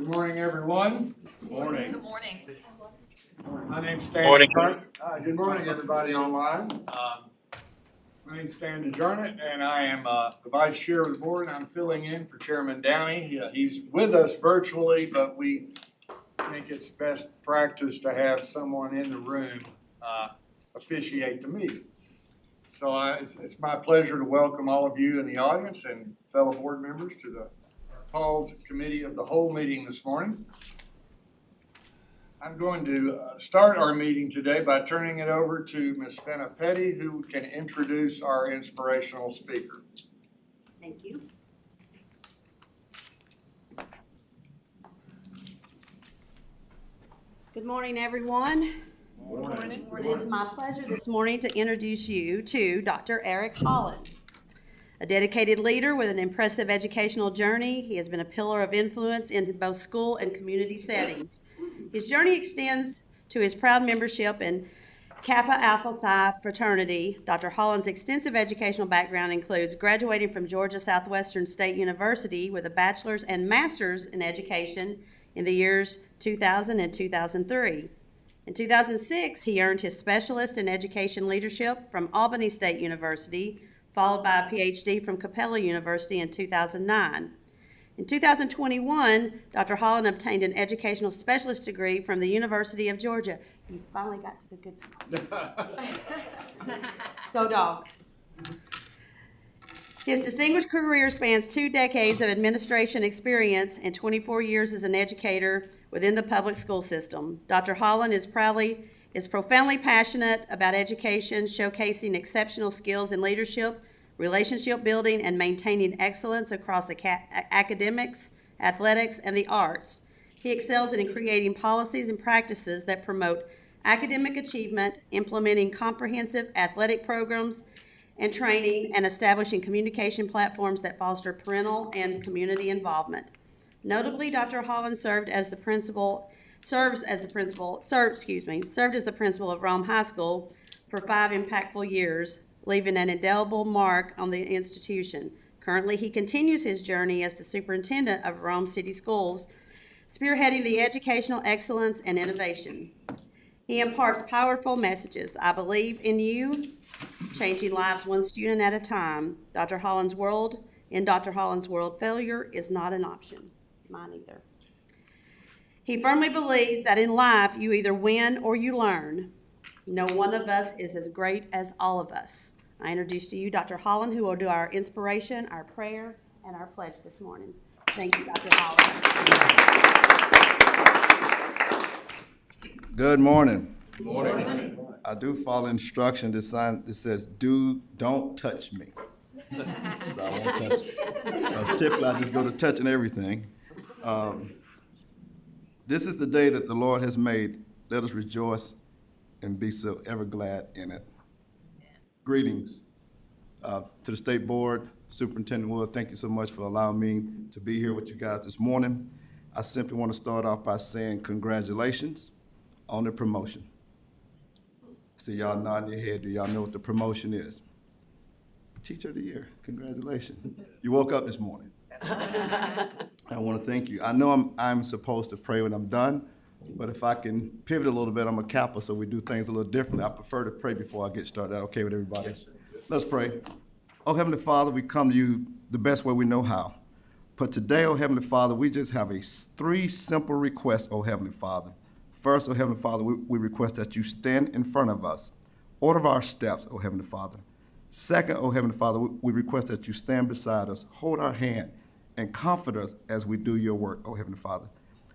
Good morning, everyone. Good morning. Good morning. My name's Stan Morning. DeJarnett. Good morning, everybody online. My name's Stan DeJarnett, and I am the vice chair of the board. I'm filling in for Chairman Downey. He's with us virtually, but we think it's best practice to have someone in the room officiate the meeting. So it's my pleasure to welcome all of you in the audience and fellow board members to the called committee of the whole meeting this morning. I'm going to start our meeting today by turning it over to Ms. Fenna Petty, who can introduce our inspirational speaker. Thank you. Good morning, everyone. Good morning. It is my pleasure this morning to introduce you to Dr. Eric Holland. A dedicated leader with an impressive educational journey, he has been a pillar of influence in both school and community settings. His journey extends to his proud membership in Kappa Alpha Psi fraternity. Dr. Holland's extensive educational background includes graduating from Georgia Southwestern State University with a bachelor's and master's in education in the years 2000 and 2003. In 2006, he earned his specialist in education leadership from Albany State University, followed by a PhD from Capella University in 2009. In 2021, Dr. Holland obtained an educational specialist degree from the University of Georgia. You finally got to the good stuff. Go Dogs. His distinguished career spans 2 decades of administration experience and 24 years as an educator within the public school system. Dr. Holland is profoundly passionate about education, showcasing exceptional skills in leadership, relationship building, and maintaining excellence across academics, athletics, and the arts. He excels in creating policies and practices that promote academic achievement, implementing comprehensive athletic programs and training, and establishing communication platforms that foster parental and community involvement. Notably, Dr. Holland served as the principal of Rome High School for 5 impactful years, leaving an indelible mark on the institution. Currently, he continues his journey as the superintendent of Rome City Schools, spearheading the educational excellence and innovation. He imparts powerful messages. I believe in you, changing lives one student at a time. In Dr. Holland's world, failure is not an option. Mine either. He firmly believes that in life you either win or you learn. No one of us is as great as all of us. I introduce to you Dr. Holland, who will do our inspiration, our prayer, and our pledge this morning. Thank you, Dr. Holland. Good morning. Good morning. I do follow instruction. This sign that says, don't touch me. So I won't touch it. Because typically I just go to touching everything. This is the day that the Lord has made. Let us rejoice and be so ever glad in it. Greetings to the State Board, Superintendent Wood. Thank you so much for allowing me to be here with you guys this morning. I simply want to start off by saying congratulations on the promotion. See y'all nodding your head. Do y'all know what the promotion is? Teacher of the Year. Congratulations. You woke up this morning. I want to thank you. I know I'm supposed to pray when I'm done, but if I can pivot a little bit, I'm a Kappa, so we do things a little differently. I prefer to pray before I get started. Okay with everybody? Yes, sir. Let's pray. Oh, Heavenly Father, we come to you the best way we know how. But today, oh Heavenly Father, we just have 3 simple requests, oh Heavenly Father. First, oh Heavenly Father, we request that you stand in front of us, order our steps, oh Heavenly Father. Second, oh Heavenly Father, we request that you stand beside us, hold our hand, and comfort us as we do your work, oh Heavenly Father.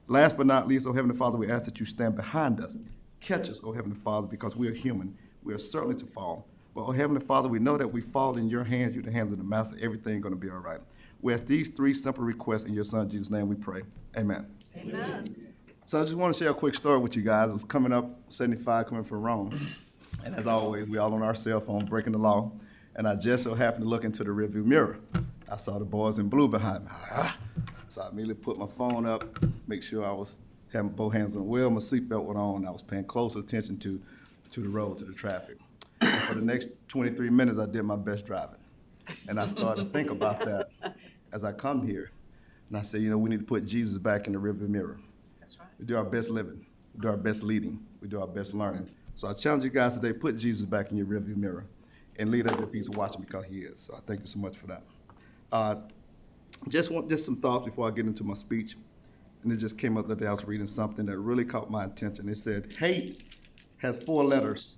Last but not least, oh Heavenly Father, we ask that you stand behind us. Catch us, oh Heavenly Father, because we are human. We are certainly to fall. But, oh Heavenly Father, we know that we fall in your hands, you're the hands of the Master. Everything's going to be all right. We ask these 3 simple requests in your Son, Jesus' name we pray. Amen. Amen. So I just want to share a quick story with you guys. I was coming up 75 coming from Rome. And as always, we all on our cell phone breaking the law. And I just so happened to look into the rearview mirror. I saw the boys in blue behind me. So I immediately put my phone up, make sure I was having both hands on the wheel, my seatbelt was on. I was paying close attention to the road, to the traffic. And for the next 23 minutes, I did my best driving. And I started to think about that as I come here. And I said, we need to put Jesus back in the rearview mirror. That's right. We do our best living. We do our best leading. We do our best learning. So I challenge you guys today, put Jesus back in your rearview mirror and lead as if he's watching, because he is. So I thank you so much for that. Just some thoughts before I get into my speech. And it just came up the other day, I was reading something that really caught my attention. It said, hate has 4 letters,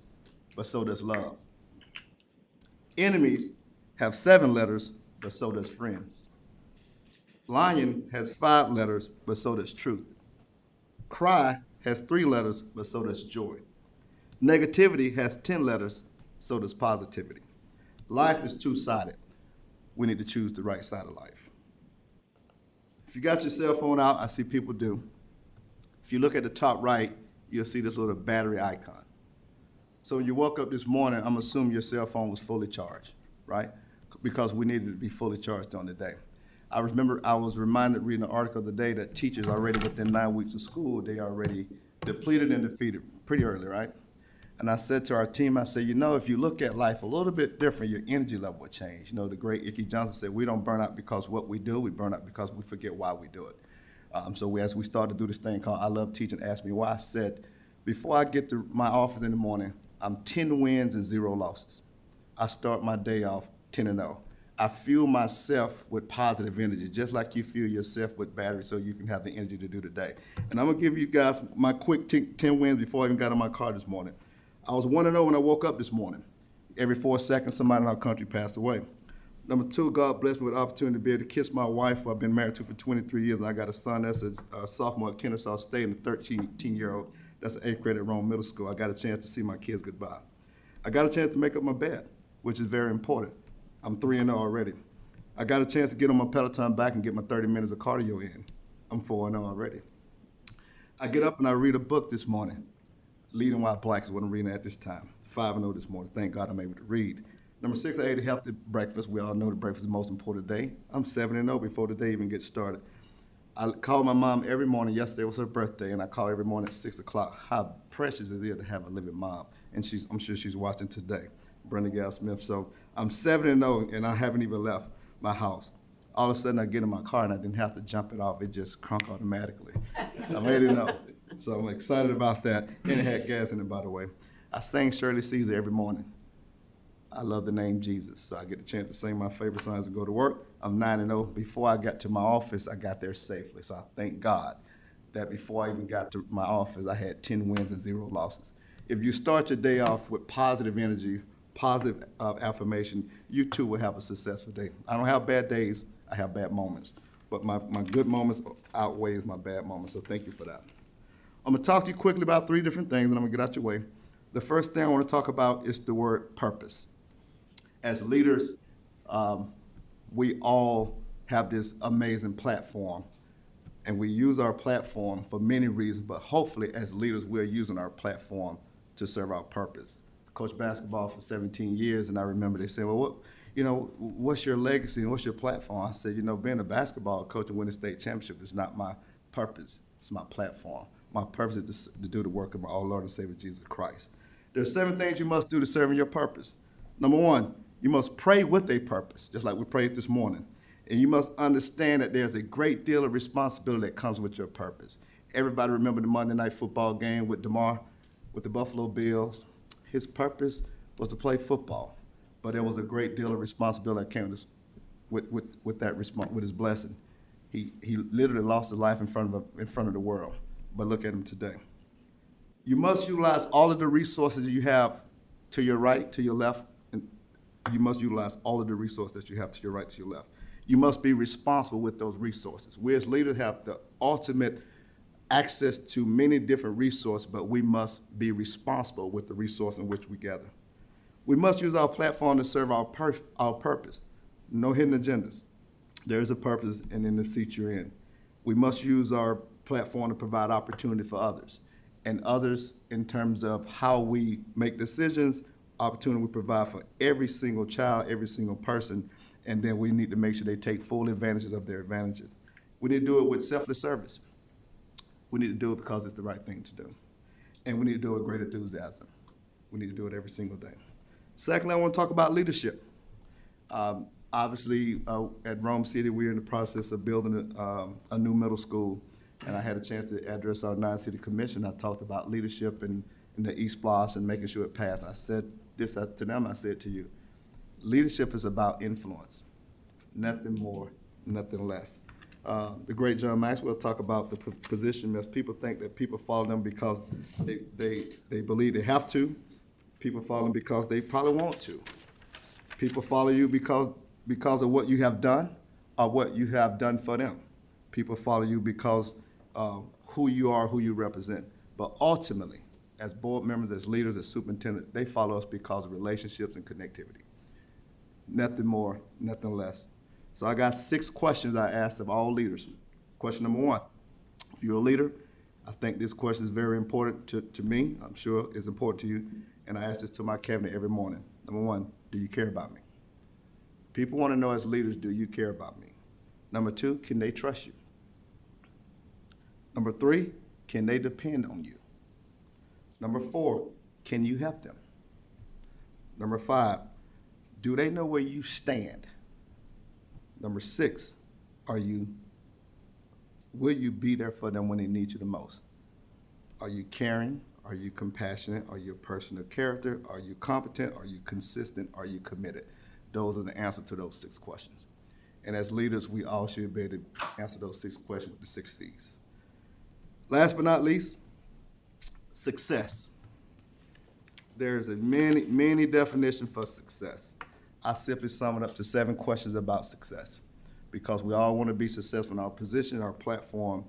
but so does love. Enemies have 7 letters, but so does friends. Lion has 5 letters, but so does truth. Cry has 3 letters, but so does joy. Negativity has 10 letters, so does positivity. Life is two-sided. We need to choose the right side of life. If you got your cell phone out, I see people do. If you look at the top right, you'll see this little battery icon. So when you woke up this morning, I'm assuming your cell phone was fully charged, right? Because we needed to be fully charged on the day. I remember I was reminded reading an article the day that teachers already within 9 weeks of school, they already depleted and defeated pretty early, right? And I said to our team, I said, if you look at life a little bit different, your energy level will change. The great Icky Johnson said, we don't burn out because what we do, we burn out because we forget why we do it. So as we started to do this thing called I Love Teaching, Ask Me Why, I said, before I get to my office in the morning, I'm 10 wins and 0 losses. I start my day off 10-0. I fuel myself with positive energy, just like you fuel yourself with battery so you can have the energy to do the day. And I'm gonna give you guys my quick 10 wins before I even got in my car this morning. I was 1-0 when I woke up this morning. Every 4 seconds, somebody in our country passed away. Number 2, God blessed me with the opportunity to be able to kiss my wife, who I've been married to for 23 years, and I got a son that's a sophomore at Kennesaw State and a 13-year-old that's an 8th grade at Rome Middle School. I got a chance to see my kids goodbye. I got a chance to make up my bed, which is very important. I'm 3-0 already. I got a chance to get on my Peloton back and get my 30 minutes of cardio in. I'm 4-0 already. I get up and I read a book this morning. Leading While Black is what I'm reading at this time. 5-0 this morning. Thank God I'm able to read. Number 6, I ate a healthy breakfast. We all know that breakfast is the most important day. I'm 7-0 before the day even gets started. I call my mom every morning. Yesterday was her birthday, and I call every morning at 6 o'clock. How precious it is to have a living mom. And I'm sure she's watching today, Brenda Gal Smith. So I'm 7-0, and I haven't even left my house. All of a sudden, I get in my car, and I didn't have to jump it off. It just crunk automatically. I'm 8-0. So I'm excited about that. And it had gas in it, by the way. I sing Shirley Caesar every morning. I love the name Jesus, so I get a chance to sing my favorite songs and go to work. I'm 9-0. Before I got to my office, I got there safely. So I thank God that before I even got to my office, I had 10 wins and 0 losses. If you start your day off with positive energy, positive affirmation, you too will have a successful day. I don't have bad days, I have bad moments. But my good moments outweighs my bad moments, so thank you for that. I'm gonna talk to you quickly about 3 different things, and I'm gonna get out your way. The first thing I wanna talk about is the word purpose. As leaders, we all have this amazing platform, and we use our platform for many reasons, but hopefully as leaders, we're using our platform to serve our purpose. I coached basketball for 17 years, and I remember they said, well, what's your legacy and what's your platform? I said, being a basketball coach and winning state championship is not my purpose, it's my platform. My purpose is to do the work of our Lord and Savior, Jesus Christ. There are 7 things you must do to serve in your purpose. Number 1, you must pray with a purpose, just like we prayed this morning. And you must understand that there's a great deal of responsibility that comes with your purpose. Everybody remember the Monday Night Football game with DeMar, with the Buffalo Bills. His purpose was to play football, but there was a great deal of responsibility that came with his blessing. He literally lost his life in front of the world, but look at him today. You must utilize all of the resources you have to your right, to your left, and you must utilize all of the resources that you have to your right, to your left. You must be responsible with those resources. We as leaders have the ultimate access to many different resources, but we must be responsible with the resource in which we gather. We must use our platform to serve our purpose. No hidden agendas. There is a purpose in the seat you're in. We must use our platform to provide opportunity for others. And others, in terms of how we make decisions, opportunity we provide for every single child, every single person, and then we need to make sure they take full advantages of their advantages. We need to do it with selfless service. We need to do it because it's the right thing to do. And we need to do it with great enthusiasm. We need to do it every single day. Secondly, I want to talk about leadership. Obviously, at Rome City, we're in the process of building a new middle school, and I had a chance to address our nine-city commission. I talked about leadership in the East Splosh and making sure it passed. I said this to them, I said to you, leadership is about influence, nothing more, nothing less. The great John Maxwell talked about the position as people think that people follow them because they believe they have to. People follow them because they probably want to. People follow you because of what you have done or what you have done for them. People follow you because who you are, who you represent. But ultimately, as board members, as leaders, as superintendent, they follow us because of relationships and connectivity. Nothing more, nothing less. So I got 6 questions I asked of all leaders. Question number 1, if you're a leader, I think this question is very important to me. I'm sure it's important to you. And I ask this to my cabinet every morning. Number 1, do you care about me? People want to know as leaders, do you care about me? Number 2, can they trust you? Number 3, can they depend on you? Number 4, can you help them? Number 5, do they know where you stand? Number 6, will you be there for them when they need you the most? Are you caring? Are you compassionate? Are you a person of character? Are you competent? Are you consistent? Are you committed? Those are the answers to those 6 questions. And as leaders, we all should be able to answer those 6 questions with the 6 C's. Last but not least, success. There's a many definitions for success. I simply sum it up to 7 questions about success because we all want to be successful in our position, our platform,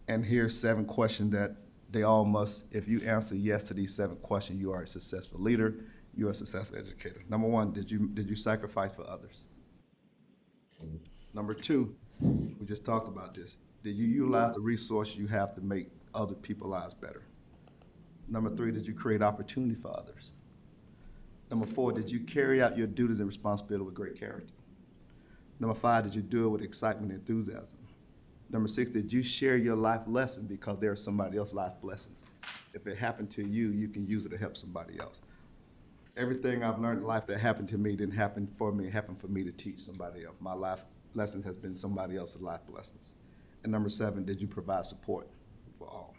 and here's 7 questions that they all must, if you answer yes to these 7 questions, you are a successful leader, you're a successful educator. Number 1, did you sacrifice for others? Number 2, we just talked about this. Did you utilize the resources you have to make other people's lives better? Number 3, did you create opportunity for others? Number 4, did you carry out your duties and responsibility with great character? Number 5, did you do it with excitement and enthusiasm? Number 6, did you share your life lesson because there's somebody else's life blessings? If it happened to you, you can use it to help somebody else. Everything I've learned in life that happened to me didn't happen for me, it happened for me to teach somebody else. My life lessons has been somebody else's life blessings. And number 7, did you provide support for all?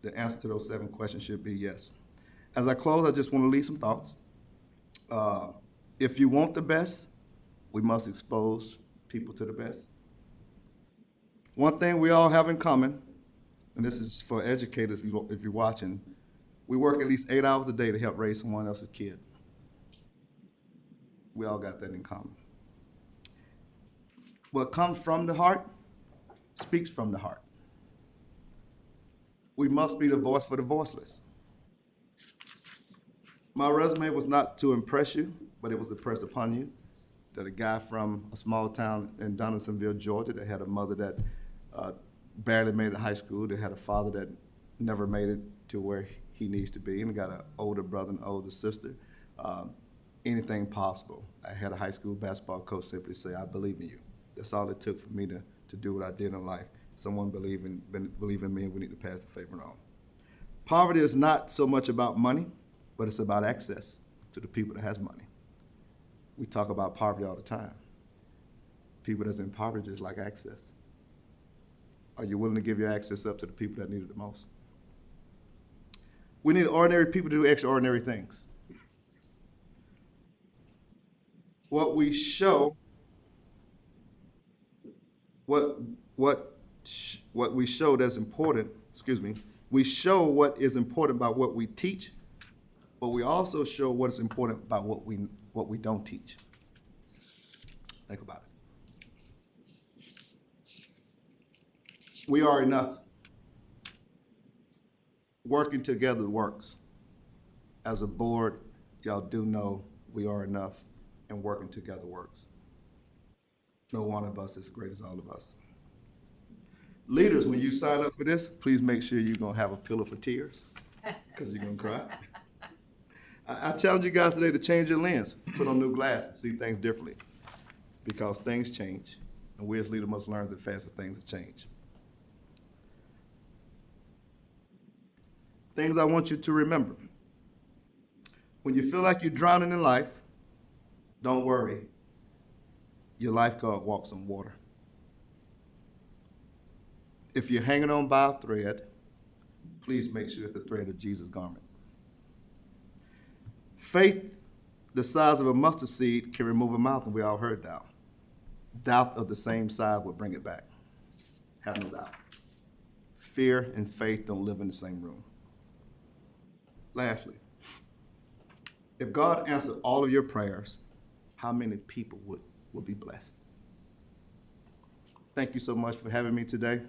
The answer to those 7 questions should be yes. As I close, I just want to leave some thoughts. If you want the best, we must expose people to the best. One thing we all have in common, and this is for educators if you're watching, we work at least 8 hours a day to help raise someone else's kid. We all got that in common. What comes from the heart speaks from the heart. We must be the voice for the voiceless. My resume was not to impress you, but it was impressed upon you that a guy from a small town in Donaldsonville, Georgia, that had a mother that barely made it to high school, that had a father that never made it to where he needs to be, and got an older brother and older sister. Anything possible. I had a high school basketball coach simply say, I believe in you. That's all it took for me to do what I did in life. Someone believe in me, and we need to pass the favor on. Poverty is not so much about money, but it's about access to the people that has money. We talk about poverty all the time. People that's in poverty just like access. Are you willing to give your access up to the people that need it the most? We need ordinary people to do extraordinary things. What we show, what we show that's important, we show what is important about what we teach, but we also show what is important about what we don't teach. Think about it. We are enough. Working together works. As a board, y'all do know we are enough, and working together works. No one of us is as great as all of us. Leaders, when you sign up for this, please make sure you're gonna have a pillow for tears, because you're gonna cry. I challenge you guys today to change your lens, put on new glasses, see things differently, because things change, and we as leaders must learn the faster things change. Things I want you to remember. When you feel like you're drowning in life, don't worry, your lifeguard walks on water. If you're hanging on by a thread, please make sure it's the thread of Jesus' garment. Faith the size of a mustard seed can remove a mountain. We all heard doubt. Doubt of the same size will bring it back. Have no doubt. Fear and faith don't live in the same room. Lastly, if God answered all of your prayers, how many people would be blessed? Thank you so much for having me today.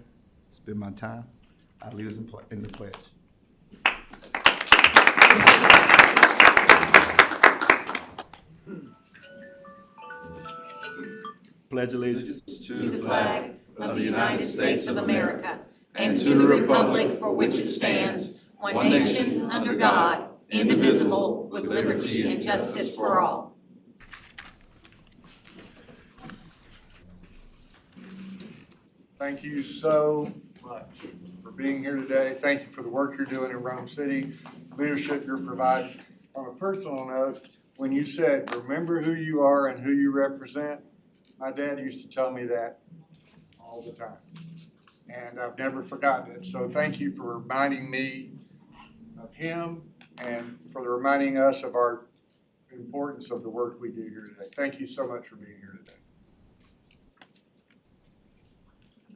It's been my time. I'll lead us in the pledge. Pledge allegiance to the flag of the United States of America and to the republic for which it stands, one nation, under God, indivisible, with liberty and justice for all. Thank you so much for being here today. Thank you for the work you're doing in Rome City, leadership you're providing. On a personal note, when you said, remember who you are and who you represent, my dad used to tell me that all the time. And I've never forgotten it. So thank you for reminding me of him and for reminding us of our importance of the work we do here today. Thank you so much for being here today.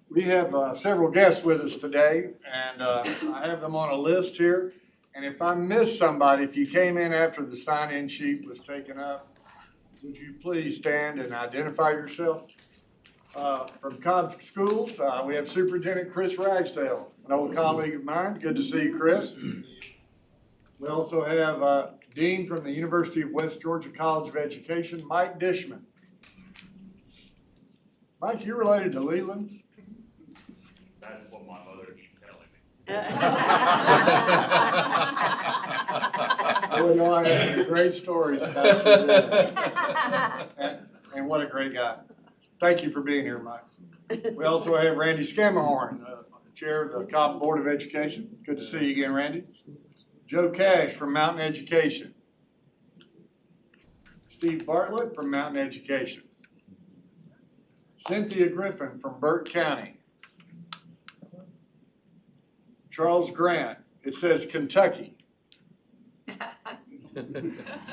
We have several guests with us today, and I have them on a list here. And if I miss somebody, if you came in after the sign-in sheet was taken up, would you please stand and identify yourself? From Cobb Schools, we have Superintendent Chris Ragsdale, an old colleague of mine. Good to see you, Chris. We also have Dean from the University of West Georgia College of Education, Mike Dishman. Mike, you related to Leland? That's what my mother keeps telling me. Oh, no, I have some great stories about you. And what a great guy. Thank you for being here, Mike. We also have Randy Scammahorn, Chair of the Cobb Board of Education. Good to see you again, Randy. Joe Cash from Mountain Education. Steve Bartlett from Mountain Education. Cynthia Griffin from Burke County. Charles Grant. It says Kentucky.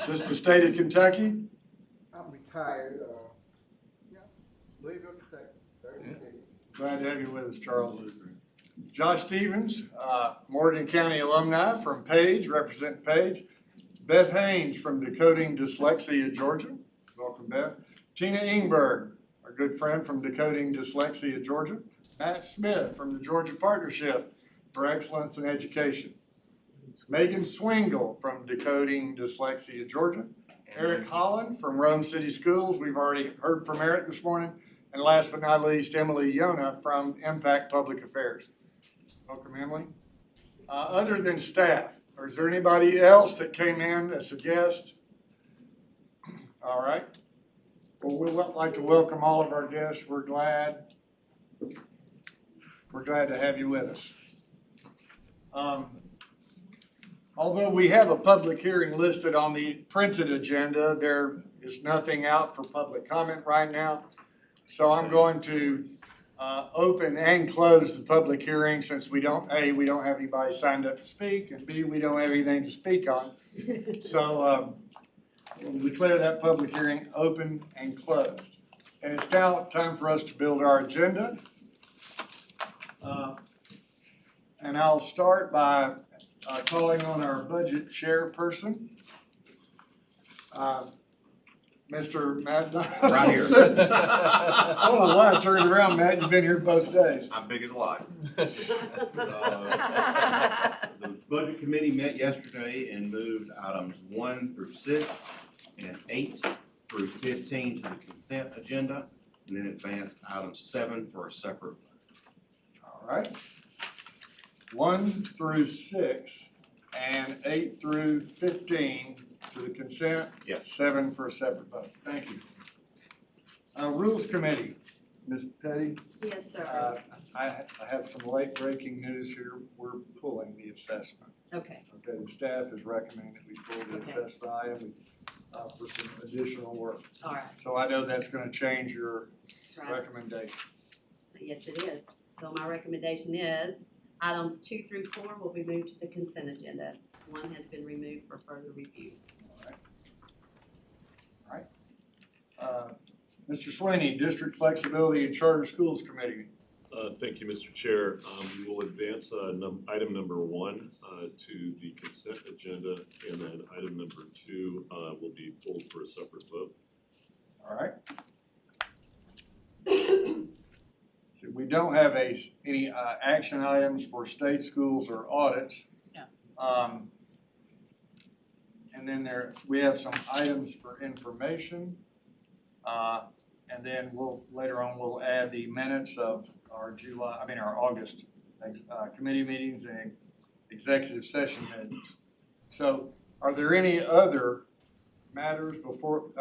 Just the state of Kentucky? I'm retired, Louisville, Kentucky. Glad to have you with us, Charles. Josh Stevens, Morgan County alumni from Page, representing Page. Beth Haynes from Decoding Dyslexia, Georgia. Welcome, Beth. Tina Ingberg, our good friend from Decoding Dyslexia, Georgia. Matt Smith from the Georgia Partnership for Excellence in Education. Megan Swingle from Decoding Dyslexia, Georgia. Eric Holland from Rome City Schools. We've already heard from Eric this morning. And last but not least, Emily Yona from Impact Public Affairs. Welcome, Emily. Other than staff, or is there anybody else that came in as a guest? All right. Well, we'd like to welcome all of our guests. We're glad to have you with us. Although we have a public hearing listed on the printed agenda, there is nothing out for public comment right now. So I'm going to open and close the public hearing since we don't, A, we don't have anybody signed up to speak, and B, we don't have anything to speak on. So we'll declare that public hearing open and closed. And it's now time for us to build our agenda. And I'll start by calling on our budget chairperson, Mr. Matt. Right here. I don't know why I turned around, Matt. You've been here both days. I'm big as life. The budget committee met yesterday and moved items 1 through 6 and 8 through 15 to the consent agenda, and then advanced item 7 for a separate. All right. 1 through 6 and 8 through 15 to the consent. Yes. 7 for a separate vote. Thank you. Rules Committee, Ms. Petty. Yes, sir. I have some late breaking news here. We're pulling the assessment. Okay. Okay, the staff is recommending that we pull the Okay. assessment item. for some additional work. All right, So I know that's gonna change your right. recommendation. Yes, it is. So my recommendation is items 2 through 4 will be moved to the consent agenda. 1 has been removed for further review. Mr. Sweeney, District Flexibility and Charter Schools Committee. Thank you, Mr. Chair. We will advance item number 1 to the consent agenda, and then item number 2 will be pulled for a separate vote. All right. So we don't have any action items for state schools or audits. No. And then we have some items for information. And then later on, we'll add the minutes of our August committee meetings and executive session minutes. So are there any other matters before,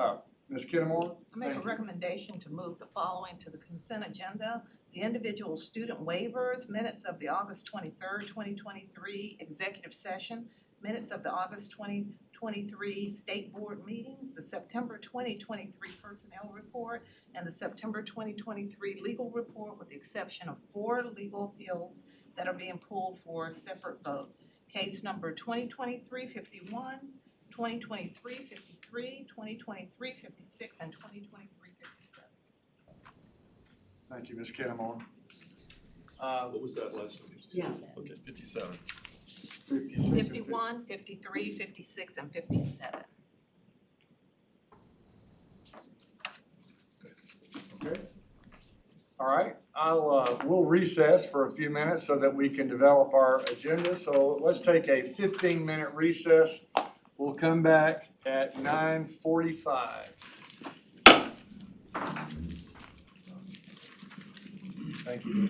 Ms. Kittimore? I make a Thank you. recommendation to move the following to the consent agenda. The individual student waivers, minutes of the August 23rd, 2023 executive session, minutes of the August 2023 state board meeting, the September 2023 personnel report, and the September 2023 legal report, with the exception of 4 legal appeals that are being pulled for a separate vote. Case number 2023-51, 2023-53, 2023-56, and 2023-57. Thank you, Ms. Kittimore. What was that last one? Yes. Okay, 57. 56 and 51, 53, 56, and 57. Okay. All right, we'll recess for a few minutes so that we can develop our agenda. So let's take a 15-minute recess. We'll come back at 9:45. Thank you.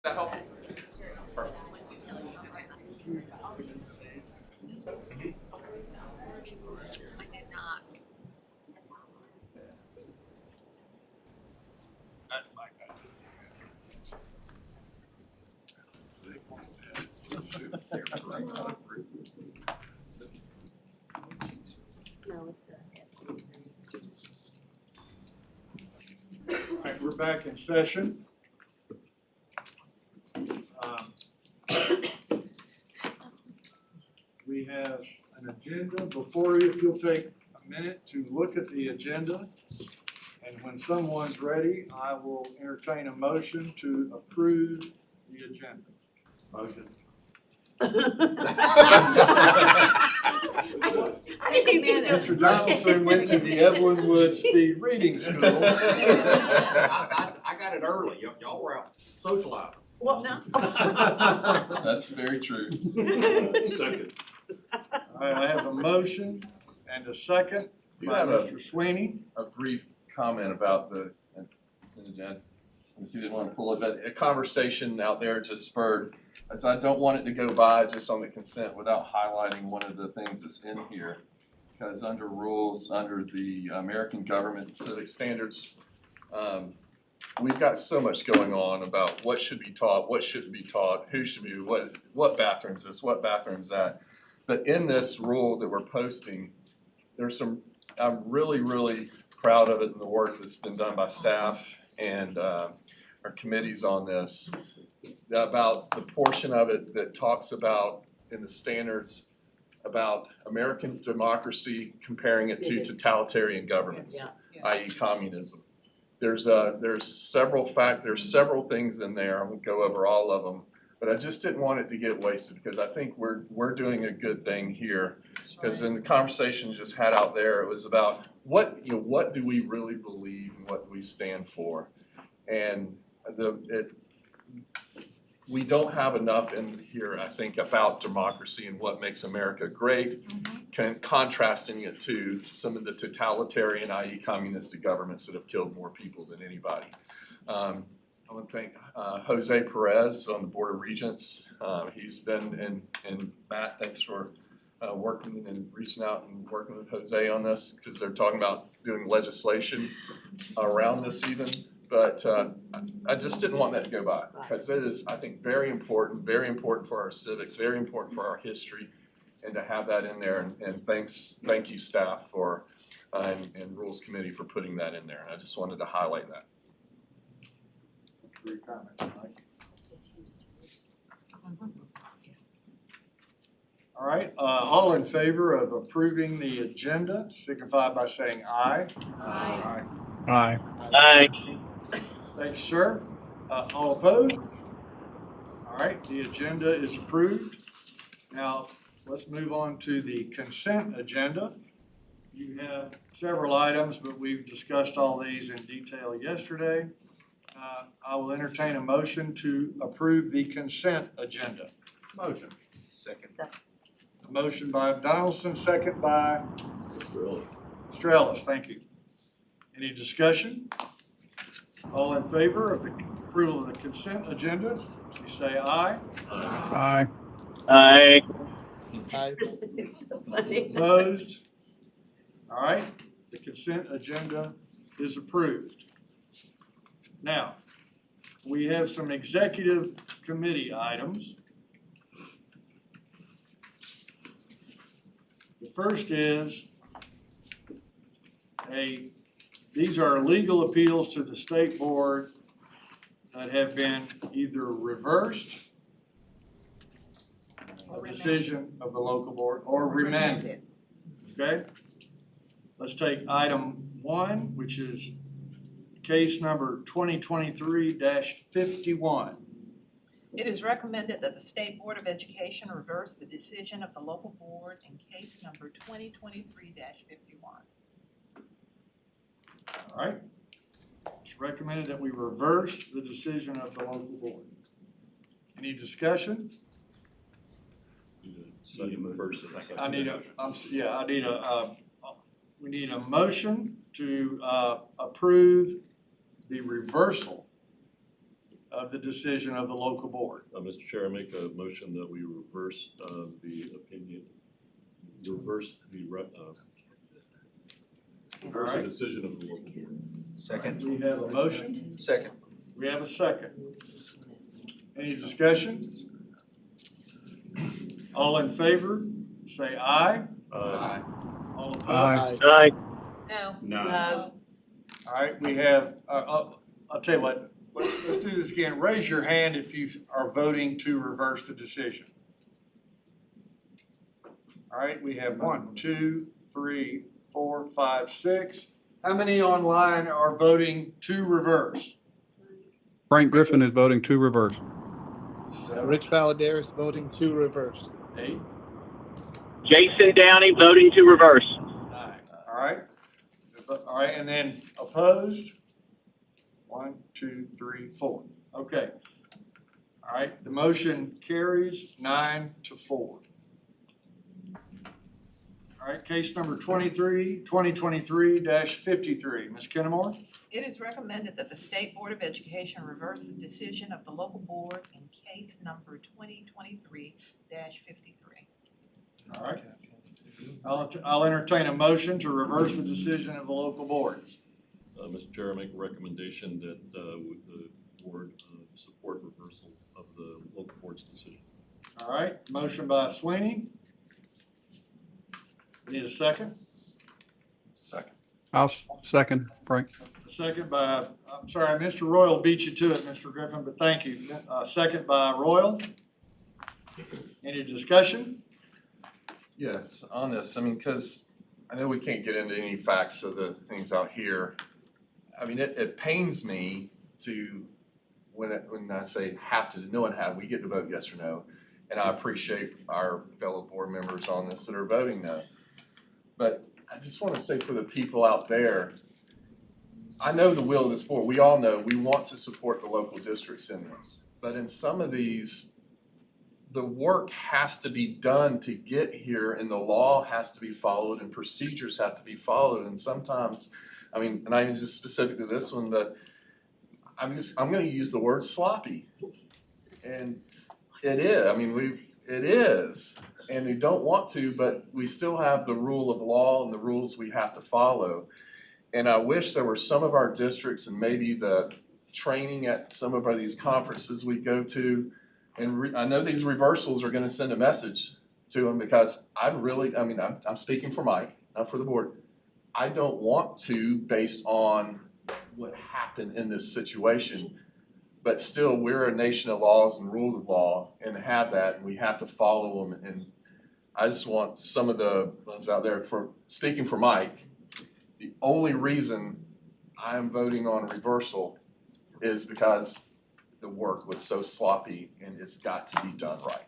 that helpful? Perfect. I did not. No, it's All right, we're back in session. We have an agenda before you. If you'll take a minute to look at the agenda. And when someone's ready, I will entertain a motion to approve the agenda. Motion. I didn't either. Mr. Donaldson went to the Evelyn Wood Speed Reading School. I got it early. Y'all were out socializing. Well, no. That's very true. Second. All right, I have a motion and a second Do you by have Mr. Sweeney. a brief comment about the consent agenda? Let me see, didn't want to pull it, but a conversation out there just spurred, as I don't want it to go by just on the consent without highlighting one of the things that's in here. Because under rules, under the American government civic standards, we've got so much going on about what should be taught, what shouldn't be taught, who should be, what bathroom's this, what bathroom's that. But in this rule that we're posting, there's some, I'm really, really proud of it and the work that's been done by staff and our committees on this. About the portion of it that talks about in the standards about American democracy, comparing it to totalitarian governments, i.e. communism. There's several things in there. I won't go over all of them, but I just didn't want it to get wasted because I think we're doing a good thing here. Because in the conversation just had out there, it was about what do we really believe and what do we stand for, and we don't have enough in here, I think, about democracy and what makes America great, contrasting it to some of the totalitarian, i.e. communistic governments that have killed more people than anybody. I want to thank Jose Perez on the Board of Regents. He's been, and Matt, thanks for working and reaching out and working with Jose on this, because they're talking about doing legislation around this even. But I just didn't want that to go by, because it is, I think, very important for our civics, very important for our history, and to have that in there. And thank you, staff, for and Rules Committee for putting that in there. And I just wanted to highlight that. For your comments, Mike. All right, all in favor of approving the agenda, signify by saying aye. Aye. Aye. Aye. Thank you, sir. All opposed? All right, the agenda is approved. Now, let's move on to the consent agenda. You have several items, but we've discussed all these in detail yesterday. I will entertain a motion to approve the consent agenda. Motion. Second. A motion by Donaldson, second by Strellis. Thank you. Any discussion? All in favor of the approval of the consent agenda, please say aye. Aye. Aye. It's so funny. Opposed? All right, the consent agenda is approved. Now, we have some executive committee items. The first is these are legal appeals to the state board that have been either reversed, a decision of the local board, or remanded. Okay? Let's take item 1, which is case number 2023-51. It is recommended that the State Board of Education reverse the decision of the local board in case number 2023-51. All right? It's recommended that we reverse the decision of the local board. Any discussion? Second, first and second. We need a motion to approve the reversal of the decision of the local board. Mr. Chair, I make a motion that we reverse the opinion, reverse the Alright. decision of the local board. Second. We have a motion. Second. We have a second. Any discussion? All in favor, say aye. All opposed? No. No. All right, we have, I'll tell you what, let's do this again. Raise your hand if you are voting to reverse the decision. All right, we have 1, 2, 3, 4, 5, 6. How many online are voting to reverse? Frank Griffin is voting to reverse. 7, Rich Valadares voting to reverse. 8, Jason Downey voting to reverse. 9. All right. All right, and then opposed? 1, 2, 3, 4. Okay. All right, the motion carries 9-4. All right, case number 2023-53. Ms. Kennemore? It is recommended that the State Board of Education reverse the decision of the local board in case number 2023-53. All right. I'll entertain a motion to reverse the decision of the local board. Mr. Chair, I make a recommendation that the board support reversal of the local board's decision. All right, motion by Sweeney. Need a second? Second. I'll second, Frank. A second by, I'm sorry, Mr. Royal beat you to it, Mr. Griffin, but thank you. Second by Royal. Any discussion? Yes, on this, I mean, because I know we can't get into any facts of the things out here. I mean, it pains me to, when I say have to, no one have, we get to vote yes or no. And I appreciate our fellow board members on this that are voting no. But I just want to say for the people out there, I know the will of this board. We all know we want to support the local districts in this. But in some of these, the work has to be done to get here and the law has to be followed and procedures have to be followed. And sometimes, I mean, and I'm just specific to this one, but I'm gonna use the word sloppy. And it is, I mean, it is. And we don't want to, but we still have the rule of law and the rules we have to follow. And I wish there were some of our districts and maybe the training at some of these conferences we go to. And I know these reversals are gonna send a message to them because I'm speaking for Mike, not for the board. I don't want to based on what happened in this situation. But still, we're a nation of laws and rules of law and have that, and we have to follow them. And I just want some of the ones out there, for speaking for Mike, the only reason I'm voting on a reversal is because the work was so sloppy and it's got to be done right.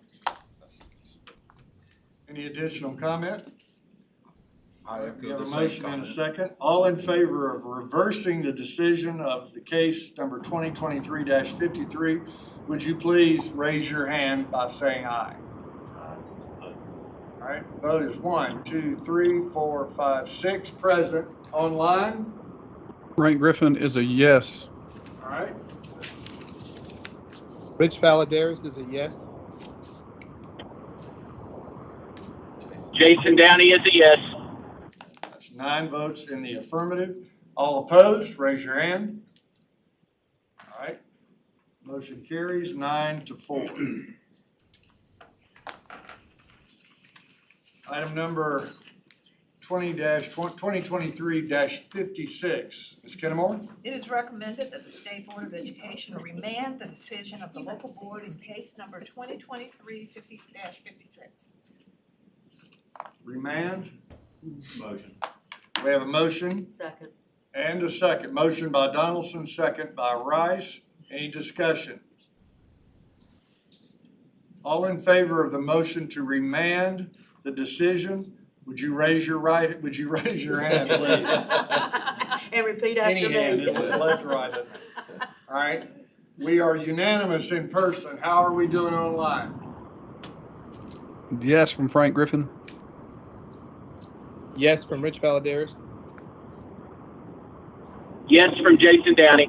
Any additional comment? I We echo have a the same motion and a comment. second. All in favor of reversing the decision of the case number 2023-53, would you please raise your hand by saying aye? All right, the vote is 1, 2, 3, 4, 5, 6 present. Online, Frank Griffin is a yes. all right? Rich Valadares is a yes. Jason Downey is a yes. That's 9 votes in the affirmative. All opposed, raise your hand. All right, motion carries 9-4. Item number 2023-56. Ms. Kennemore? It is recommended that the State Board of Education remand the decision of the local board in case number 2023-56. Remand. Motion. We have a motion Second. and a second. Motion by Donaldson, second by Rice. Any discussion? All in favor of the motion to remand the decision, would you raise your hand, please? And repeat Any after hand, me. left or right, doesn't matter. All right, we are unanimous in person. How are we doing online? Yes from Frank Griffin. Yes from Rich Valadares. Yes from Jason Downey.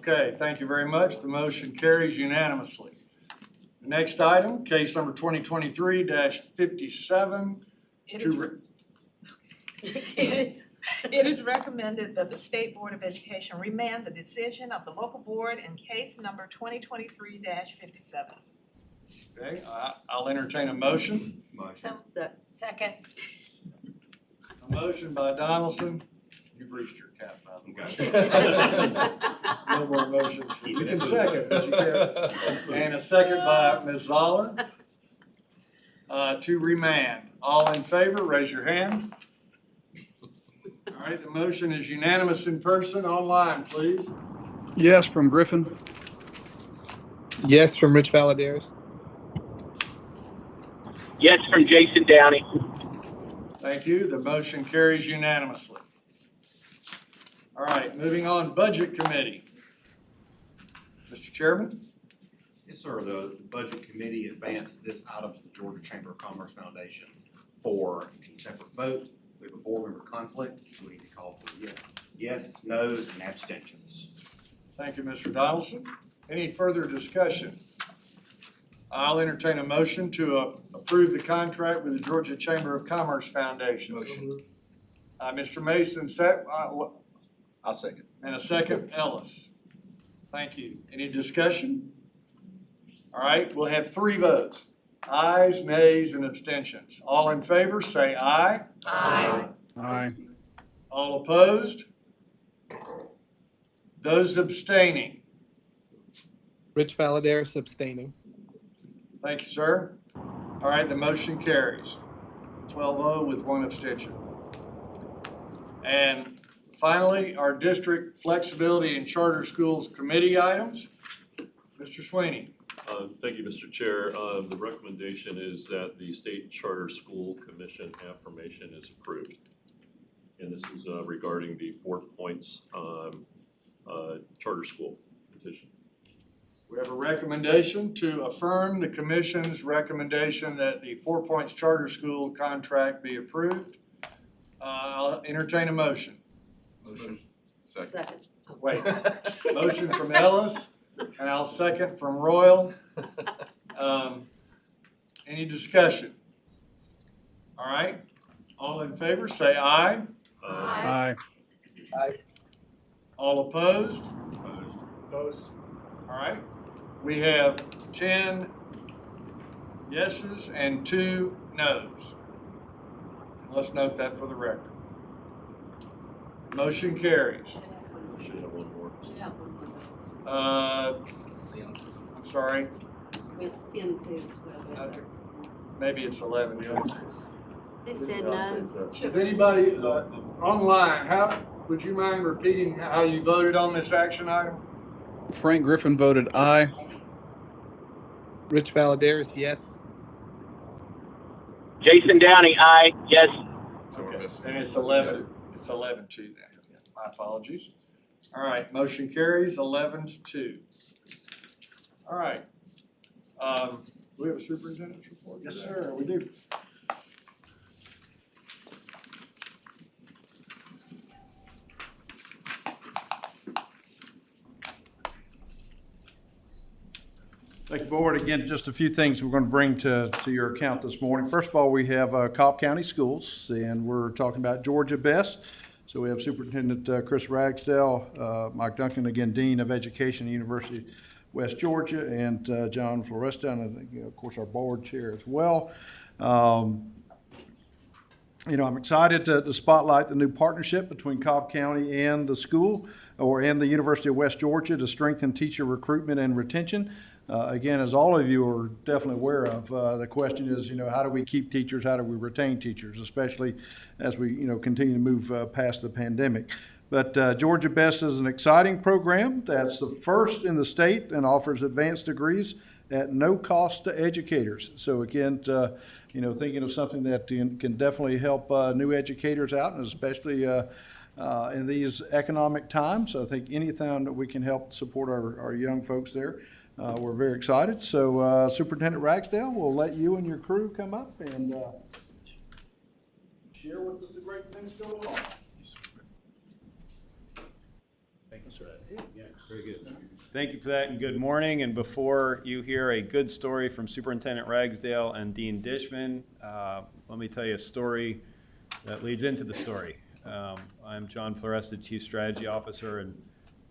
Okay, thank you very much. The motion carries unanimously. The next item, case number 2023-57. It is recommended that the State Board of Education remand the decision of the local board in case number 2023-57. Okay, I'll entertain a motion. So, second. A motion by Donaldson. You've reached your cap, by the way. No more motions. You can second, but you can't. And a second by Ms. Zoller. To remand. All in favor, raise your hand. All right, the motion is unanimous in person. Online, please. Yes from Griffin. Yes from Rich Valadares. Yes from Jason Downey. Thank you. The motion carries unanimously. All right, moving on, Budget Committee. Mr. Chairman? Yes, sir. The Budget Committee advanced this item to the Georgia Chamber of Commerce Foundation for a separate vote. We have a board member conflict, so we need to call for yes, no's, and abstentions. Thank you, Mr. Donaldson. Any further discussion? I'll entertain a motion to approve the contract with the Georgia Chamber of Commerce Foundation. Motion. Mr. Mason, I'll second. and a second, Ellis. Thank you. Any discussion? All right, we'll have 3 votes. Ayes, nays, and abstentions. All in favor, say aye. Aye. Aye. All opposed? Those abstaining? Rich Valadares abstaining. Thank you, sir. All right, the motion carries. 12-0 with 1 abstention. And finally, our district flexibility and charter schools committee items. Mr. Sweeney. Thank you, Mr. Chair. The recommendation is that the State Charter School Commission affirmation is approved. And this is regarding the 4 Points charter school petition. We have a recommendation to affirm the commission's recommendation that the 4 Points Charter School contract be approved. I'll entertain a motion. Motion. Second. Wait, motion from Ellis, and I'll second from Royal. Any discussion? All right, all in favor, say aye. Aye. All opposed? Opposed. All right, we have 10 yeses and 2 nos. Let's note that for the record. Motion carries. Should have one more. I'm sorry, We have 10 and 2, 12, and 13. maybe it's 11 too. They said no. If anybody online, would you mind repeating how you voted on this action item? Frank Griffin voted aye. Rich Valadares, yes. Jason Downey, aye. Yes. So we're missing. And it's 11, it's 11-2 then. My apologies. All right, motion carries 11-2. All right. Do we have a superintendent's report? Yes, sir, we do. Thank you, Board. Again, just a few things we're going to bring to your account this morning. First of all, we have Cobb County Schools, and we're talking about Georgia Best. So we have Superintendent Chris Ragsdale, Mike Duncan, again, Dean of Education, University of West Georgia, and John Floresta, and of course our board chair as well. I'm excited to spotlight the new partnership between Cobb County and the school, and the University of West Georgia to strengthen teacher recruitment and retention. Again, as all of you are definitely aware of, the question is, how do we keep teachers? How do we retain teachers, especially as we, continue to move past the pandemic? But Georgia Best is an exciting program that's the first in the state and offers advanced degrees at no cost to educators. So again, thinking of something that can definitely help new educators out, and especially in these economic times. I think anything that we can help support our young folks there. We're very excited. So Superintendent Ragsdale, we'll let you and your crew come up and share with us the great things going on. Thank you, sir. Yeah. Very good. Thank you for that, and good morning. And before you hear a good story from Superintendent Ragsdale and Dean Dishman, let me tell you a story that leads into the story. I'm John Floresta, Chief Strategy Officer, and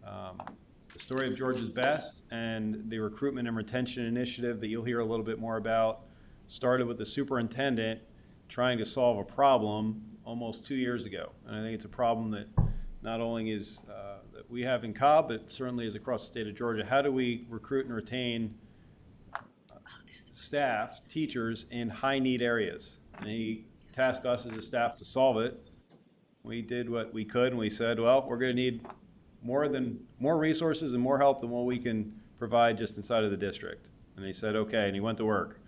the story of Georgia's Best and the recruitment and retention initiative that you'll hear a little bit more about started with the superintendent trying to solve a problem almost 2 years ago. And I think it's a problem that not only is that we have in Cobb, but certainly is across the state of Georgia. How do we recruit and retain staff, teachers in high-need areas? And he tasked us as a staff to solve it. We did what we could, and we said, well, we're going to need more resources and more help than what we can provide just inside of the district. And he said, okay, and he went to work.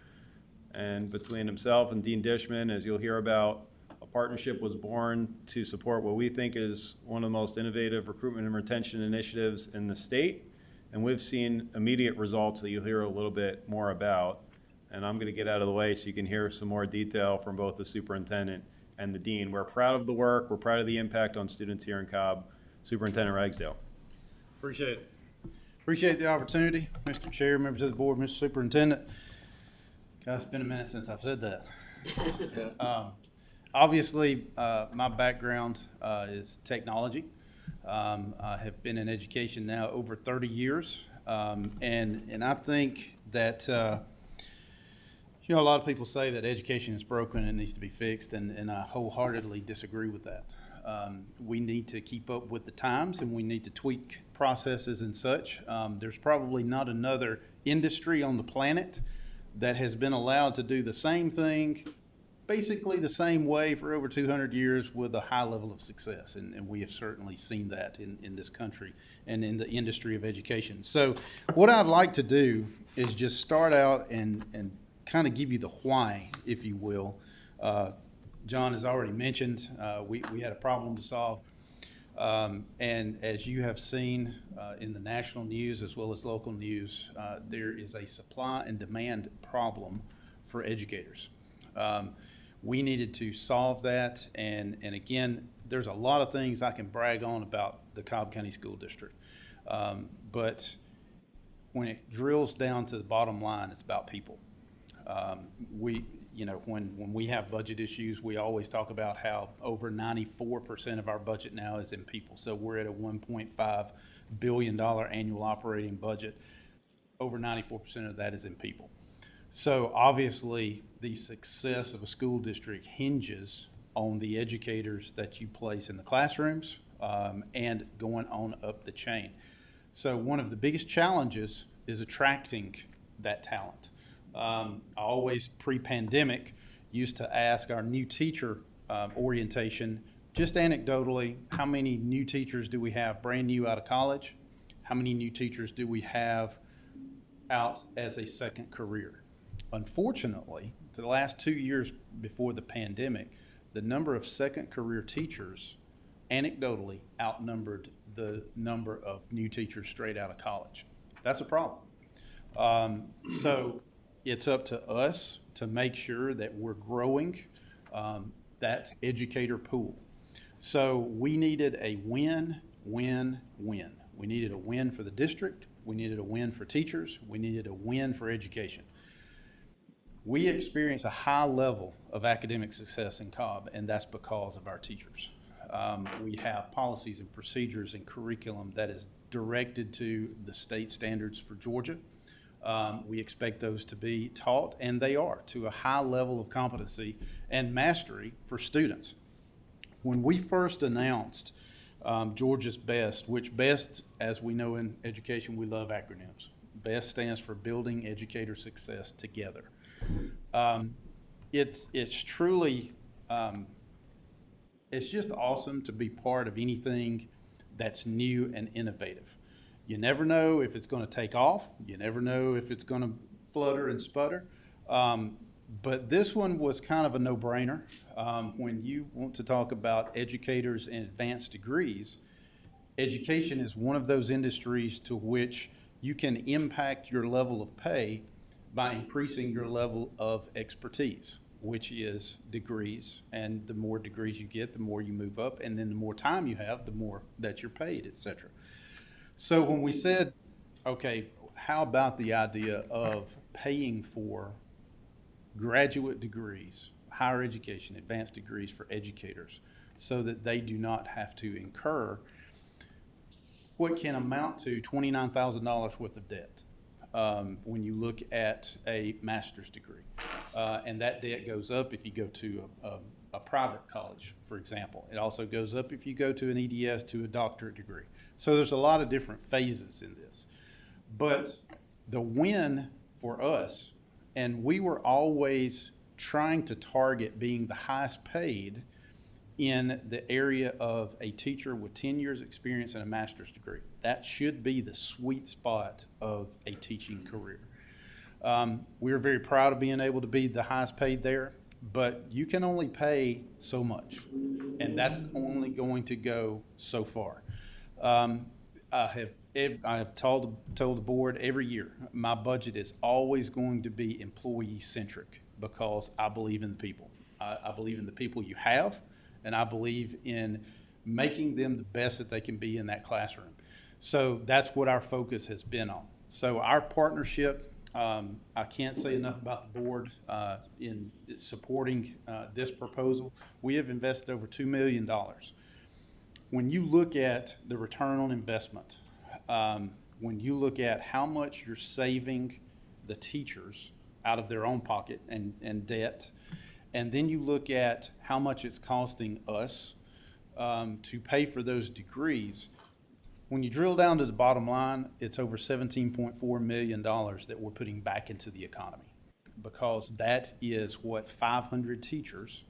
And between himself and Dean Dishman, as you'll hear about, a partnership was born to support what we think is one of the most innovative recruitment and retention initiatives in the state. And we've seen immediate results that you'll hear a little bit more about. And I'm going to get out of the way so you can hear some more detail from both the superintendent and the dean. We're proud of the work. We're proud of the impact on students here in Cobb. Superintendent Ragsdale. Appreciate it. Appreciate the opportunity, Mr. Chair, members of the board, Mr. Superintendent. God, it's been a minute since I've said that. Obviously, my background is technology. I have been in education now over 30 years, and I think that a lot of people say that education is broken and needs to be fixed, and I wholeheartedly disagree with that. We need to keep up with the times, and we need to tweak processes and such. There's probably not another industry on the planet that has been allowed to do the same thing, basically the same way for over 200 years with a high level of success. And we have certainly seen that in this country and in the industry of education. So what I'd like to do is just start out and kind of give you the why, if you will. John has already mentioned we had a problem to solve. And as you have seen in the national news as well as local news, there is a supply and demand problem for educators. We needed to solve that, and again, there's a lot of things I can brag on about the Cobb County School District. But when it drills down to the bottom line, it's about people. When we have budget issues, we always talk about how over 94% of our budget now is in people. So we're at a $1.5 billion annual operating budget. Over 94% of that is in people. So obviously, the success of a school district hinges on the educators that you place in the classrooms and going on up the chain. So one of the biggest challenges is attracting that talent. I always, pre-pandemic, used to ask our new teacher orientation, just anecdotally, how many new teachers do we have brand new out of college? How many new teachers do we have out as a second career? Unfortunately, the last 2 years before the pandemic, the number of second career teachers anecdotally outnumbered the number of new teachers straight out of college. That's a problem. So it's up to us to make sure that we're growing that educator pool. So we needed a win, win, win. We needed a win for the district. We needed a win for teachers. We needed a win for education. We experience a high level of academic success in Cobb, and that's because of our teachers. We have policies and procedures and curriculum that is directed to the state standards for Georgia. We expect those to be taught, and they are, to a high level of competency and mastery for students. When we first announced Georgia's Best, which BEST, as we know in education, we love acronyms. BEST stands for Building Educator Success Together. It's truly, it's just awesome to be part of anything that's new and innovative. You never know if it's going to take off. You never know if it's going to flutter and sputter. But this one was kind of a no-brainer. When you want to talk about educators and advanced degrees, education is one of those industries to which you can impact your level of pay by increasing your level of expertise, which is degrees. And the more degrees you get, the more you move up. And then the more time you have, the more that you're paid, et cetera. So when we said, okay, how about the idea of paying for graduate degrees, higher education, advanced degrees for educators so that they do not have to incur what can amount to $29,000 worth of debt when you look at a master's degree. And that debt goes up if you go to a private college, for example. It also goes up if you go to an EDS to a doctorate degree. So there's a lot of different phases in this. But the win for us, and we were always trying to target being the highest paid in the area of a teacher with 10 years experience and a master's degree. That should be the sweet spot of a teaching career. We're very proud of being able to be the highest paid there, but you can only pay so much, and that's only going to go so far. I have told the board every year, my budget is always going to be employee-centric because I believe in the people. I believe in the people you have, and I believe in making them the best that they can be in that classroom. So that's what our focus has been on. So our partnership, I can't say enough about the board in supporting this proposal. We have invested over $2 million. When you look at the return on investment, when you look at how much you're saving the teachers out of their own pocket and debt, and then you look at how much it's costing us to pay for those degrees, when you drill down to the bottom line, it's over $17.4 million that we're putting back into the economy, because that is what 500 teachers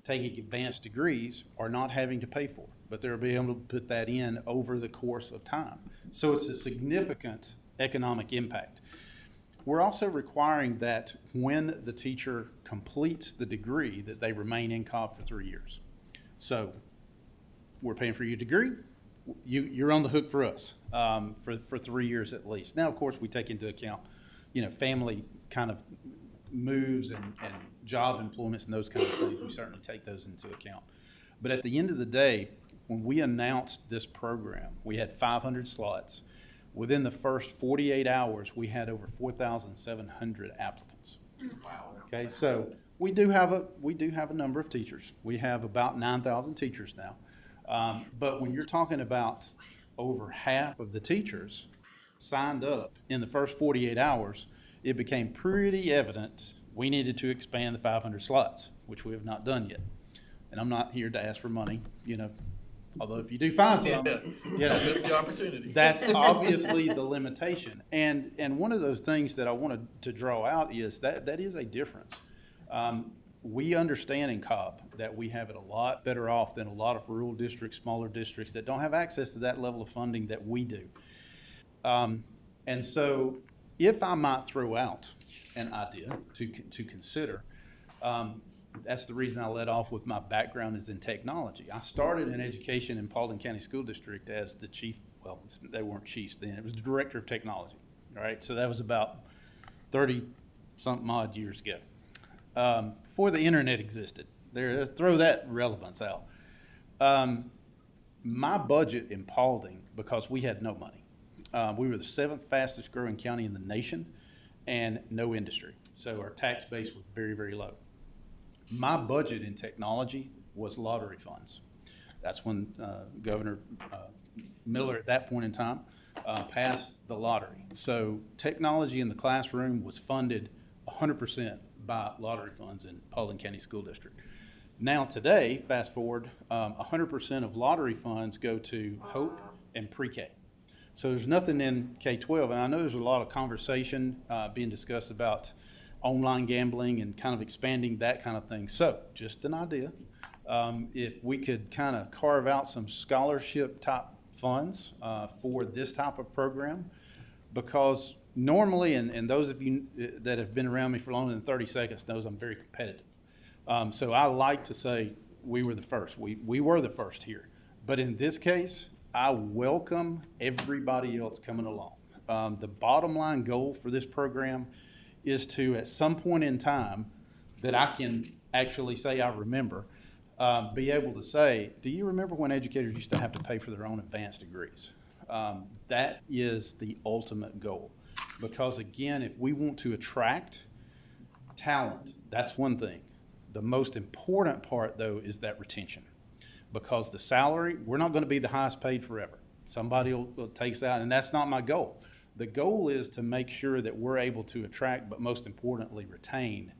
taking advanced degrees are not having to pay for, but they'll be able to put that in over the course of time. So it's a significant economic impact. We're also requiring that when the teacher completes the degree that they remain in Cobb for 3 years. So we're paying for your degree, you're on the hook for us for 3 years at least. Now, of course, we take into account, family kind of moves and job employments and those kind of things. We certainly take those into account. But at the end of the day, when we announced this program, we had 500 slots. Within the first 48 hours, we had over 4,700 applicants. Wow. Okay, so we do have a number of teachers. We have about 9,000 teachers now. But when you're talking about over half of the teachers signed up in the first 48 hours, it became pretty evident we needed to expand the 500 slots, which we have not done yet. And I'm not here to ask for money, although if you do find some, That's the opportunity. That's obviously the limitation. And one of those things that I wanted to draw out is that is a difference. We understand in Cobb that we have it a lot better off than a lot of rural districts, smaller districts that don't have access to that level of funding that we do. And so if I might throw out an idea to consider, that's the reason I led off with my background is in technology. I started in education in Paulding County School District as the chief, well, they weren't chiefs then, it was the director of technology, all right? So that was about 30-something odd years ago, before the internet existed. Throw that relevance out. My budget in Paulding, because we had no money, we were the 7th fastest growing county in the nation and no industry. So our tax base was very, very low. My budget in technology was lottery funds. That's when Governor Miller at that point in time passed the lottery. So technology in the classroom was funded 100% by lottery funds in Paulding County School District. Now today, fast forward, 100% of lottery funds go to Hope and pre-K. So there's nothing in K-12, and I know there's a lot of conversation being discussed about online gambling and kind of expanding that kind of thing. So just an idea. If we could kind of carve out some scholarship type funds for this type of program, because normally, and those of you that have been around me for longer than 30 seconds knows I'm very competitive. So I like to say we were the first. We were the first here. But in this case, I welcome everybody else coming along. The bottom line goal for this program is to, at some point in time that I can actually say I remember, be able to say, do you remember when educators used to have to pay for their own advanced degrees? That is the ultimate goal. Because again, if we want to attract talent, that's one thing. The most important part, though, is that retention. Because the salary, we're not going to be the highest paid forever. Somebody will take that, and that's not my goal. The goal is to make sure that we're able to attract, but most importantly, retain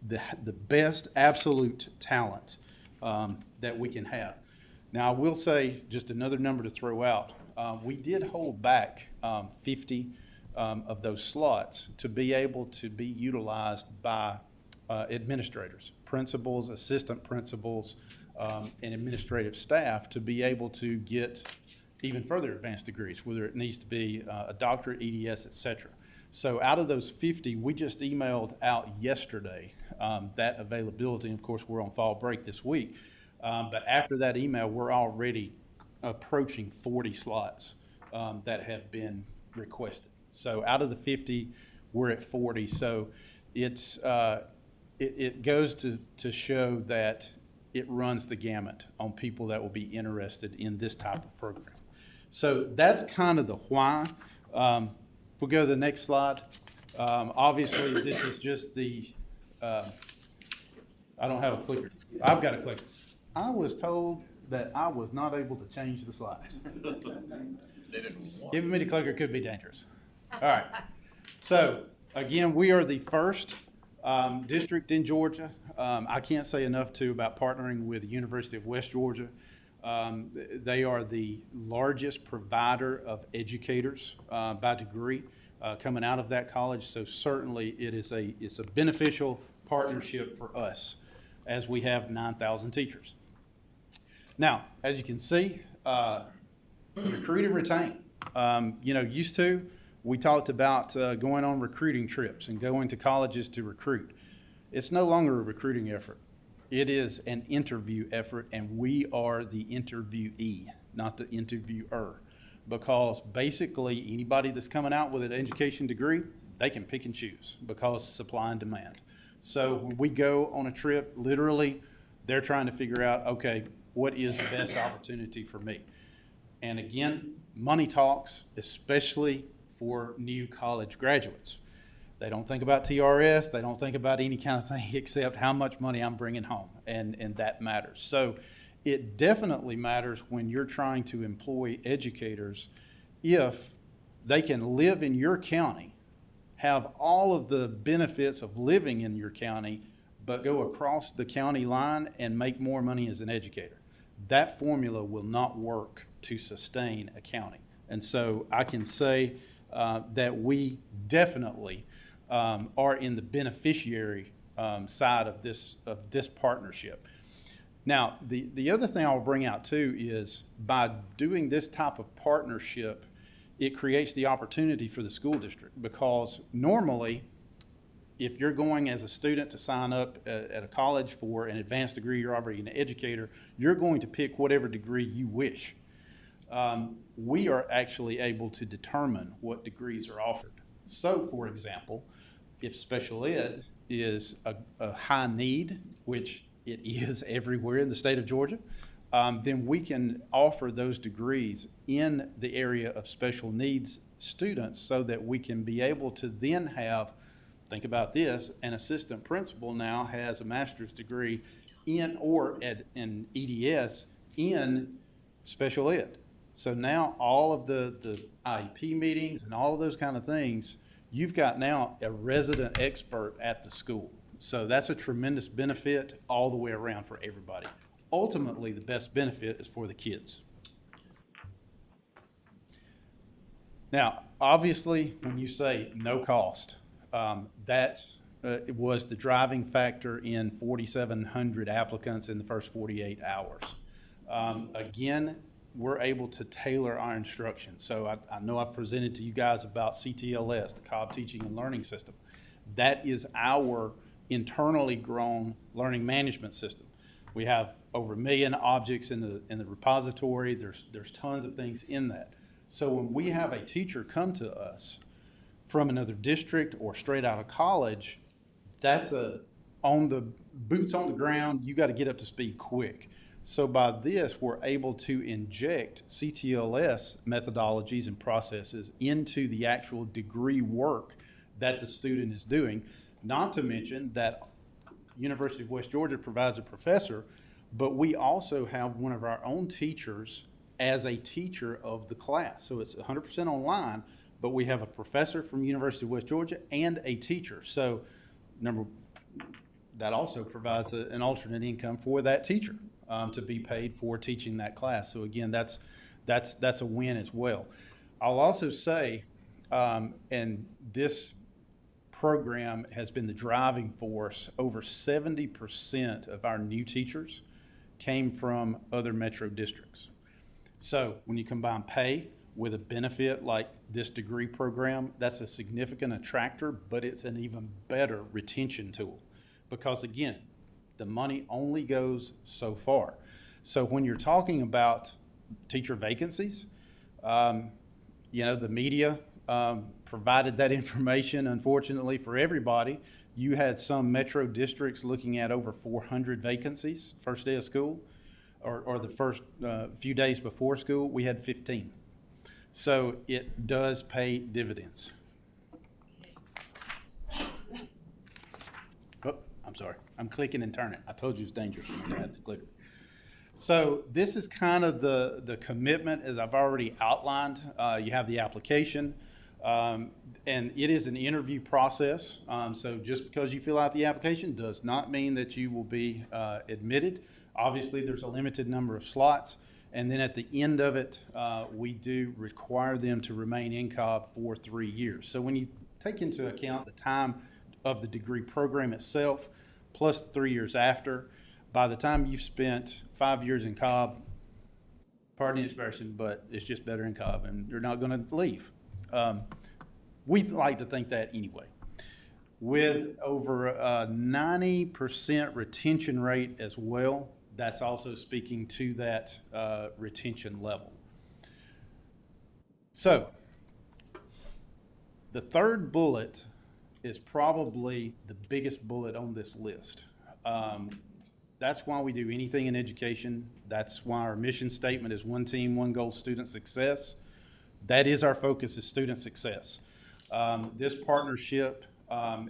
the best absolute talent that we can have. Now, I will say, just another number to throw out, we did hold back 50 of those slots to be able to be utilized by administrators, principals, assistant principals, and administrative staff to be able to get even further advanced degrees, whether it needs to be a doctorate, EDS, et cetera. So out of those 50, we just emailed out yesterday that availability. And of course, we're on fall break this week. But after that email, we're already approaching 40 slots that have been requested. So out of the 50, we're at 40. So it's it goes to show that it runs the gamut on people that will be interested in this type of program. So that's kind of the why. If we go to the next slide, obviously this is just the, I don't have a clicker. I've got a clicker. I was told that I was not able to change the slide. Giving me the clicker could be dangerous. All right. So again, we are the first district in Georgia. I can't say enough too about partnering with the University of West Georgia. They are the largest provider of educators by degree coming out of that college. So certainly it's a beneficial partnership for us as we have 9,000 teachers. Now, as you can see, recruit and retain. Used to, we talked about going on recruiting trips and going to colleges to recruit. It's no longer a recruiting effort. It is an interview effort, and we are the interviewee, not the interviewer. Because basically, anybody that's coming out with an education degree, they can pick and choose because supply and demand. So when we go on a trip, literally, they're trying to figure out, okay, what is the best opportunity for me? And again, money talks, especially for new college graduates. They don't think about TRS. They don't think about any kind of thing except how much money I'm bringing home, and that matters. So it definitely matters when you're trying to employ educators if they can live in your county, have all of the benefits of living in your county, but go across the county line and make more money as an educator. That formula will not work to sustain a county. And so I can say that we definitely are in the beneficiary side of this partnership. Now, the other thing I'll bring out too is by doing this type of partnership, it creates the opportunity for the school district, because normally, if you're going as a student to sign up at a college for an advanced degree, you're already an educator, you're going to pick whatever degree you wish. We are actually able to determine what degrees are offered. So, for example, if special ed is a high need, which it is everywhere in the state of Georgia, then we can offer those degrees in the area of special needs students so that we can be able to then have, think about this, an assistant principal now has a master's degree in an EDS in special ed. So now all of the IEP meetings and all of those kind of things, you've got now a resident expert at the school. So that's a tremendous benefit all the way around for everybody. Ultimately, the best benefit is for the kids. Now, obviously, when you say no cost, that it was the driving factor in 4,700 applicants in the first 48 hours. Again, we're able to tailor our instruction. So I know I've presented to you guys about CTLS, the Cobb Teaching and Learning System. That is our internally grown learning management system. We have over 1 million objects in the repository. There's tons of things in that. So when we have a teacher come to us from another district or straight out of college, that's on the boots on the ground. You got to get up to speed quick. So by this, we're able to inject CTLS methodologies and processes into the actual degree work that the student is doing. Not to mention that University of West Georgia provides a professor, but we also have one of our own teachers as a teacher of the class. So it's 100% online, but we have a professor from University of West Georgia and a teacher. So that also provides an alternate income for that teacher to be paid for teaching that class. So again, that's a win as well. I'll also say, and this program has been the driving force, over 70% of our new teachers came from other metro districts. So when you combine pay with a benefit like this degree program, that's a significant attractor, but it's an even better retention tool. Because again, the money only goes so far. So when you're talking about teacher vacancies, the media provided that information, unfortunately, for everybody. You had some metro districts looking at over 400 vacancies first day of school, or the first few days before school. We had 15. So it does pay dividends. Oh, I'm sorry. I'm clicking and turning. I told you it's dangerous when you had the clicker. So this is kind of the commitment, as I've already outlined. You have the application, and it is an interview process. So just because you fill out the application does not mean that you will be admitted. Obviously, there's a limited number of slots. And then at the end of it, we do require them to remain in Cobb for 3 years. So when you take into account the time of the degree program itself, plus the 3 years after, by the time you've spent 5 years in Cobb, pardon the expression, but it's just better in Cobb and you're not going to leave. We like to think that anyway. With over a 90% retention rate as well, that's also speaking to that retention level. So the third bullet is probably the biggest bullet on this list. That's why we do anything in education. That's why our mission statement is one team, one goal, student success. That is our focus, is student success. This partnership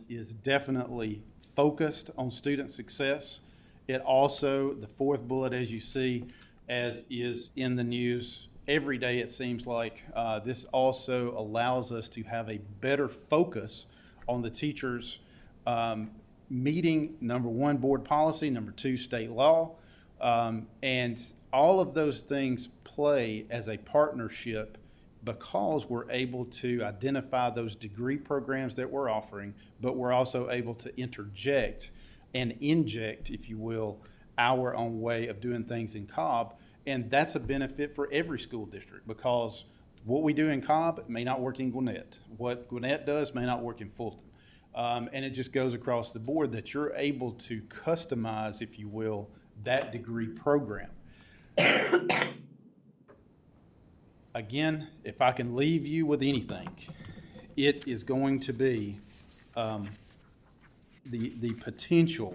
is definitely focused on student success. It also, the fourth bullet, as you see, as is in the news every day, it seems like, this also allows us to have a better focus on the teachers meeting, number one, board policy, number two, state law, and all of those things play as a partnership because we're able to identify those degree programs that we're offering, but we're also able to interject and inject, if you will, our own way of doing things in Cobb. And that's a benefit for every school district, because what we do in Cobb may not work in Gwinnett. What Gwinnett does may not work in Fulton. And it just goes across the board that you're able to customize, if you will, that degree program. Again, if I can leave you with anything, it is going to be the potential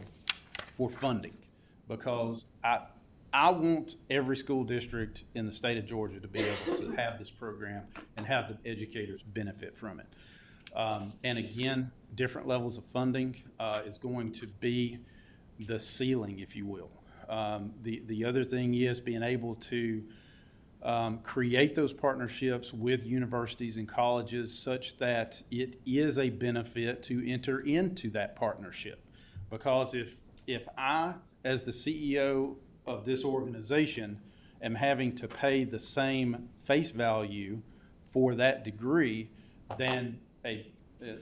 for funding, because I want every school district in the state of Georgia to be able to have this program and have the educators benefit from it. And again, different levels of funding is going to be the ceiling, if you will. The other thing is being able to create those partnerships with universities and colleges such that it is a benefit to enter into that partnership. Because if I, as the CEO of this organization, am having to pay the same face value for that degree, then a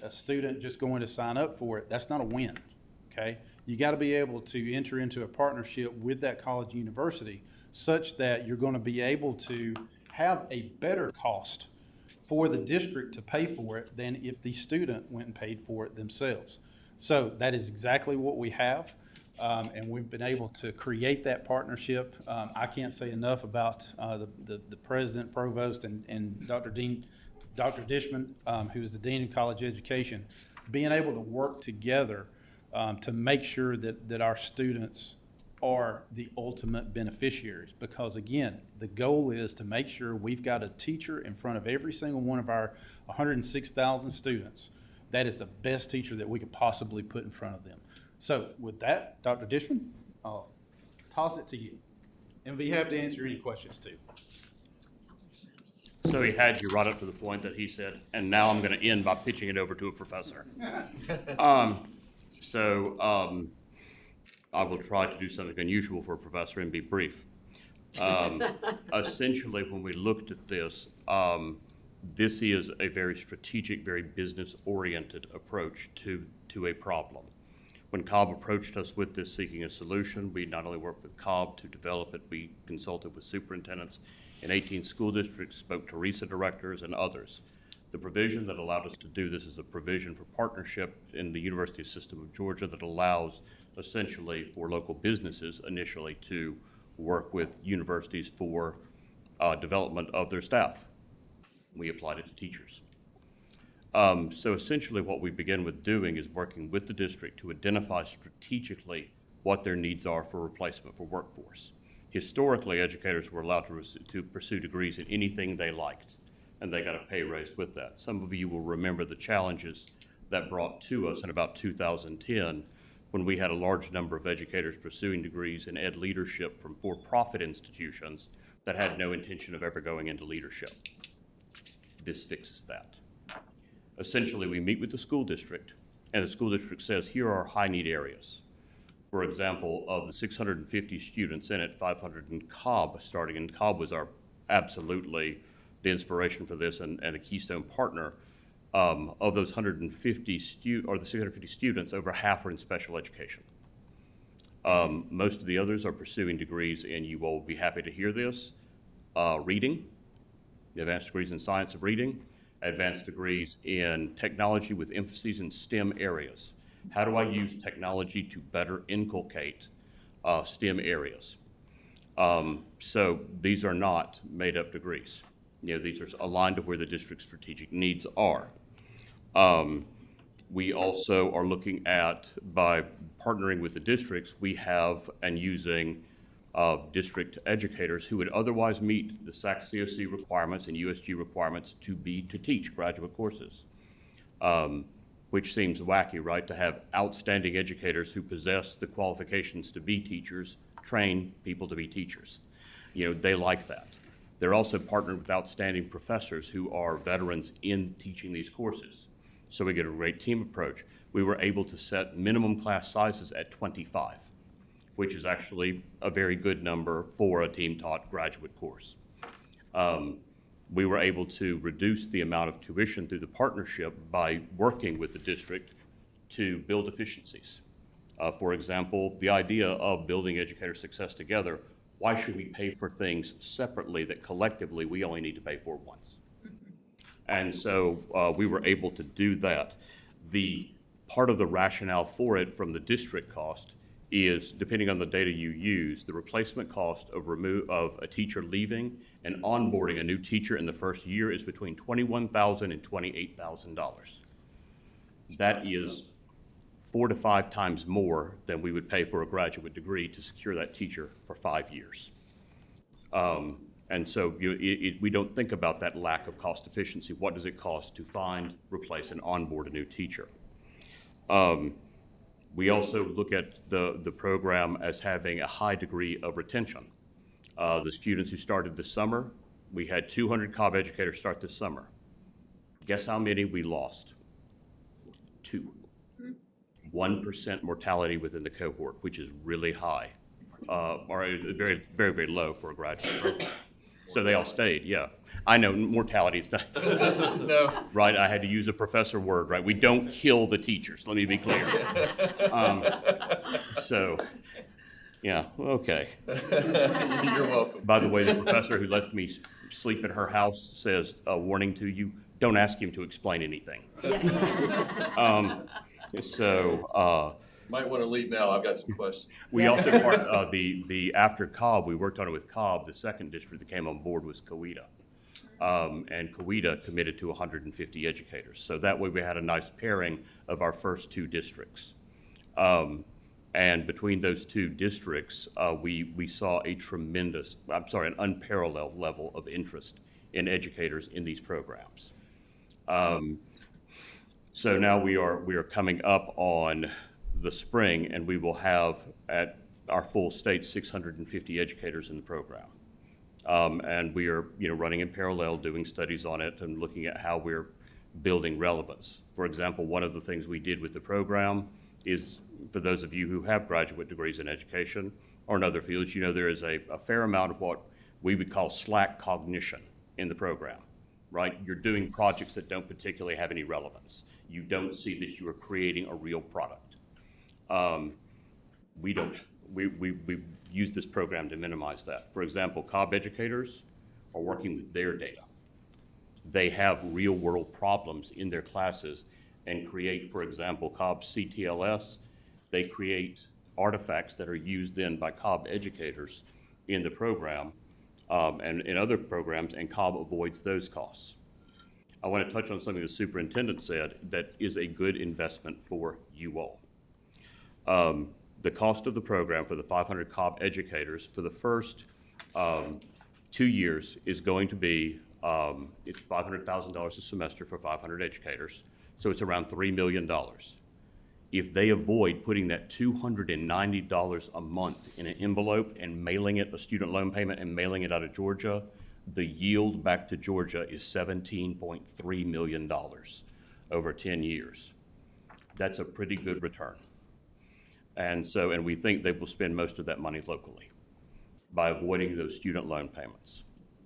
student just going to sign up for it, that's not a win, okay? You got to be able to enter into a partnership with that college university such that you're going to be able to have a better cost for the district to pay for it than if the student went and paid for it themselves. So that is exactly what we have, and we've been able to create that partnership. I can't say enough about the president, provost, and Dr. Dishman, who is the Dean of College Education, being able to work together to make sure that our students are the ultimate beneficiaries, because again, the goal is to make sure we've got a teacher in front of every single one of our 106,000 students that is the best teacher that we could possibly put in front of them. So with that, Dr. Dishman, I'll toss it to you, and be happy to answer any questions too. So he had you right up to the point that he said, and now I'm going to end by pitching it over to a professor. I will try to do something unusual for a professor and be brief. Essentially, when we looked at this, this is a very strategic, very business-oriented approach to a problem. When Cobb approached us with this seeking a solution, we not only worked with Cobb to develop it, we consulted with superintendents in 18 school districts, spoke to RESA directors and others. The provision that allowed us to do this is a provision for partnership in the University System of Georgia that allows essentially for local businesses initially to work with universities for development of their staff. We applied it to teachers. So essentially what we begin with doing is working with the district to identify strategically what their needs are for replacement for workforce. Historically, educators were allowed to pursue degrees in anything they liked, and they got a pay raise with that. Some of you will remember the challenges that brought to us in about 2010 when we had a large number of educators pursuing degrees in ed leadership from for-profit institutions that had no intention of ever going into leadership. This fixes that. Essentially, we meet with the school district, and the school district says, here are high-need areas. For example, of the 650 students in it, 500 in Cobb, starting in Cobb was our absolutely the inspiration for this and a keystone partner. Of those 150 the 650 students, over half are in special education. Most of the others are pursuing degrees, and you will be happy to hear this, reading, advanced degrees in science of reading, advanced degrees in technology with emphases in STEM areas. How do I use technology to better inculcate STEM areas? So these are not made-up degrees. These are aligned to where the district's strategic needs are. We also are looking at, by partnering with the districts, we have and using district educators who would otherwise meet the SAC COC requirements and USG requirements to teach graduate courses. Which seems wacky, right? To have outstanding educators who possess the qualifications to be teachers, train people to be teachers. They like that. They're also partnered with outstanding professors who are veterans in teaching these courses. So we get a great team approach. We were able to set minimum class sizes at 25, which is actually a very good number for a team-taught graduate course. We were able to reduce the amount of tuition through the partnership by working with the district to build efficiencies. For example, the idea of building educator success together, why should we pay for things separately that collectively we only need to pay for once? And so we were able to do that. The part of the rationale for it from the district cost is, depending on the data you use, the replacement cost of a teacher leaving and onboarding a new teacher in the first year is between $21,000 and $28,000. That is 4 to 5 times more than we would pay for a graduate degree to secure that teacher for 5 years. And so we don't think about that lack of cost efficiency. What does it cost to find, replace, and onboard a new teacher? We also look at the program as having a high degree of retention. The students who started this summer, we had 200 Cobb educators start this summer. Guess how many we lost? 2. 1% mortality within the cohort, which is really high, or very, very, very low for a graduate program. So they all stayed, yeah. I know mortality is not, No. right? I had to use a professor word, right? We don't kill the teachers, let me be clear. So, yeah, okay. You're welcome. By the way, the professor who lets me sleep at her house says, a warning to you, don't ask him to explain anything. Might want to leave now. I've got some questions. We also after Cobb, we worked on it with Cobb. The second district that came on board was Coweta. And Coweta committed to 150 educators. So that way we had a nice pairing of our first 2 districts. And And between those two districts, we saw an unparalleled level of interest in educators in these programs. So now we are coming up on the spring, and we will have at our full state 650 educators in the program. And we are, running in parallel, doing studies on it and looking at how we're building relevance. For example, one of the things we did with the program is, for those of you who have graduate degrees in education or in other fields, there is a fair amount of what we would call slack cognition in the program, right? You're doing projects that don't particularly have any relevance. You don't see that you are creating a real product. We use this program to minimize that. For example, Cobb educators are working with their data. They have real world problems in their classes and create, for example, Cobb CTLS, they create artifacts that are used then by Cobb educators in the program and in other programs, and Cobb avoids those costs. I want to touch on something the superintendent said that is a good investment for you all. The cost of the program for the 500 Cobb educators for the first 2 years is going to be, it's $500,000 a semester for 500 educators, so it's around $3 million. If they avoid putting that $290 a month in an envelope and mailing it, a student loan payment, and mailing it out of Georgia, the yield back to Georgia is $17.3 million over 10 years. That's a pretty good return. And we think they will spend most of that money locally by avoiding those student loan payments.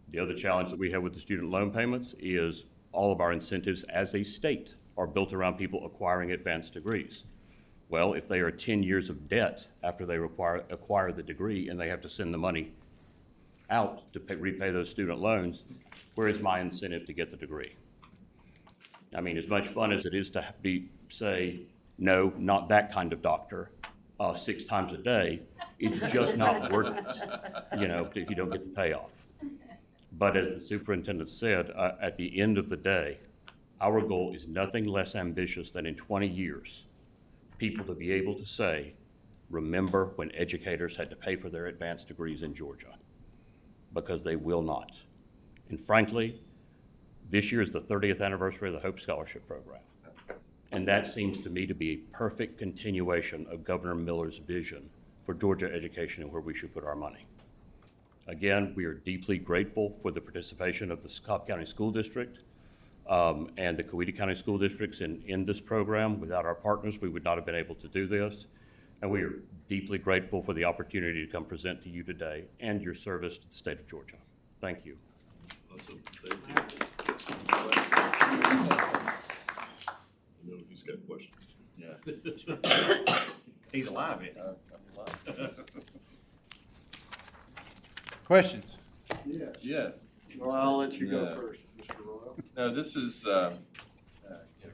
The other challenge that we have with the student loan payments is all of our incentives as a state are built around people acquiring advanced degrees. Well, if they are 10 years of debt after they acquire the degree and they have to send the money out to repay those student loans, where is my incentive to get the degree? I mean, as much fun as it is to say, no, not that kind of doctor, 6 times a day, it's just not worth it, if you don't get the payoff. But as the superintendent said, at the end of the day, our goal is nothing less ambitious than in 20 years, people to be able to say, remember when educators had to pay for their advanced degrees in Georgia, because they will not. And frankly, this year is the 30th anniversary of the Hope Scholarship Program. And that seems to me to be a perfect continuation of Governor Miller's vision for Georgia education and where we should put our money. Again, we are deeply grateful for the participation of the Cobb County School District and the Coweta County School Districts in this program. Without our partners, we would not have been able to do this. And we are deeply grateful for the opportunity to come present to you today and your service to the state of Georgia. Thank you. Awesome, thank you. I know he's got questions. Yeah. He's alive, Questions? Yes. Well, I'll let you go Yeah. first, Mr. Royal. No, this is,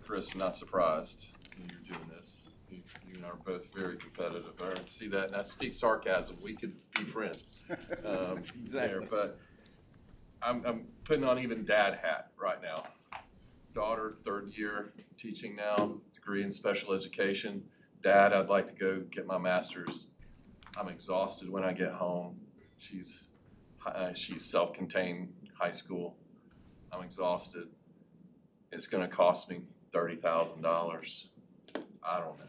Chris, I'm not surprised you're doing this. You and I are both very competitive. I see that, and I speak sarcasm. We could be friends. There, but I'm putting on even dad hat right now. Daughter, 3rd year teaching now, degree in special education. Dad, I'd like to go get my master's. I'm exhausted when I get home. She's self-contained high school. I'm exhausted. It's gonna cost me $30,000. I don't know.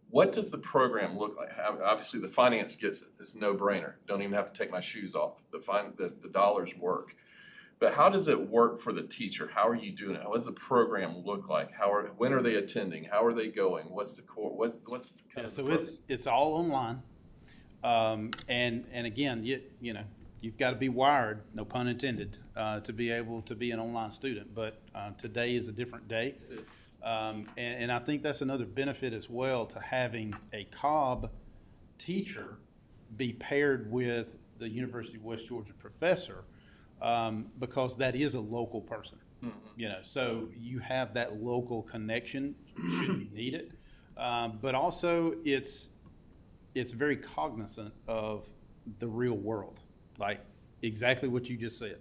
What does the program look like? Obviously, the finance gets it. It's a no-brainer. Don't even have to take my shoes off. The dollars work. But how does it work for the teacher? How are you doing it? What does the program look like? when are they attending? How are they going? What's the core? What's the kind of So the program? it's all online. And again, you've got to be wired, no pun intended, to be able to be an online student. But today is a different day. It is. And I think that's another benefit as well, to having a Cobb teacher be paired with the University of West Georgia professor, because that is a local person. Mm-hmm. So you have that local connection should you need it. But also it's very cognizant of the real world, like exactly what you just said.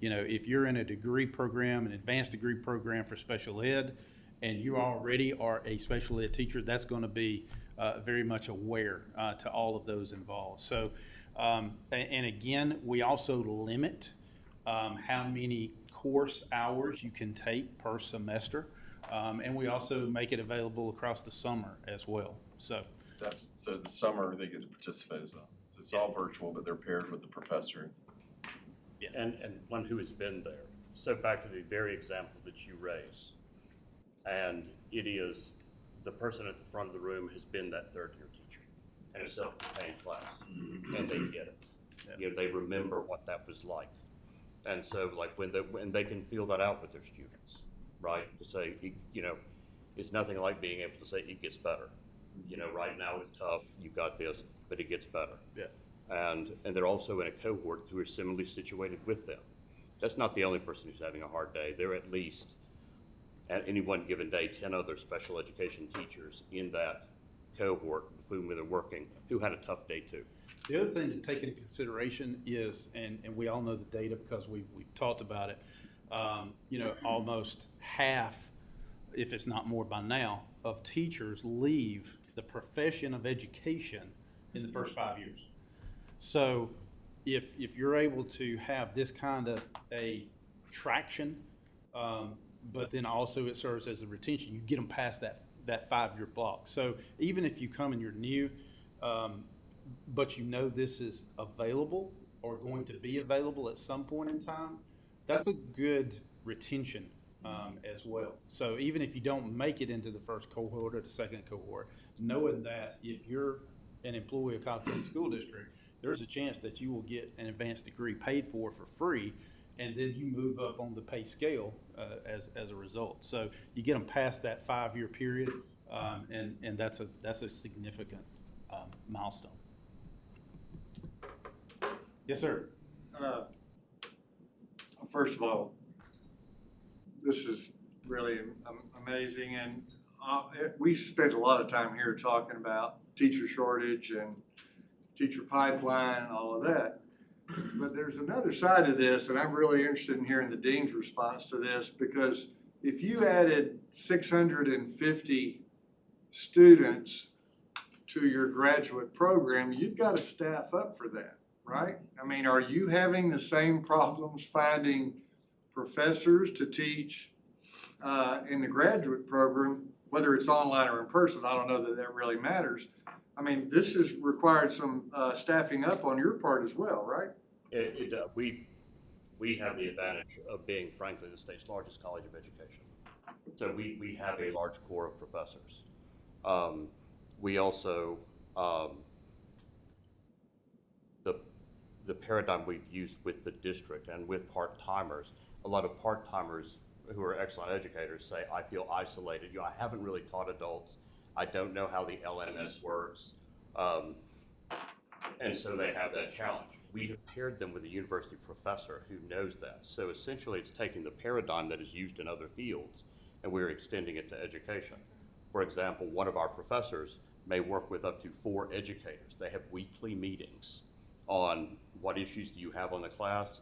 If you're in a degree program, an advanced degree program for special ed, and you already are a special ed teacher, that's going to be very much aware to all of those involved. So, and again, we also limit how many course hours you can take per semester, and we also make it available across the summer as well. So So the summer, they get to participate as well. So it's all virtual, but they're paired with the professor. yes. And one who has been there. So back to the very example that you raised. And it is, the person at the front of the room has been that third year teacher in a self-contained class, and they get it. You know, they remember what that was like. And so like when they can feel that out with their students, right? To say, you know, it's nothing like being able to say it gets better. You know, right now it's tough, you've got this, but it gets better. Yeah. And they're also in a cohort who are similarly situated with them. That's not the only person who's having a hard day. There are at least, at any one given day, 10 other special education teachers in that cohort with whom they're working who had a tough day too. The other thing to take into consideration is, and we all know the data because we've talked about it, you know, almost half, if it's not more by now, of teachers leave the profession of education in the first 5 years. So if you're able to have this kind of a traction, but then also it serves as a retention, you get them past that 5 year block. So even if you come and you're new, but you know this is available or going to be available at some point in time, that's a good retention as well. So even if you don't make it into the first cohort or the second cohort, knowing that if you're an employee of Cobb County School District, there's a chance that you will get an advanced degree paid for free, and then you move up on the pay scale as a result. So you get them past that 5 year period, and that's a significant milestone. Yes, sir. First of all, this is really amazing, and we spent a lot of time here talking about teacher shortage and teacher pipeline and all of that. But there's another side of this, and I'm really interested in hearing the dean's response to this, because if you added 650 students to your graduate program, you've got to staff up for that, right? I mean, are you having the same problems finding professors to teach in the graduate program, whether it's online or in person? I don't know that that really matters. I mean, this has required some staffing up on your part as well, right? We have the advantage of being, frankly, the state's largest college of education. So we have a large core of professors. We also, the paradigm we've used with the district and with part-timers, a lot of part-timers who are excellent educators say, I feel isolated. You know, I haven't really taught adults. I don't know how the LMS works. And so they have that challenge. We have paired them with a university professor who knows that. So essentially it's taking the paradigm that is used in other fields and we're extending it to education. For example, one of our professors may work with up to 4 educators. They have weekly meetings on what issues do you have on the class,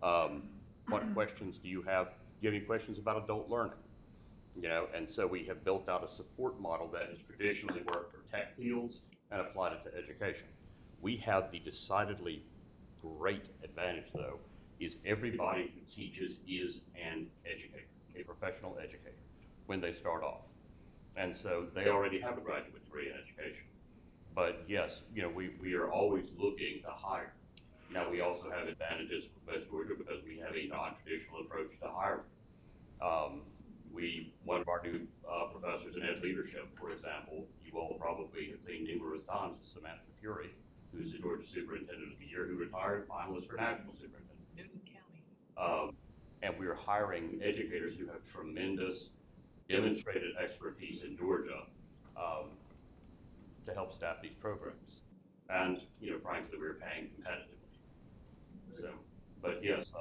what questions do you have, do you have any questions about adult learning? You know, and so we have built out a support model that has traditionally worked for tech fields and applied it to education. We have the decidedly great advantage, though, is everybody who teaches is an educator, a professional educator, when they start off. And so they already have a graduate degree in education. But yes, you know, we are always looking to hire. Now, we also have advantages for West Georgia because we have a non-traditional approach to hiring. One of our new professors in ed leadership, for example, you all probably have seen numerous times, Samantha Fury, who's the Georgia Superintendent of the Year, who retired, finalist for National Superintendent. Newton County. And we are hiring educators who have tremendous demonstrated expertise in Georgia to help staff these programs. And, you know, frankly, we're paying competitively. So, but yes,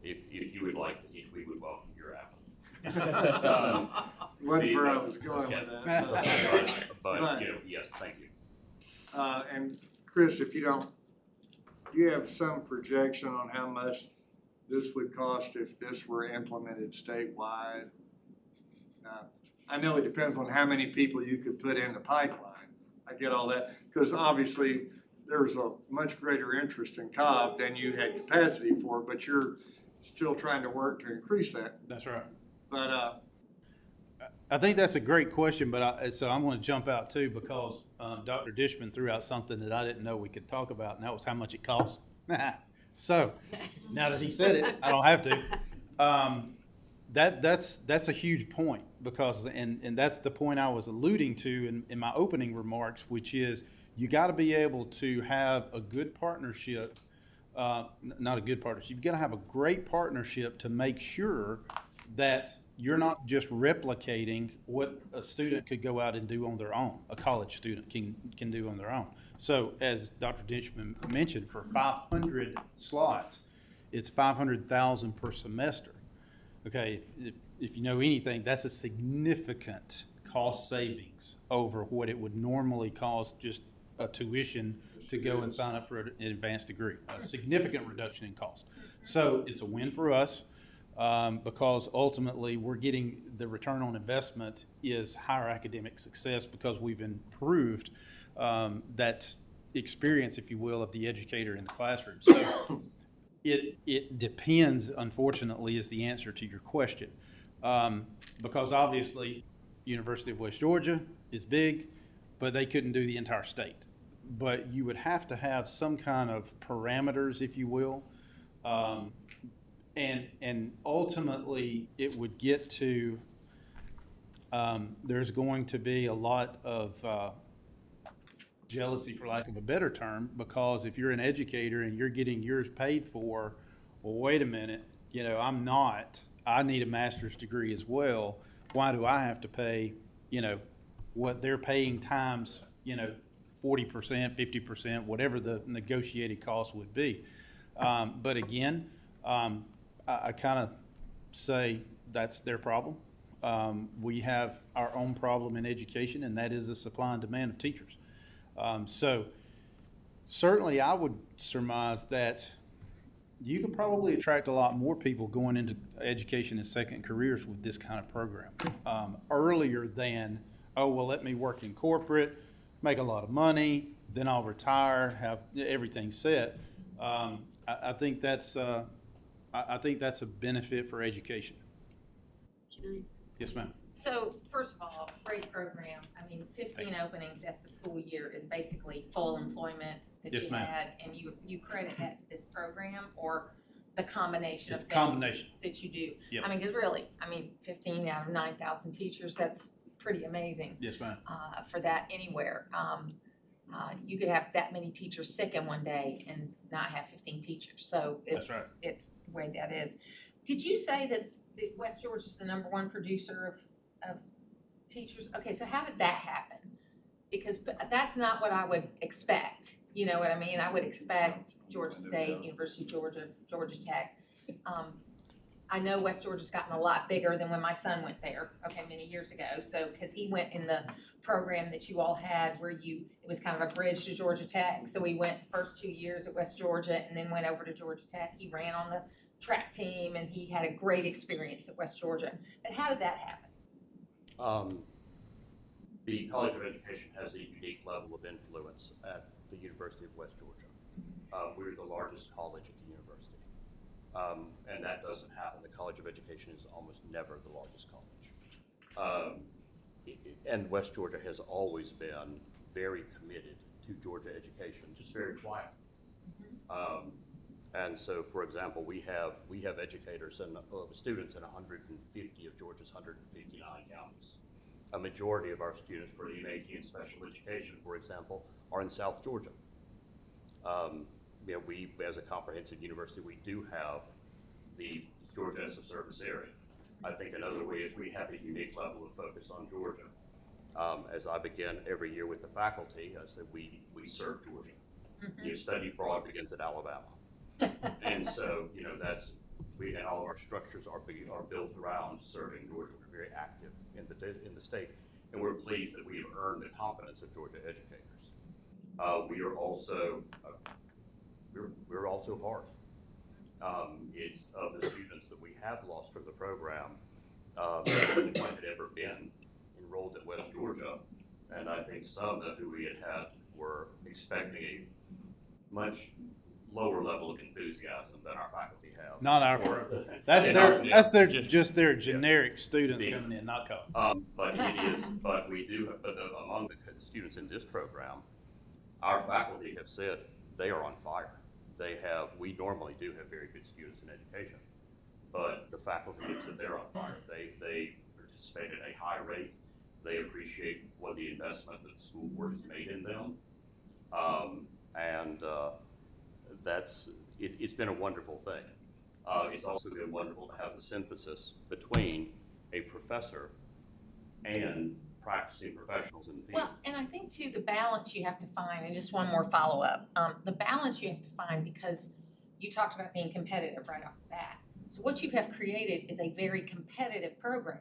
if you would like to teach, we would welcome your applicant. Wasn't where I was going with that. But, you know, yes, thank you. And Chris, if you don't, do you have some projection on how much this would cost if this were implemented statewide? Now, I know it depends on how many people you could put in the pipeline. I get all that, because obviously there's a much greater interest in Cobb than you had capacity for, but you're still trying to work to increase that. That's right. But, I think that's a great question, but so I'm going to jump out too because Dr. Dishman threw out something that I didn't know we could talk about, and that was how much it costs. So now that he said it, I don't have to. That's a huge point because, and that's the point I was alluding to in my opening remarks, which is you got to be able to have a good partnership, not a good partnership. You've got to have a great partnership to make sure that you're not just replicating what a student could go out and do on their own, a college student can do on their own. So as Dr. Ditchman mentioned, for 500 slots, it's 500,000 per semester. Okay, if you know anything, that's a significant cost savings over what it would normally cost just a tuition to go and sign up for an advanced degree, a significant reduction in cost. So it's a win for us. Because ultimately we're getting the return on investment is higher academic success because we've improved that experience, if you will, of the educator in the classroom. So it depends, unfortunately, is the answer to your question. Because obviously University of West Georgia is big, but they couldn't do the entire state. But you would have to have some kind of parameters, if you will. And ultimately, it would get to, there's going to be a lot of jealousy, for lack of a better term, because if you're an educator and you're getting yours paid for, well, wait a minute, I'm not. I need a master's degree as well. Why do I have to pay, what they're paying times, 40%, 50%, whatever the negotiated cost would be. But again, I kind of say that's their problem. We have our own problem in education, and that is the supply and demand of teachers. So certainly I would surmise that you could probably attract a lot more people going into education and second careers with this kind of program earlier than, oh, well, let me work in corporate, make a lot of money, then I'll retire, have everything set. I think that's a benefit for education. Yes, ma'am. So first of all, great program. I mean, 15 openings at the school year is basically full employment that Yes, you ma'am. had, and you credit that to this program or the combination It's of a combination. things that you do. Yep. I mean, because really, 15 out of 9,000 teachers, that's pretty amazing. Yes, ma'am. For that anywhere. You could have that many teachers sick in one day and not have 15 teachers. So That's right. it's the way that is. Did you say that West Georgia is the #1 producer of teachers? Okay, so how did that happen? Because that's not what I would expect. You know what I mean? I would expect Georgia State, University of Georgia, Georgia Tech. I know West Georgia's gotten a lot bigger than when my son went there, many years ago. So, because he went in the program that you all had where it was kind of a bridge to Georgia Tech. So he went the first 2 years at West Georgia and then went over to Georgia Tech. He ran on the track team and he had a great experience at West Georgia. But how did that happen? The College of Education has a unique level of influence at the University of West Georgia. We're the largest college at the university. And that doesn't happen. The College of Education is almost never the largest college. And West Georgia has always been very committed to Georgia education, just very quiet. And so, for example, we have educators and students in 150 of Georgia's 159 counties. A majority of our students for EMAT and special education, for example, are in South Georgia. We, as a comprehensive university, we do have the Georgia as a service area. I think another way is we have a unique level of focus on Georgia. As I begin every year with the faculty, I said we serve Georgia. Mm-hmm. Study abroad begins at Alabama. And so, and all of our structures are built around serving Georgia. We're very active in the state, and we're pleased that we have earned the confidence of Georgia educators. We are also we're also hard. It's of the students that we have lost from the program. than anyone had ever been enrolled at West Georgia. And I think some that who we had were expecting a much lower level of enthusiasm than our faculty have. Not our for group. the- That's and their, our- that's their, just- just their generic yeah. students The- coming in, not Cobb. But it is, but we do, among the students in this program, our faculty have said they are on fire. We normally do have very good students in education, but the faculty have said they're on fire. They participate at a high rate. They appreciate what the investment that the school board has made in them. It's been a wonderful thing. It's also been wonderful to have the synthesis between a professor and practicing professionals in the field. Well, and I think too, the balance you have to find, and just one more follow-up, the balance you have to find, because you talked about being competitive right off the bat. So what you have created is a very competitive program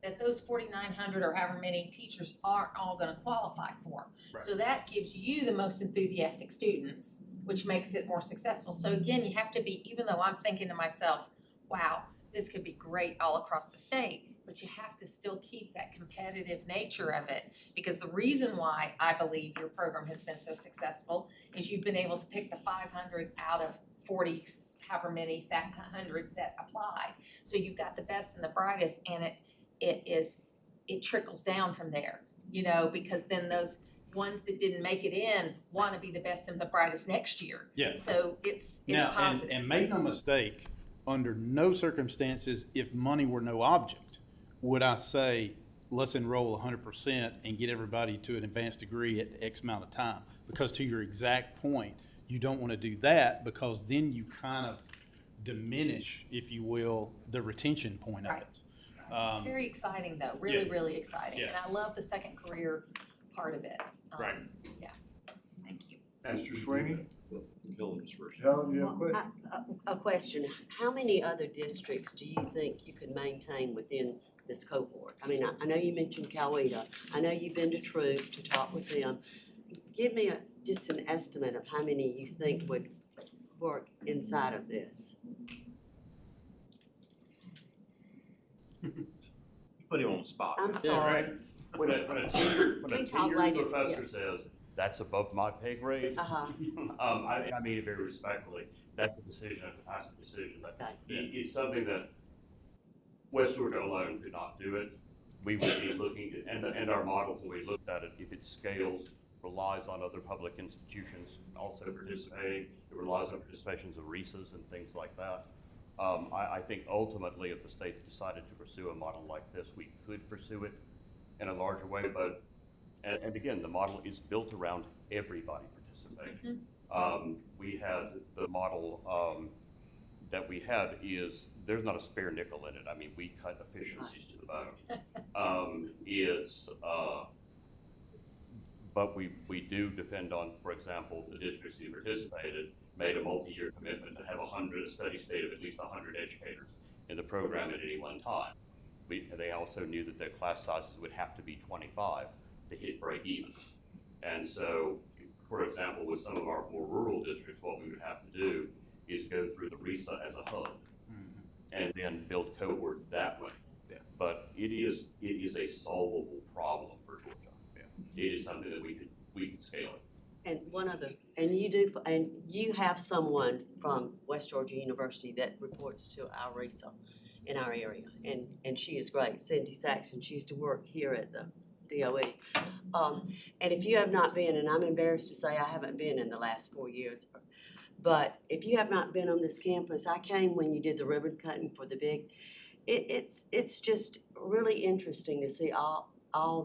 that those 4,900 or however many teachers aren't all gonna qualify for. Right. So that gives you the most enthusiastic students, which makes it more successful. So again, you have to be, even though I'm thinking to myself, wow, this could be great all across the state, but you have to still keep that competitive nature of it. Because the reason why I believe your program has been so successful is you've been able to pick the 500 out of 40, however many, that 100 that applied. So you've got the best and the brightest, and it trickles down from there, you know, because then those ones that didn't make it in want to be the best and the brightest next year. Yeah. So it's Now, positive. and make no mistake, under no circumstances, if money were no object, would I say, let's enroll 100% and get everybody to an advanced degree at X amount of time? Because to your exact point, you don't want to do that, because then you kind of diminish, if you will, the retention point of Right. it. Very exciting though, really, yeah. really exciting. Yeah. And I love the second career part of it. Right. Yeah, thank you. Mr. Sweeney? Helen was first. Helen, you have a question? A question, how many other districts do you think you could maintain within this cohort? I mean, I know you mentioned Coweta, I know you've been to Troop to talk with them. Give me just an estimate of how many you think would work inside of this. You put him on the spot. I'm now. sorry. When a We talk tenured like it, professor yeah. says, that's above my pay grade, Uh-huh. I mean it very respectfully, that's a decision, a capacity decision, that Okay. it's something that West Georgia alone could not do it. We would be looking, and our model, when we looked at it, if it scales, relies on other public institutions also participating, it relies on participations of RESAs and things like that. I think ultimately, if the state decided to pursue a model like this, we could pursue it in a larger way, but, and again, the model is built around everybody participating. We had the model that we had is, there's not a spare nickel in it. I mean, we cut efficiencies to the bone. But we do depend on, for example, the districts who participated made a multi-year commitment to have a steady state of at least 100 educators in the program at any one time. They also knew that their class sizes would have to be 25 to hit break even. And so, for example, with some of our more rural districts, what we would have to do is go through the RESA as a hub and then build cohorts that way. Yeah. But it is a solvable problem for Georgia. Yeah. It is something that we could scale it. And one other, and you have someone from West Georgia University that reports to our RESA in our area, and she is great, Cindy Saxon. She used to work here at the DOE. And if you have not been, and I'm embarrassed to say I haven't been in the last 4 years, but if you have not been on this campus, I came when you did the ribbon cutting for the big. It's just really interesting to see all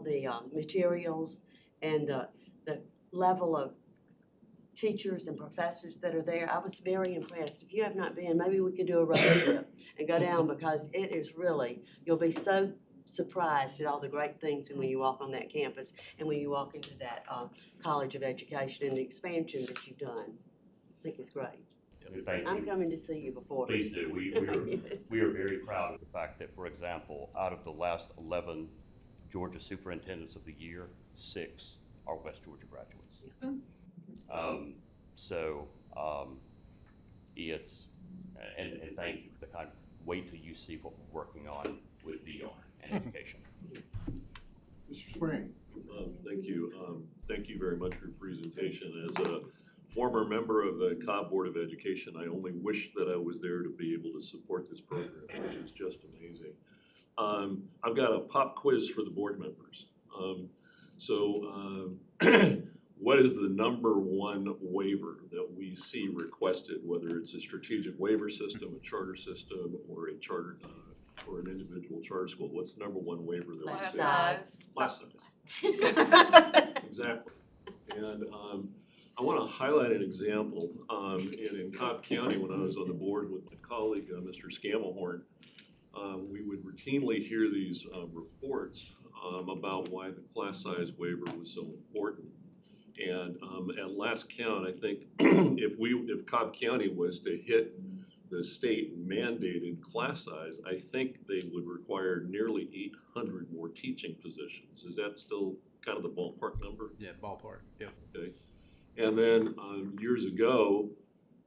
the materials and the level of teachers and professors that are there. I was very impressed. If you have not been, maybe we could do a road trip and go down, because it is really, you'll be so surprised at all the great things when you walk on that campus and when you walk into that College of Education and the expansion that you've done. I think it's great. Thank you. I'm coming to see you before. Please do. Yes. We are very proud of the fact that, for example, out of the last 11 Georgia Superintendents of the Year, 6 are West Georgia graduates. It's, and thank you for the kind, wait till you see what we're working on with VR and education. Mr. Spring. Thank you. Thank you very much for your presentation. As a former member of the Cobb Board of Education, I only wish that I was there to be able to support this program, which is just amazing. I've got a pop quiz for the board members. What is the number one waiver that we see requested, whether it's a strategic waiver system, a charter system, or a charter, or an individual charter school? What's the number one waiver that we see? Class size. Exactly. And I want to highlight an example. In Cobb County, when I was on the board with my colleague, Mr. Scamelhorn, we would routinely hear these reports about why the class size waiver was so important. And at last count, I think if Cobb County was to hit the state mandated class size, I think they would require nearly 800 more teaching positions. Is that still kind of the ballpark number? Yeah, ballpark, yeah. Okay. And then years ago,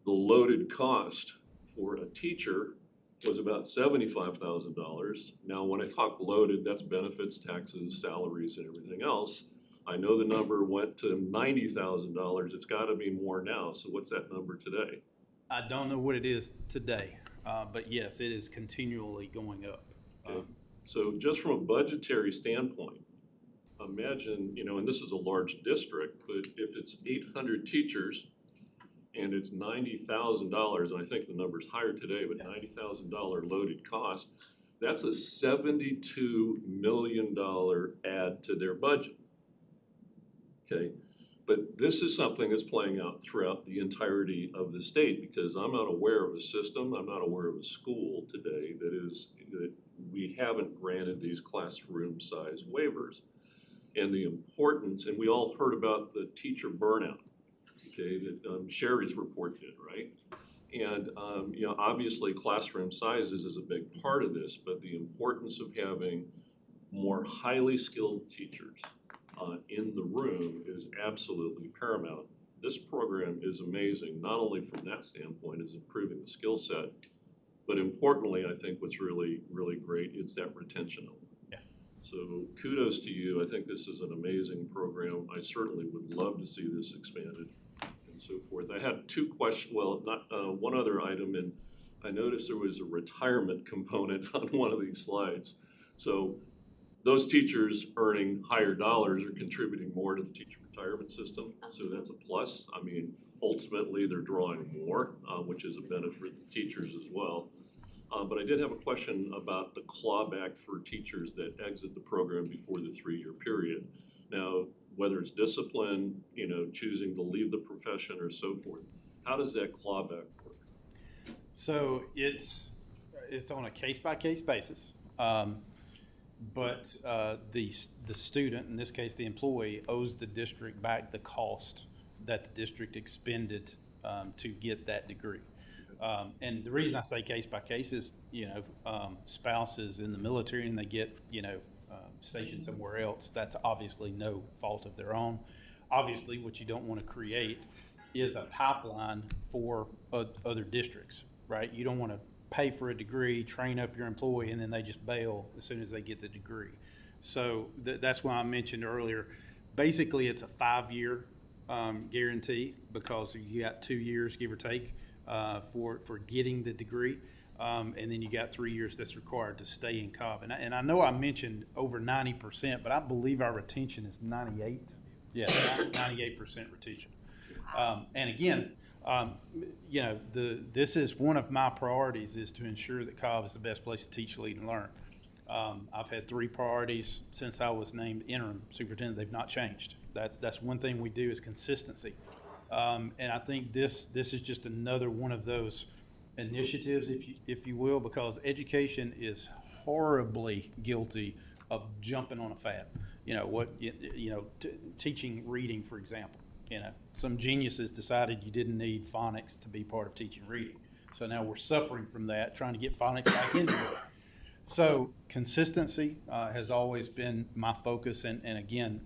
the loaded cost for a teacher was about $75,000. Now, when I talk loaded, that's benefits, taxes, salaries, and everything else. I know the number went to $90,000. It's got to be more now. So what's that number today? I don't know what it is today, but yes, it is continually going up. Okay. So just from a budgetary standpoint, imagine, and this is a large district, but if it's 800 teachers and it's $90,000, and I think the number's higher today, but $90,000 loaded cost, that's a $72 million add to their budget. Okay, but this is something that's playing out throughout the entirety of the state, because I'm not aware of a system, I'm not aware of a school today that we haven't granted these classroom size waivers. And the importance, and we all heard about the teacher burnout, okay, that Sherry's report did, right? And obviously classroom sizes is a big part of this, but the importance of having more highly skilled teachers in the room is absolutely paramount. This program is amazing, not only from that standpoint as improving the skill set, but importantly, I think what's really, really great, it's that retention element. Yeah. So kudos to you. I think this is an amazing program. I certainly would love to see this expanded and so forth. I had two questions, well, not one other item, and I noticed there was a retirement component on one of these slides. So those teachers earning higher dollars are contributing more to the teacher retirement system, so that's a plus. I mean, ultimately, they're drawing more, which is a benefit for the teachers as well. But I did have a question about the clawback for teachers that exit the program before the 3-year period. Now, whether it's discipline, choosing to leave the profession or so forth, how does that clawback work? So it's on a case-by-case basis. But the student, in this case the employee, owes the district back the cost that the district expended to get that degree. And the reason I say case by case is, spouses in the military and they get, stationed somewhere else, that's obviously no fault of their own. Obviously, what you don't want to create is a pipeline for other districts, right? You don't want to pay for a degree, train up your employee, and then they just bail as soon as they get the degree. So that's why I mentioned earlier, basically it's a 5-year guarantee, because you got 2 years, give or take, for getting the degree. And then you got 3 years that's required to stay in Cobb. And I know I mentioned over 90%, but I believe our retention is 98. Yeah, 98% retention. And again, this is one of my priorities, is to ensure that Cobb is the best place to teach, lead, and learn. I've had 3 priorities since I was named interim superintendent. They've not changed. That's one thing we do, is consistency. And I think this is just another one of those initiatives, if you will, because education is horribly guilty of jumping on a fad. Teaching reading, for example. Some geniuses decided you didn't need phonics to be part of teaching reading. So now we're suffering from that, trying to get phonics back into it. So consistency has always been my focus. And again,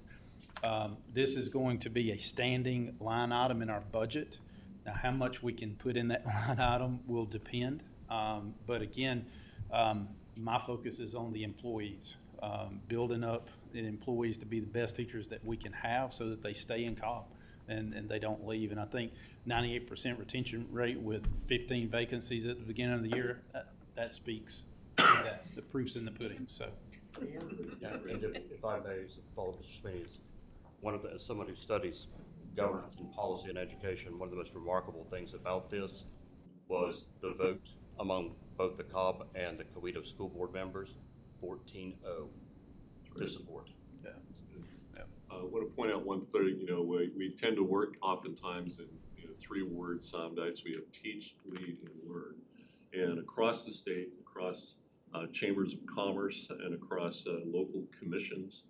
this is going to be a standing line item in our budget. Now, how much we can put in that line item will depend. But again, My focus is on the employees, building up the employees to be the best teachers that we can have so that they stay in Cobb and they don't leave. And I think 98% retention rate with 15 vacancies at the beginning of the year, that speaks to that. The proof's in the pudding, so. Yeah, and if I may follow Mr. Sweeney, as someone who studies governance and policy and education, one of the most remarkable things about this was the vote among both the Cobb and the Coweta school board members, 14-0 to support. Yeah. I want to point out one thing, you know, we tend to work oftentimes in, you know, 3-word soundbites. We have teach, lead, and learn. And across the state, across chambers of commerce and across local commissions,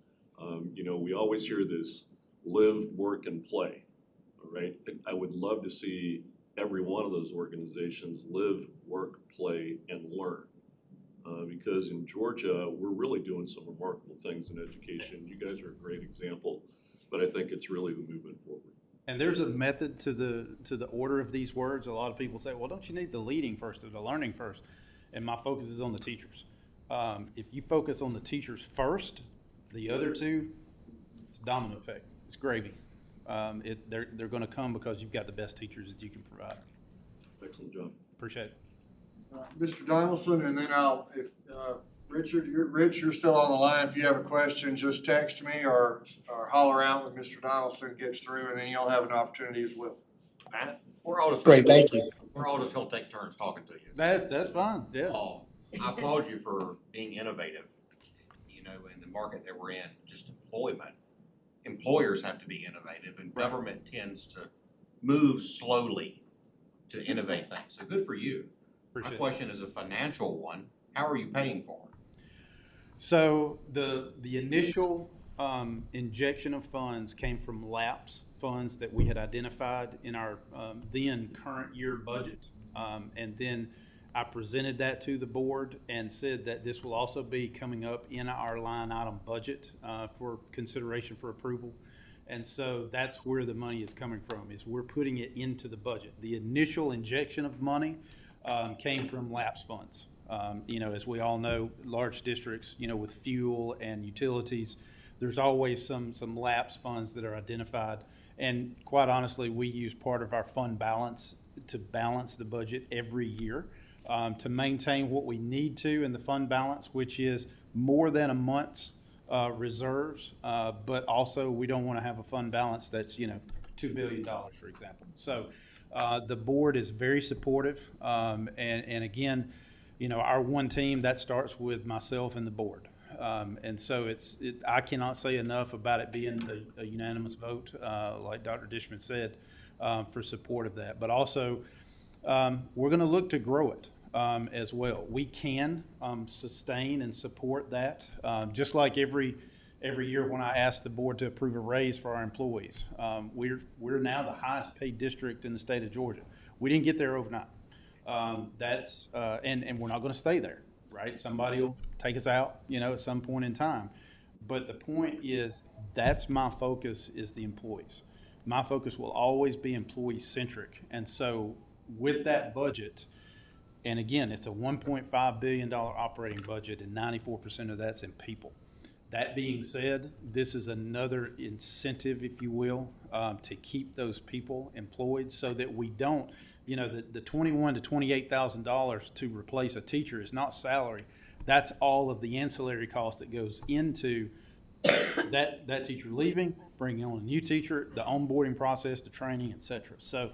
you know, we always hear this live, work, and play, all right? I would love to see every one of those organizations live, work, play, and learn. Because in Georgia, we're really doing some remarkable things in education. You guys are a great example, but I think it's really the movement forward. And there's a method to the order of these words. A lot of people say, well, don't you need the leading first or the learning first? And my focus is on the teachers. If you focus on the teachers first, the other two, it's a domino effect. It's gravy. They're going to come because you've got the best teachers that you can provide. Excellent job. Appreciate it. Mr. Donaldson, and then Richard, you're still on the line. If you have a question, just text me or holler out when Mr. Donaldson gets through, and then you'll have an opportunity as well. Matt, we're all just Great, thank you. We're all just gonna take turns talking to you. That's fine, yeah. I applaud you for being innovative, you know, in the market that we're in, just employment. Employers have to be innovative, and government tends to move slowly to innovate things. So good for you. My question is a financial one. How are you paying for it? So the initial injection of funds came from lapse funds that we had identified in our then current year budget. And then I presented that to the board and said that this will also be coming up in our line item budget for consideration for approval. And so that's where the money is coming from, is we're putting it into the budget. The initial injection of money came from lapse funds. You know, as we all know, large districts, you know, with fuel and utilities, there's always some lapse funds that are identified. And quite honestly, we use part of our fund balance to balance the budget every year to maintain what we need to in the fund balance, which is more than a month's reserves, but also we don't want to have a fund balance that's, you know, $2 billion, for example. So the board is very supportive. And again, you know, our one team, that starts with myself and the board. And so I cannot say enough about it being a unanimous vote, like Dr. Dishman said, for support of that. But also, we're going to look to grow it as well. We can sustain and support that, just like every year when I ask the board to approve a raise for our employees. We're now the highest paid district in the state of Georgia. We didn't get there overnight. And we're not going to stay there, right? Somebody will take us out, you know, at some point in time. But the point is, that's my focus, is the employees. My focus will always be employee-centric. And so with that budget, and again, it's a $1.5 billion operating budget, and 94% of that's in people. That being said, this is another incentive, if you will, to keep those people employed so that we don't, you know, the $21,000 to $28,000 to replace a teacher is not salary. That's all of the ancillary cost that goes into that teacher leaving, bringing on a new teacher, the onboarding process, the training, et cetera. So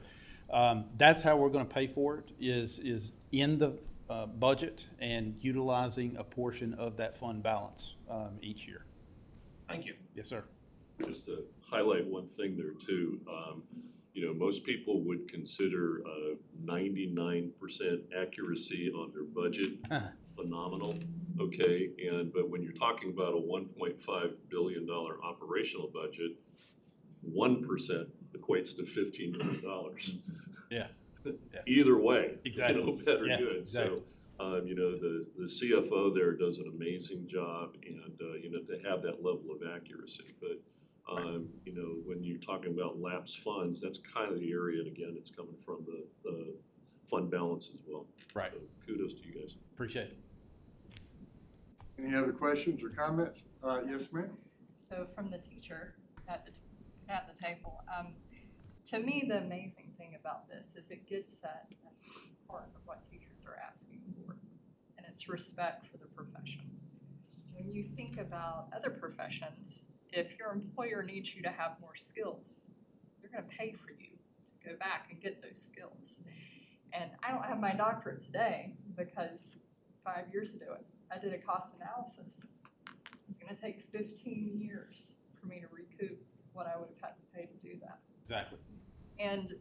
that's how we're going to pay for it, is in the budget and utilizing a portion of that fund balance each year. Thank you. Yes, sir. Just to highlight one thing there too, you know, most people would consider 99% accuracy on their budget phenomenal, okay? But when you're talking about a $1.5 billion operational budget, 1% equates to $15 million. Yeah. Either way, Exactly. you know, better Yeah, good. exactly. So, you know, the CFO there does an amazing job, and you know, to have that level of accuracy. But you know, when you're talking about lapse funds, that's kind of the area, and again, it's coming from the fund balance as well. Right. So kudos to you guys. Appreciate it. Any other questions or comments? Yes, ma'am? So from the teacher at the table, to me, the amazing thing about this is it gets at the heart of what teachers are asking for, and it's respect for the profession. When you think about other professions, if your employer needs you to have more skills, they're gonna pay for you to go back and get those skills. And I don't have my doctorate today because 5 years ago, I did a cost analysis. It was gonna take 15 years for me to recoup what I would have had to pay to do that. Exactly. And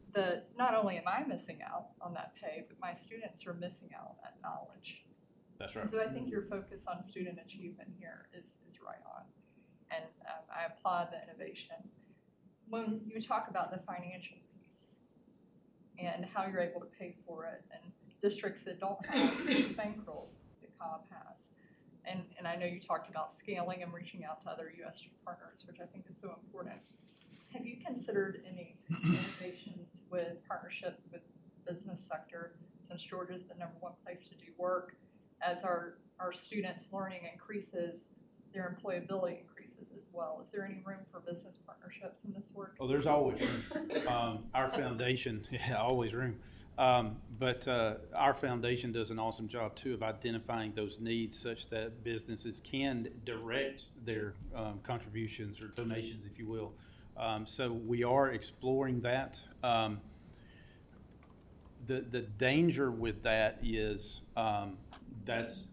not only am I missing out on that pay, but my students are missing out on that knowledge. That's And right. so I think your focus on student achievement here is right on. And I applaud the innovation. When you talk about the financial piece and how you're able to pay for it, and districts that don't have the bankroll that Cobb has, and I know you talked about scaling and reaching out to other USG partners, which I think is so important. Have you considered any innovations with partnership with business sector, since Georgia's the #1 place to do work? As our students' learning increases, their employability increases as well. Is there any room for business partnerships in this work? Oh, there's always room. Our foundation, yeah, always room. But our foundation does an awesome job too of identifying those needs such that businesses can direct their contributions or donations, if you will. So we are exploring that. The danger with that is that's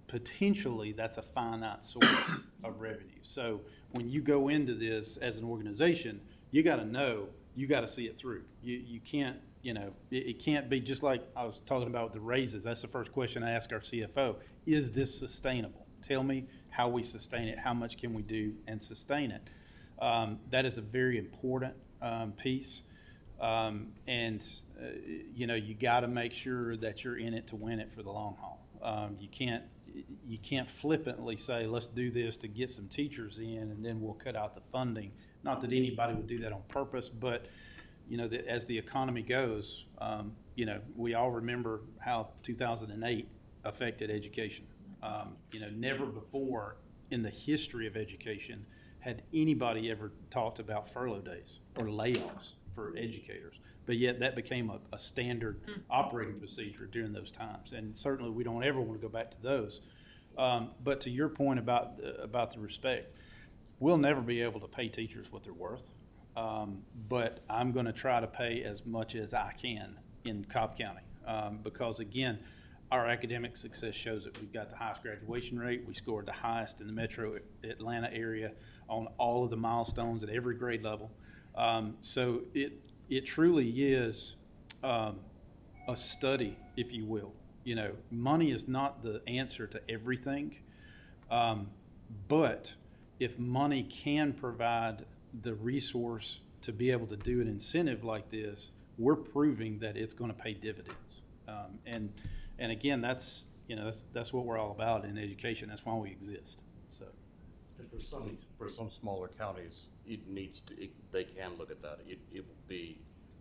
potentially that's a finite source of revenue. So when you go into this as an organization, you got to know, you got to see it through. You can't, it can't be just like I was talking about with the raises. That's the first question I ask our CFO. Is this sustainable? Tell me how we sustain it. How much can we do and sustain it? That is a very important piece. You got to make sure that you're in it to win it for the long haul. You can't flippantly say, let's do this to get some teachers in and then we'll cut out the funding. Not that anybody would do that on purpose, but as the economy goes, we all remember how 2008 affected education. Never before in the history of education had anybody ever talked about furlough days or layoffs for educators, but yet that became a standard operating procedure during those times. And certainly we don't ever want to go back to those. But to your point about the respect, we'll never be able to pay teachers what they're worth. But I'm going to try to pay as much as I can in Cobb County because, again, our academic success shows that we've got the highest graduation rate. We scored the highest in the metro Atlanta area on all of the milestones at every grade level. So it truly is a study, if you will. Money is not the answer to everything, but if money can provide the resource to be able to do an incentive like this, we're proving that it's going to pay dividends. And again, that's what we're all about in education. That's why we exist. So, for some smaller counties, they can look at that. It will be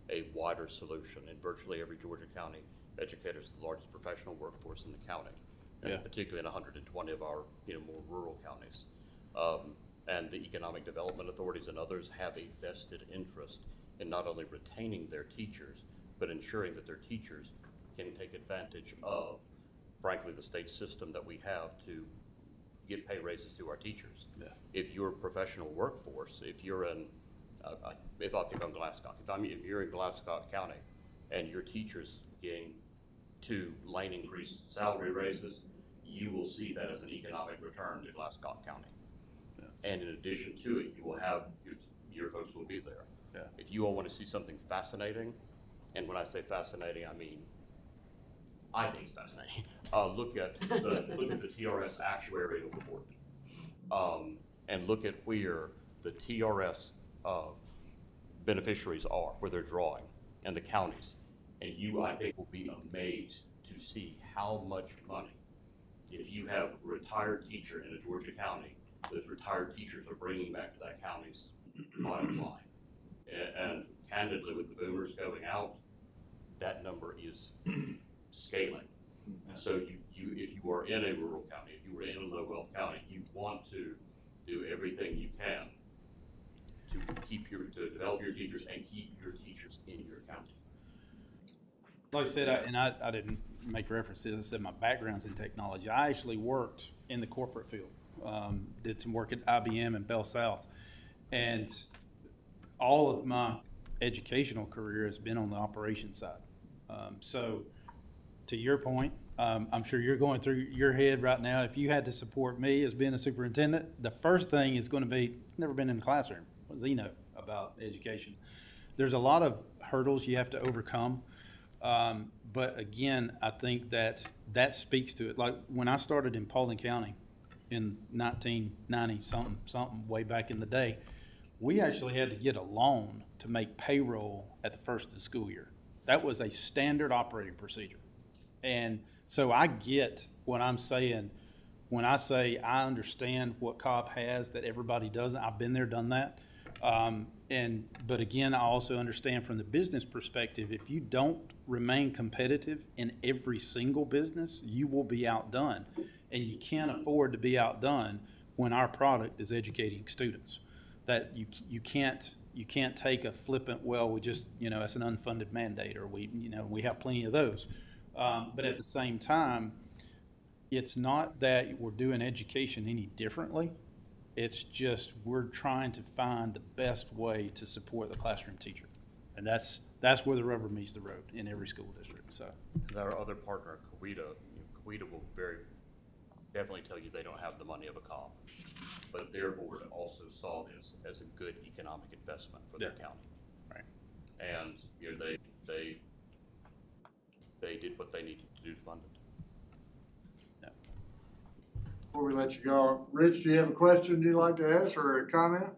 a wider solution. In virtually every Georgia county, educators are the largest professional workforce in the county, and particularly in 120 of our more rural counties. And the economic development authorities and others have a vested interest in not only retaining their teachers, but ensuring that their teachers can take advantage of, frankly, the state system that we have to get pay raises to our teachers. Yeah. If your professional workforce, if you're in, if I'm Glasscock, if you're in Glasscock County and your teachers gain 2 lane increase salary raises, you will see that as an economic return to Glasscock County. Yeah. And in addition to it, you will have, your folks will be there. Yeah. If you all want to see something fascinating, and when I say fascinating, I mean I think it's fascinating. Look at the TRS actuarial report, and look at where the TRS beneficiaries are, where they're drawing, and the counties. And you, I think, will be amazed to see how much money, if you have a retired teacher in a Georgia county, those retired teachers are bringing back to that county's bottom line. And candidly, with the boomers going out, that number is scaling. So if you are in a rural county, if you were in a low-wealth county, you want to do everything you can to develop your teachers and keep your teachers in your county. Like I said, I didn't make reference to this, I said my background's in technology. I actually worked in the corporate field, did some work at IBM and Bell South. And all of my educational career has been on the operations side. So to your point, I'm sure you're going through your head right now. If you had to support me as being a superintendent, the first thing is going to be, never been in the classroom. What does he know about education? There's a lot of hurdles you have to overcome. But again, I think that speaks to it. Like when I started in Paulding County in 1990 something way back in the day, we actually had to get a loan to make payroll at the first of the school year. That was a standard operating procedure. And so I get what I'm saying when I say I understand what Cobb has that everybody doesn't. I've been there, done that. But again, I also understand from the business perspective, if you don't remain competitive in every single business, you will be outdone. And you can't afford to be outdone when our product is educating students. That you can't take a flippant, well, we just, it's an unfunded mandate, or we have plenty of those. But at the same time, it's not that we're doing education any differently. It's just we're trying to find the best way to support the classroom teacher. And that's where the rubber meets the road in every school district. So Our other partner, Coweta will definitely tell you they don't have the money of a Cobb, but their board also saw this as a good economic investment for their county. Right. And they did what they needed to do to fund it. Before we let you go, Rich, do you have a question you'd like to ask or a comment?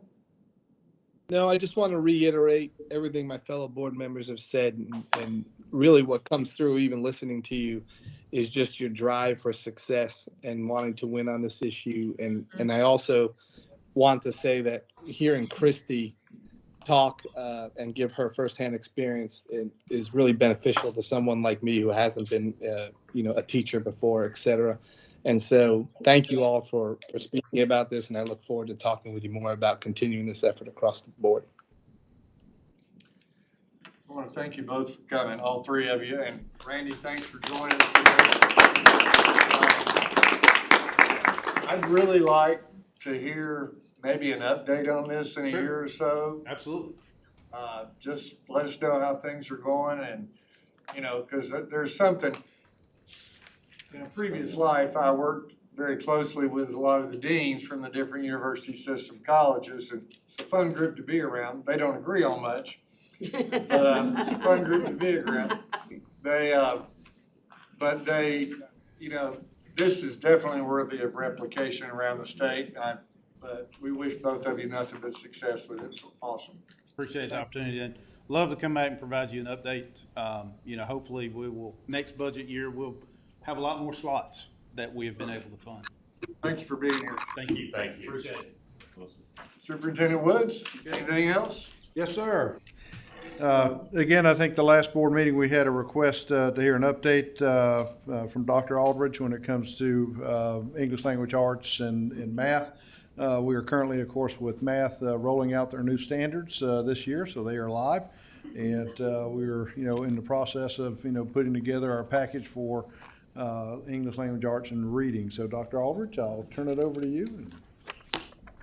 No, I just want to reiterate everything my fellow board members have said, and really what comes through even listening to you is just your drive for success and wanting to win on this issue. And I also want to say that hearing Christy talk and give her firsthand experience is really beneficial to someone like me who hasn't been, a teacher before, et cetera. And so thank you all for speaking about this, and I look forward to talking with you more about continuing this effort across the board. I want to thank you both for coming, all three of you, and Randy, thanks for joining us today. I'd really like to hear maybe an update on this in a year or so. Absolutely. Just let us know how things are going, and, because there's something. In a previous life, I worked very closely with a lot of the deans from the different university system colleges, and it's a fun group to be around. They don't agree on much, but it's a fun group to be around. This is definitely worthy of replication around the state. But we wish both of you nothing but success with it. It's awesome. Appreciate the opportunity, and love to come back and provide you an update. Hopefully we will, next budget year, we'll have a lot more slots that we have been able to fund. Thank you for being here. Thank you. Thank you. Appreciate it. Superintendent Woods, anything else? Yes, sir. Again, I think the last board meeting, we had a request to hear an update from Dr. Aldridge when it comes to English language arts and math. We are currently, of course, with math rolling out their new standards this year, so they are live. And we're, in the process of, putting together our package for English language arts and reading. So, Dr. Aldridge, I'll turn it over to you and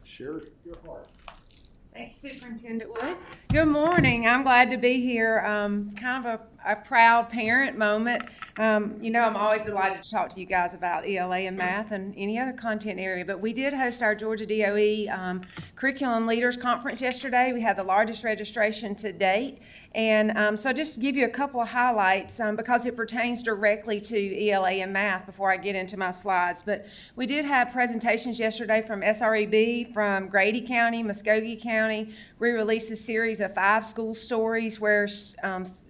share your heart. Thank you, Superintendent Wood. Good morning. I'm glad to be here. Kind of a proud parent moment. I'm always delighted to talk to you guys about ELA and math and any other content area, but we did host our Georgia DOE Curriculum Leaders Conference yesterday. We had the largest registration to date. And so just to give you a couple of highlights, because it pertains directly to ELA and math before I get into my slides. But we did have presentations yesterday from SREB, from Grady County, Muskogee County. We released a series of 5 school stories where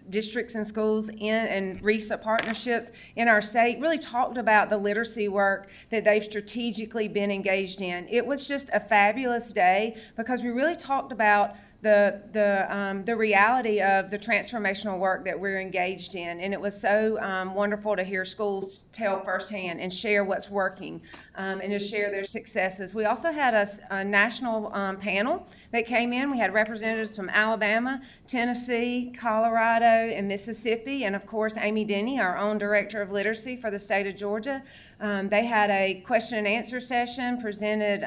districts and schools and RESA partnerships in our state really talked about the literacy work that they've strategically been engaged in. It was just a fabulous day because we really talked about the reality of the transformational work that we're engaged in. And it was so wonderful to hear schools tell firsthand and share what's working and to share their successes. We also had a national panel that came in. We had representatives from Alabama, Tennessee, Colorado, and Mississippi, and of course Amy Denny, our own Director of Literacy for the state of Georgia. They had a question and answer session, presented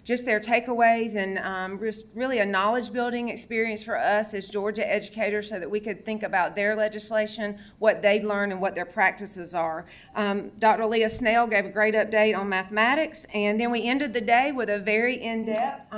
just their takeaways and really a knowledge building experience for us as Georgia educators so that we could think about their legislation, what they'd learned, and what their practices are. Dr. Leah Snell gave a great update on mathematics, and then we ended the day with a very in-depth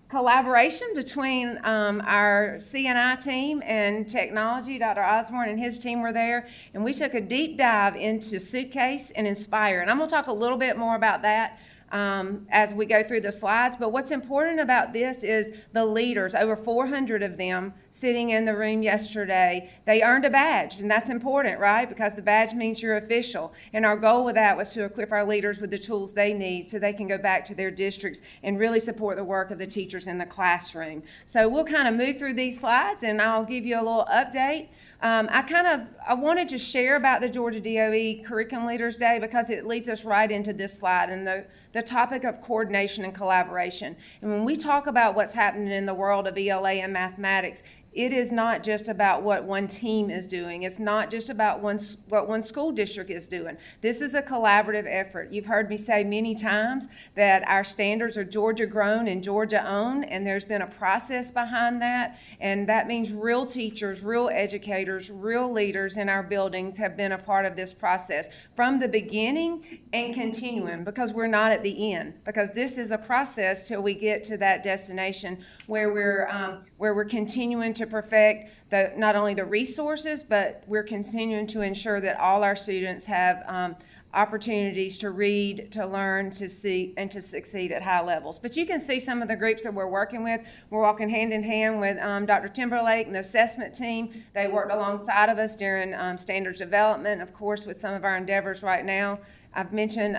collaboration between our C&I team and technology. Dr. Osborne and his team were there, and we took a deep dive into Suitcase and Inspire. And I'm going to talk a little bit more about that as we go through the slides. But what's important about this is the leaders, over 400 of them sitting in the room yesterday, they earned a badge, and that's important, right? Because the badge means you're official. And our goal with that was to equip our leaders with the tools they need so they can go back to their districts and really support the work of the teachers in the classroom. So we'll kind of move through these slides, and I'll give you a little update. I wanted to share about the Georgia DOE Curriculum Leaders Day because it leads us right into this slide and the topic of coordination and collaboration. And when we talk about what's happening in the world of ELA and mathematics, it is not just about what one team is doing. It's not just about what one school district is doing. This is a collaborative effort. You've heard me say many times that our standards are Georgia grown and Georgia owned, and there's been a process behind that. And that means real teachers, real educators, real leaders in our buildings have been a part of this process from the beginning and continuing, because we're not at the end, because this is a process till we get to that destination where we're continuing to perfect not only the resources, but we're continuing to ensure that all our students have opportunities to read, to learn, to see, and to succeed at high levels. But you can see some of the groups that we're working with. We're walking hand in hand with Dr. Timberlake and the assessment team. They worked alongside of us during standards development, of course, with some of our endeavors right now. I've mentioned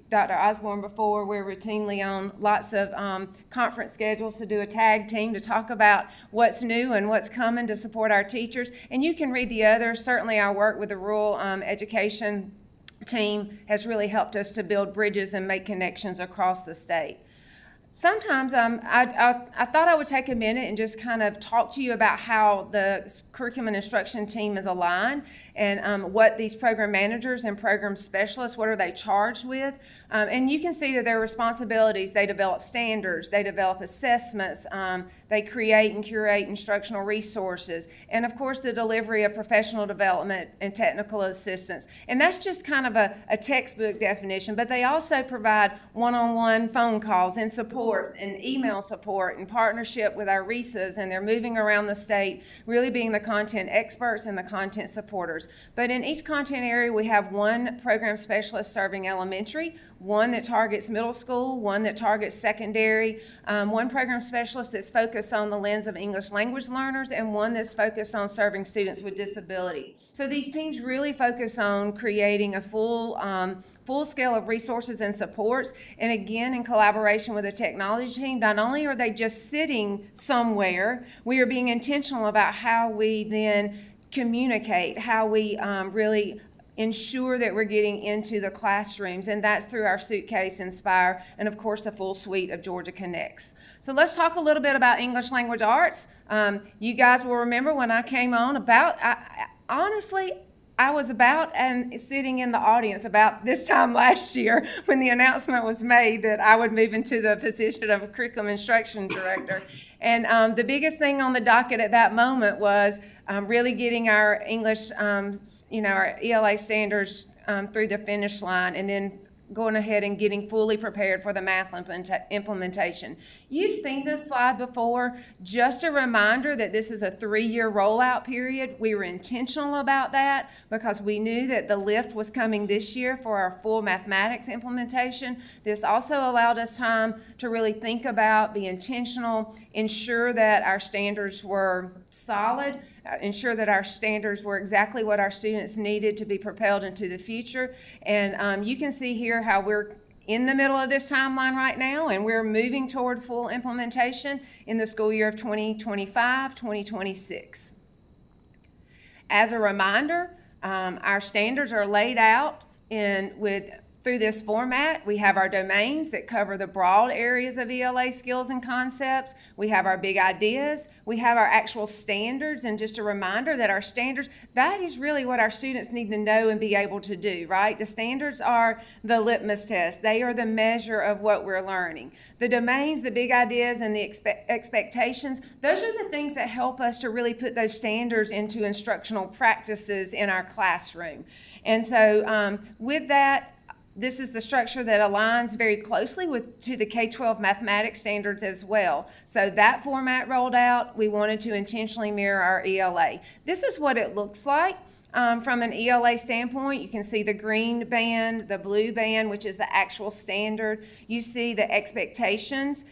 Dr. Osborne before. We're routinely on lots of conference schedules to do a tag team to talk about what's new and what's coming to support our teachers. And you can read the others. Certainly our work with the rural education team has really helped us to build bridges and make connections across the state. Sometimes I thought I would take a minute and just kind of talk to you about how the curriculum and instruction team is aligned and what these program managers and program specialists, what are they charged with? And you can see that their responsibilities, they develop standards, they develop assessments, they create and curate instructional resources, and of course the delivery of professional development and technical assistance. And that's just kind of a textbook definition, but they also provide one-on-one phone calls and support and email support and partnership with our RESAs, and they're moving around the state, really being the content experts and the content supporters. But in each content area, we have one program specialist serving elementary, one that targets middle school, one that targets secondary, one program specialist that's focused on the lens of English language learners, and one that's focused on serving students with disability. So these teams really focus on creating a full scale of resources and supports. And again, in collaboration with the technology team, not only are they just sitting somewhere, we are being intentional about how we then communicate, how we really ensure that we're getting into the classrooms, and that's through our Suitcase, Inspire, and of course the full suite of Georgia Connects. So let's talk a little bit about English Language Arts. You guys will remember when I came on honestly, I was about and sitting in the audience about this time last year when the announcement was made that I would move into the position of a curriculum instruction director. And the biggest thing on the docket at that moment was really getting our English, our ELA standards through the finish line, and then going ahead and getting fully prepared for the math implementation. You've seen this slide before. Just a reminder that this is a 3-year rollout period. We were intentional about that because we knew that the lift was coming this year for our full mathematics implementation. This also allowed us time to really think about, be intentional, ensure that our standards were solid, ensure that our standards were exactly what our students needed to be propelled into the future. And you can see here how we're in the middle of this timeline right now, and we're moving toward full implementation in the school year of 2025-2026. As a reminder, our standards are laid out through this format. We have our domains that cover the broad areas of ELA skills and concepts. We have our big ideas. We have our actual standards, and just a reminder that our standards, that is really what our students need to know and be able to do, right? The standards are the litmus test. They are the measure of what we're learning. The domains, the big ideas, and the expectations, those are the things that help us to really put those standards into instructional practices in our classroom. And so with that, this is the structure that aligns very closely to the K-12 mathematics standards as well. So that format rolled out, we wanted to intentionally mirror our ELA. This is what it looks like from an ELA standpoint. You can see the green band, the blue band, which is the actual standard. You see the expectations.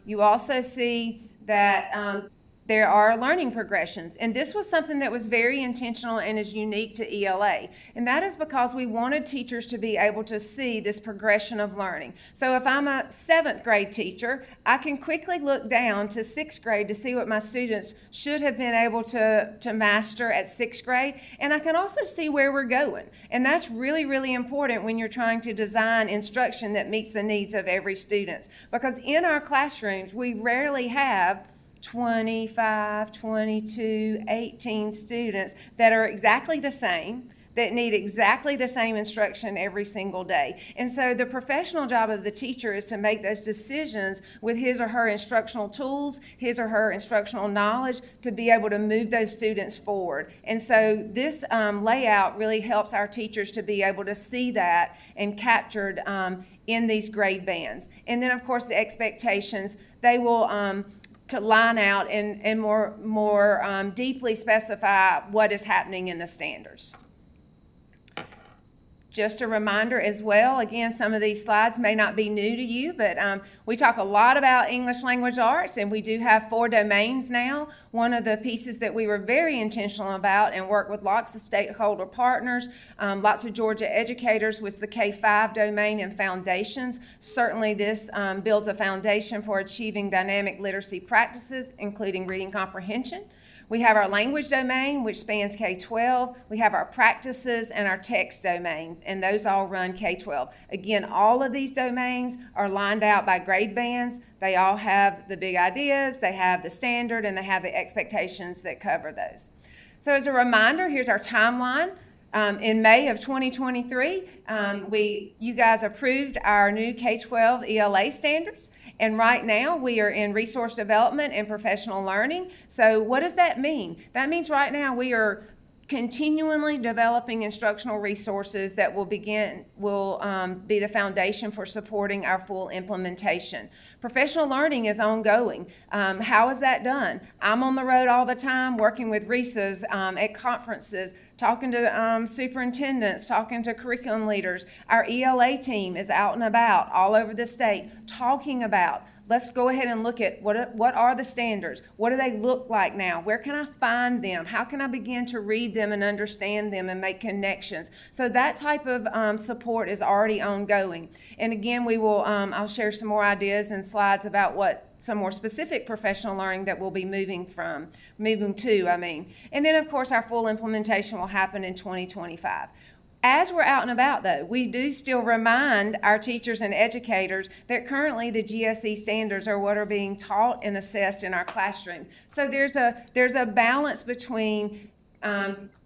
You also see that there are learning progressions. And this was something that was very intentional and is unique to ELA. And that is because we wanted teachers to be able to see this progression of learning. So if I'm a 7th grade teacher, I can quickly look down to 6th grade to see what my students should have been able to master at 6th grade. And I can also see where we're going. And that's really, really important when you're trying to design instruction that meets the needs of every student. Because in our classrooms, we rarely have 25, 22, 18 students that are exactly the same, that need exactly the same instruction every single day. And so the professional job of the teacher is to make those decisions with his or her instructional tools, his or her instructional knowledge to be able to move those students forward. And so this layout really helps our teachers to be able to see that and captured in these grade bands. And then of course the expectations, they will to line out and more deeply specify what is happening in the standards. Just a reminder as well, again, some of these slides may not be new to you, but we talk a lot about English language arts, and we do have 4 domains now. One of the pieces that we were very intentional about and worked with lots of stakeholder partners, lots of Georgia educators, was the K-5 domain and foundations. Certainly this builds a foundation for achieving dynamic literacy practices, including reading comprehension. We have our language domain, which spans K-12. We have our practices and our text domain, and those all run K-12. Again, all of these domains are lined out by grade bands. They all have the big ideas, they have the standard, and they have the expectations that cover those. So as a reminder, here's our timeline. In May of 2023, you guys approved our new K-12 ELA standards. And right now, we are in resource development and professional learning. So what does that mean? That means right now we are continually developing instructional resources that will be the foundation for supporting our full implementation. Professional learning is ongoing. How is that done? I'm on the road all the time working with RESAs at conferences, talking to superintendents, talking to curriculum leaders. Our ELA team is out and about all over the state talking about, let's go ahead and look at what are the standards? What do they look like now? Where can I find them? How can I begin to read them and understand them and make connections? So that type of support is already ongoing. And again, we will, I'll share some more ideas and slides about some more specific professional learning that we'll be moving to. And then of course our full implementation will happen in 2025. As we're out and about, though, we do still remind our teachers and educators that currently the GSE standards are what are being taught and assessed in our classrooms. So there's a balance between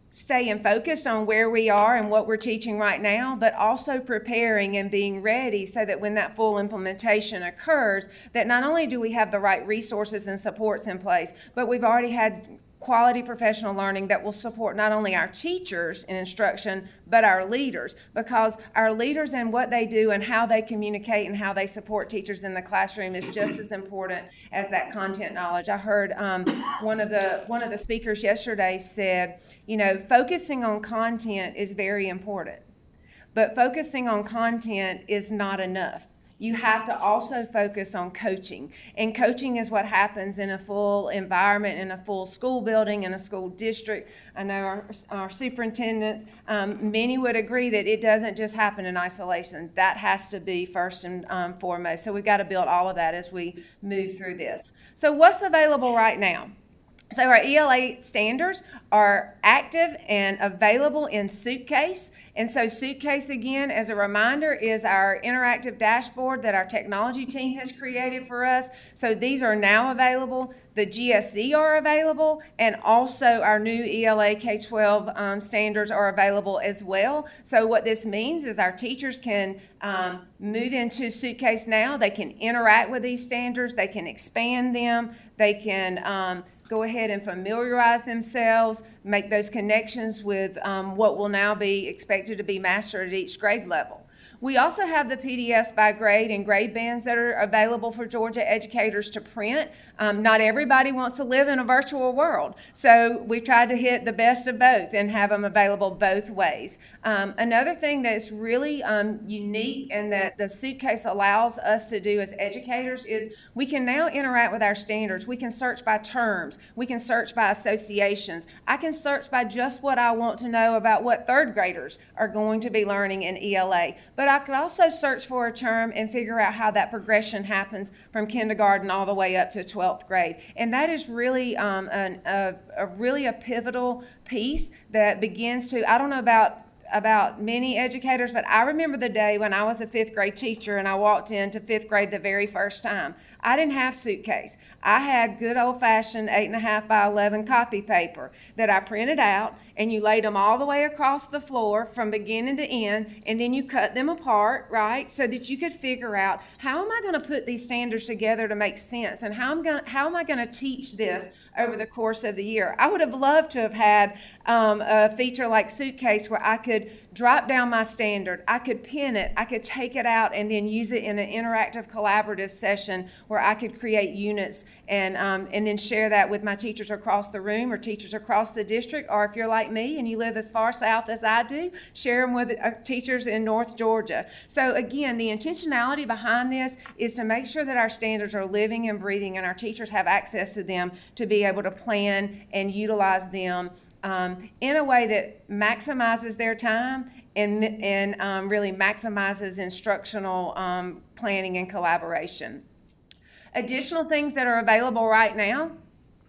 staying focused on where we are and what we're teaching right now, but also preparing and being ready so that when that full implementation occurs, that not only do we have the right resources and supports in place, but we've already had quality professional learning that will support not only our teachers in instruction, but our leaders, because our leaders and what they do and how they communicate and how they support teachers in the classroom is just as important as that content knowledge. I heard one of the speakers yesterday said, focusing on content is very important, but focusing on content is not enough. you have to also focus on coaching. And coaching is what happens in a full environment, in a full school building, in a school district. I know our superintendents, many would agree that it doesn't just happen in isolation. That has to be first and foremost. So we've got to build all of that as we move through this. So what's available right now? So our ELA standards are active and available in Suitcase. And so Suitcase, again, as a reminder, is our interactive dashboard that our technology team has created for us. So these are now available. The GSE are available, and also our new ELA K-12 standards are available as well. So what this means is our teachers can move into Suitcase now. They can interact with these standards. They can expand them. They can go ahead and familiarize themselves, make those connections with what will now be expected to be mastered at each grade level. We also have the PDFs by grade and grade bands that are available for Georgia educators to print. Not everybody wants to live in a virtual world, so we've tried to hit the best of both and have them available both ways. Another thing that's really unique and that the Suitcase allows us to do as educators is we can now interact with our standards. We can search by terms. We can search by associations. I can search by just what I want to know about what third graders are going to be learning in ELA. But I could also search for a term and figure out how that progression happens from kindergarten all the way up to 12th grade. And that is really a pivotal piece that begins to, I don't know about many educators, but I remember the day when I was a 5th grade teacher and I walked into 5th grade the very first time. I didn't have Suitcase. I had good old-fashioned 8.5 by 11 copy paper that I printed out, and you laid them all the way across the floor from beginning to end, and then you cut them apart, right, so that you could figure out, how am I going to put these standards together to make sense, and how am I going to teach this over the course of the year? I would have loved to have had a feature like Suitcase where I could drop down my standard, I could pin it, I could take it out and then use it in an interactive collaborative session where I could create units and then share that with my teachers across the room or teachers across the district, or if you're like me and you live as far south as I do, share them with teachers in North Georgia. So again, the intentionality behind this is to make sure that our standards are living and breathing and our teachers have access to them to be able to plan and utilize them in a way that maximizes their time and really maximizes instructional planning and collaboration. Additional things that are available right now,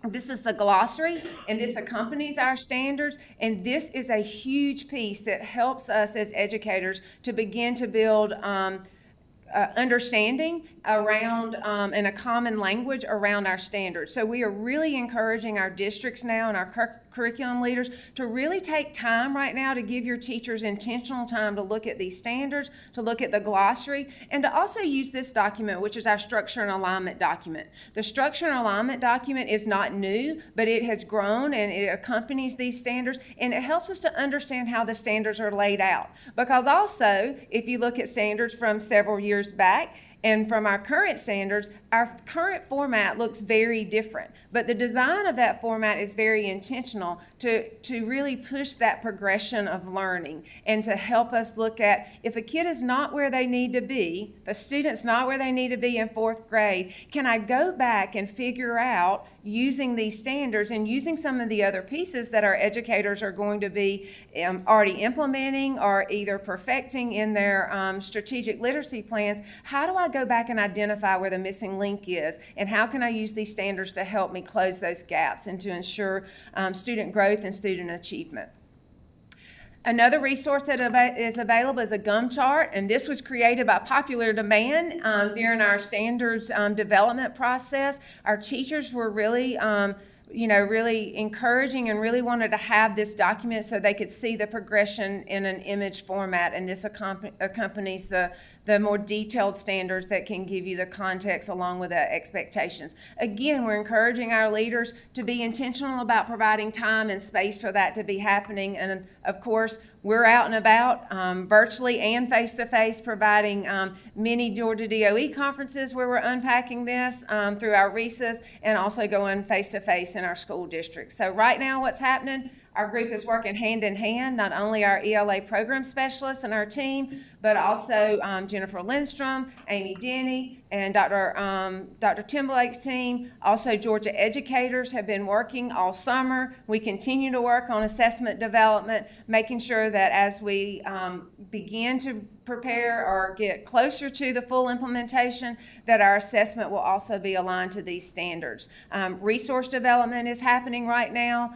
this is the glossary, and this accompanies our standards, and this is a huge piece that helps us as educators to begin to build understanding around and a common language around our standards. So we are really encouraging our districts now and our curriculum leaders to really take time right now to give your teachers intentional time to look at these standards, to look at the glossary, and to also use this document, which is our structure and alignment document. The structure and alignment document is not new, but it has grown and it accompanies these standards, and it helps us to understand how the standards are laid out. Because also, if you look at standards from several years back, and from our current standards, our current format looks very different. But the design of that format is very intentional to really push that progression of learning and to help us look at if a kid is not where they need to be, if a student's not where they need to be in 4th grade, can I go back and figure out using these standards and using some of the other pieces that our educators are going to be already implementing or either perfecting in their strategic literacy plans, how do I go back and identify where the missing link is, and how can I use these standards to help me close those gaps and to ensure student growth and student achievement. Another resource that is available is a gum chart, and this was created by popular demand during our standards development process. Our teachers were really really encouraging and really wanted to have this document so they could see the progression in an image format, and this accompanies the more detailed standards that can give you the context along with the expectations. Again, we're encouraging our leaders to be intentional about providing time and space for that to be happening, and of course, we're out and about virtually and face-to-face, providing many Georgia DOE conferences where we're unpacking this through our recess, and also going face-to-face in our school districts. So right now what's happening, our group is working hand in hand, not only our ELA program specialists and our team, but also Jennifer Lindstrom, Amy Denny, and Dr. Timberlake's team. Also, Georgia educators have been working all summer. We continue to work on assessment development, making sure that as we begin to prepare or get closer to the full implementation, that our assessment will also be aligned to these standards. Resource development is happening right now,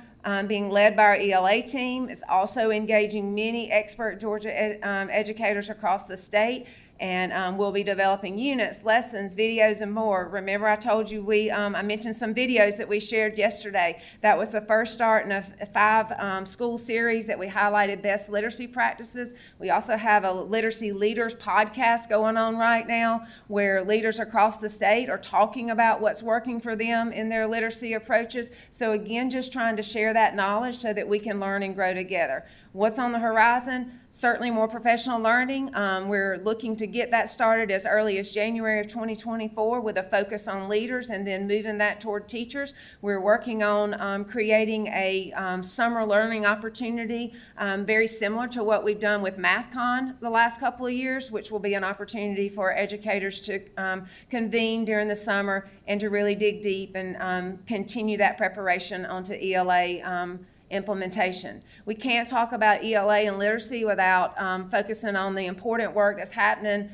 being led by our ELA team. It's also engaging many expert Georgia educators across the state. And we'll be developing units, lessons, videos, and more. Remember, I told you I mentioned some videos that we shared yesterday. That was the first start in a 5 school series that we highlighted best literacy practices. We also have a Literacy Leaders podcast going on right now, where leaders across the state are talking about what's working for them in their literacy approaches. So again, just trying to share that knowledge so that we can learn and grow together. What's on the horizon? Certainly more professional learning. We're looking to get that started as early as January of 2024 with a focus on leaders and then moving that toward teachers. We're working on creating a summer learning opportunity very similar to what we've done with MathCon the last couple of years, which will be an opportunity for educators to convene during the summer and to really dig deep and continue that preparation onto ELA implementation. We can't talk about ELA and literacy without focusing on the important work that's happening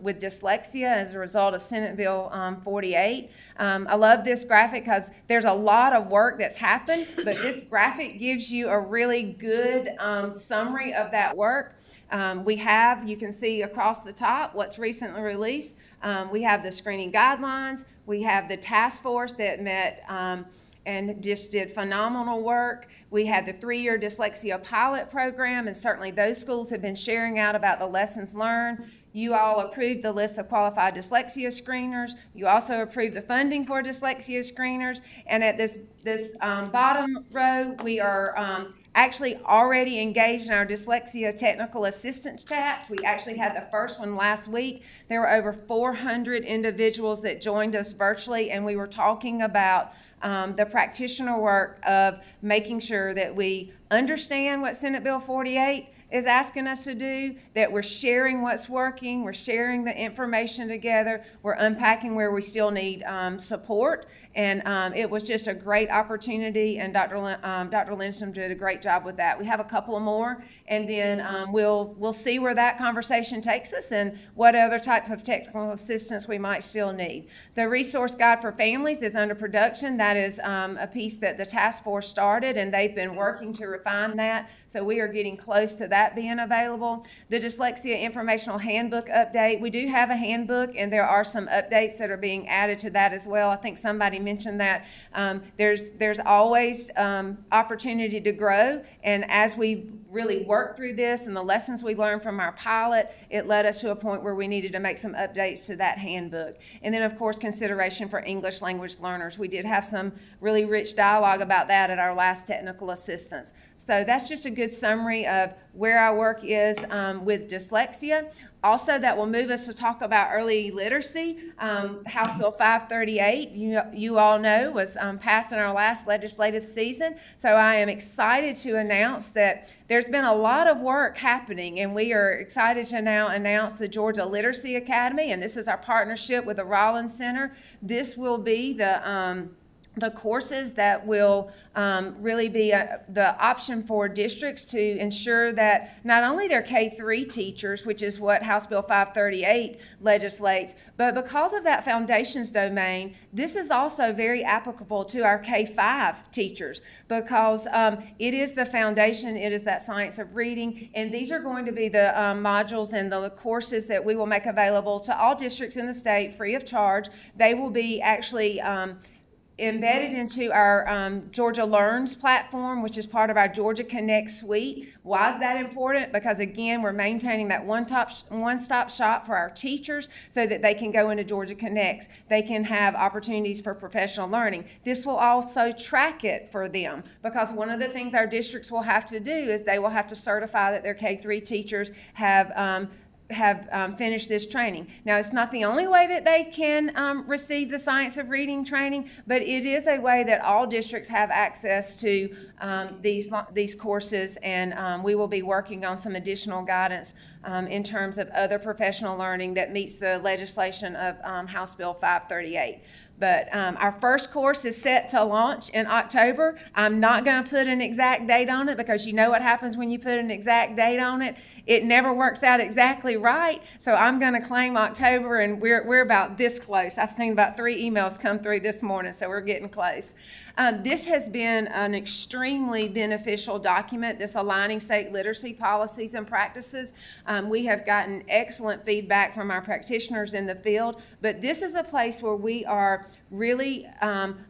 with dyslexia as a result of Senate Bill 48. I love this graphic because there's a lot of work that's happened, but this graphic gives you a really good summary of that work. You can see across the top what's recently released. We have the screening guidelines. We have the task force that met and just did phenomenal work. We had the 3-year dyslexia pilot program, and certainly those schools have been sharing out about the lessons learned. You all approved the list of qualified dyslexia screeners. You also approved the funding for dyslexia screeners. And at this bottom row, we are actually already engaged in our dyslexia technical assistance chats. We actually had the first one last week. There were over 400 individuals that joined us virtually, and we were talking about the practitioner work of making sure that we understand what Senate Bill 48 is asking us to do, that we're sharing what's working, we're sharing the information together, we're unpacking where we still need support. And it was just a great opportunity, and Dr. Lindstrom did a great job with that. We have a couple of more, and then we'll see where that conversation takes us and what other types of technical assistance we might still need. The resource guide for families is under production. That is a piece that the task force started, and they've been working to refine that. So we are getting close to that being available. The dyslexia informational handbook update. We do have a handbook, and there are some updates that are being added to that as well. I think somebody mentioned that there's always opportunity to grow, and as we really worked through this and the lessons we learned from our pilot, it led us to a point where we needed to make some updates to that handbook. And then, of course, consideration for English language learners. We did have some really rich dialogue about that at our last technical assistance. So that's just a good summary of where our work is with dyslexia. Also, that will move us to talk about early literacy. House Bill 538, you all know, was passed in our last legislative season. So I am excited to announce that there's been a lot of work happening, and we are excited to now announce the Georgia Literacy Academy, and this is our partnership with the Rollins Center. This will be the courses that will really be the option for districts to ensure that not only their K-3 teachers, which is what House Bill 538 legislates, but because of that foundations domain, this is also very applicable to our K-5 teachers because it is the foundation, it is that science of reading, and these are going to be the modules and the courses that we will make available to all districts in the state free of charge. They will be actually embedded into our Georgia Learns platform, which is part of our Georgia Connect suite. Why is that important? Because again, we're maintaining that one-stop shop for our teachers so that they can go into Georgia Connects. They can have opportunities for professional learning. This will also track it for them, because one of the things our districts will have to do is they will have to certify that their K-3 teachers have finished this training. Now, it's not the only way that they can receive the science of reading training, but it is a way that all districts have access to these courses, and we will be working on some additional guidance in terms of other professional learning that meets the legislation of House Bill 538. But our first course is set to launch in October. I'm not going to put an exact date on it, because you know what happens when you put an exact date on it. It never works out exactly right. So I'm going to claim October, and we're about this close. I've seen about 3 emails come through this morning, so we're getting close. This has been an extremely beneficial document, this aligning state literacy policies and practices. We have gotten excellent feedback from our practitioners in the field, but this is a place where we are really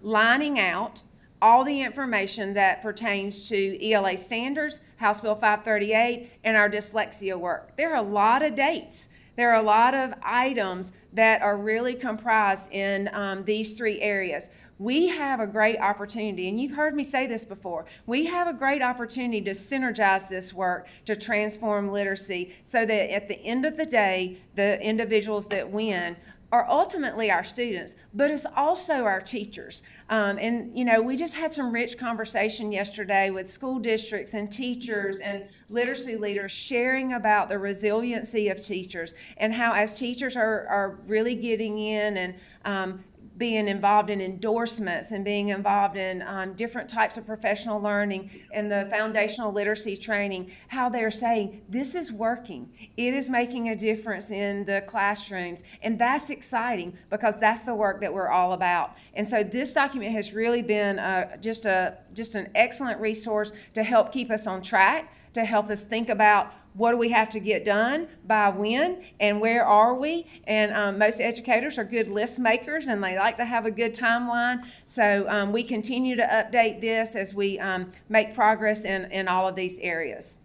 lining out all the information that pertains to ELA standards, House Bill 538, and our dyslexia work. There are a lot of dates. There are a lot of items that are really comprised in these 3 areas. We have a great opportunity, and you've heard me say this before, we have a great opportunity to synergize this work to transform literacy so that at the end of the day, the individuals that win are ultimately our students, but it's also our teachers. And, you know, we just had some rich conversation yesterday with school districts and teachers and literacy leaders sharing about the resiliency of teachers and how as teachers are really getting in and being involved in endorsements and being involved in different types of professional learning and the foundational literacy training, how they're saying, this is working. It is making a difference in the classrooms. And that's exciting because that's the work that we're all about. And so this document has really been just an excellent resource to help keep us on track, to help us think about what do we have to get done by when and where are we? And most educators are good list makers and they like to have a good timeline. So we continue to update this as we make progress in all of these areas.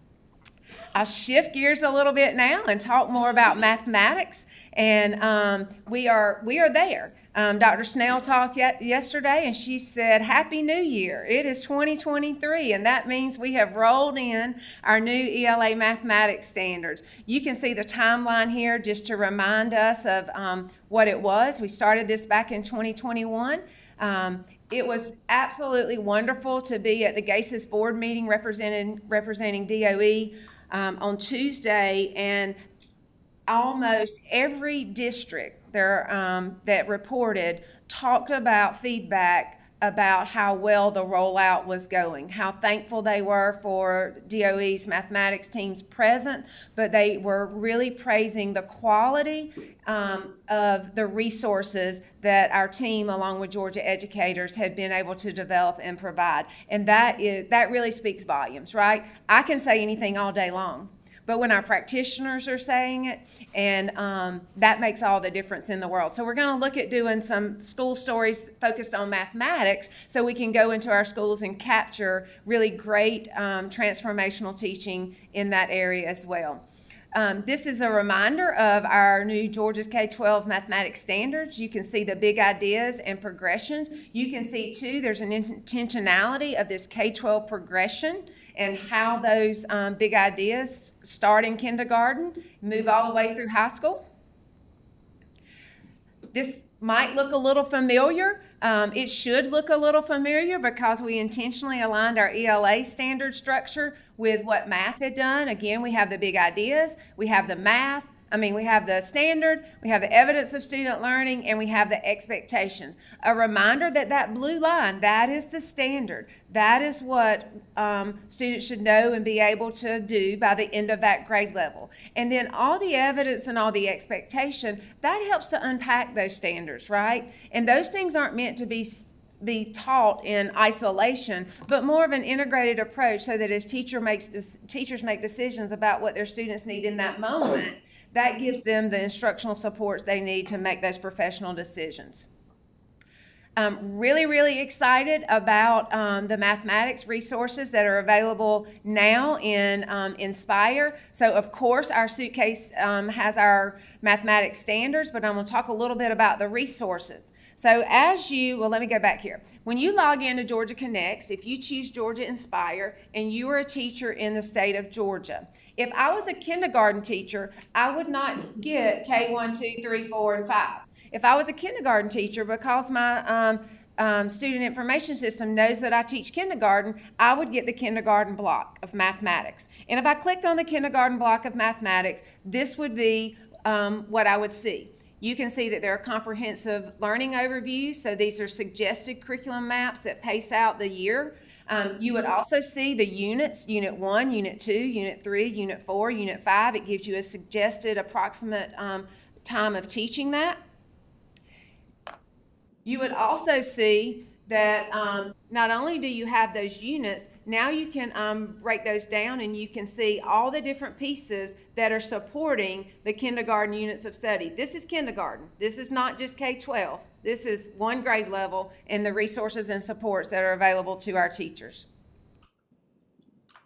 I'll shift gears a little bit now and talk more about mathematics. And we are there. Dr. Snell talked yesterday and she said, Happy New Year. It is 2023, and that means we have rolled in our new ELA mathematics standards. You can see the timeline here just to remind us of what it was. We started this back in 2021. It was absolutely wonderful to be at the GASIS board meeting representing DOE on Tuesday, and almost every district there that reported talked about feedback about how well the rollout was going, how thankful they were for DOE's mathematics teams present, but they were really praising the quality of the resources that our team, along with Georgia educators, had been able to develop and provide. And that really speaks volumes, right? I can say anything all day long, but when our practitioners are saying it, and that makes all the difference in the world. So we're going to look at doing some school stories focused on mathematics so we can go into our schools and capture really great transformational teaching in that area as well. This is a reminder of our new Georgia's K-12 mathematics standards. You can see the big ideas and progressions. You can see, too, there's an intentionality of this K-12 progression and how those big ideas start in kindergarten, move all the way through high school. This might look a little familiar. It should look a little familiar because we intentionally aligned our ELA standard structure with what math had done. Again, we have the big ideas, we have the math, we have the standard, we have the evidence of student learning, and we have the expectations. A reminder that blue line, that is the standard. That is what students should know and be able to do by the end of that grade level. And then all the evidence and all the expectation, that helps to unpack those standards, right? And those things aren't meant to be taught in isolation, but more of an integrated approach so that as teachers make decisions about what their students need in that moment, that gives them the instructional supports they need to make those professional decisions. Really excited about the mathematics resources that are available now in Inspire. So of course our suitcase has our mathematics standards, but I'm going to talk a little bit about the resources. So let me go back here. When you log into Georgia Connects, if you choose Georgia Inspire and you are a teacher in the state of Georgia, if I was a kindergarten teacher, I would not get K1, 2, 3, 4, and 5. If I was a kindergarten teacher, because my student information system knows that I teach kindergarten, I would get the kindergarten block of mathematics. And if I clicked on the kindergarten block of mathematics, this would be what I would see. You can see that there are comprehensive learning overviews. So these are suggested curriculum maps that pace out the year. You would also see the units, Unit 1, Unit 2, Unit 3, Unit 4, Unit 5. It gives you a suggested approximate time of teaching that. You would also see that not only do you have those units, now you can break those down and you can see all the different pieces that are supporting the kindergarten units of study. This is kindergarten. This is not just K-12. This is one grade level and the resources and supports that are available to our teachers.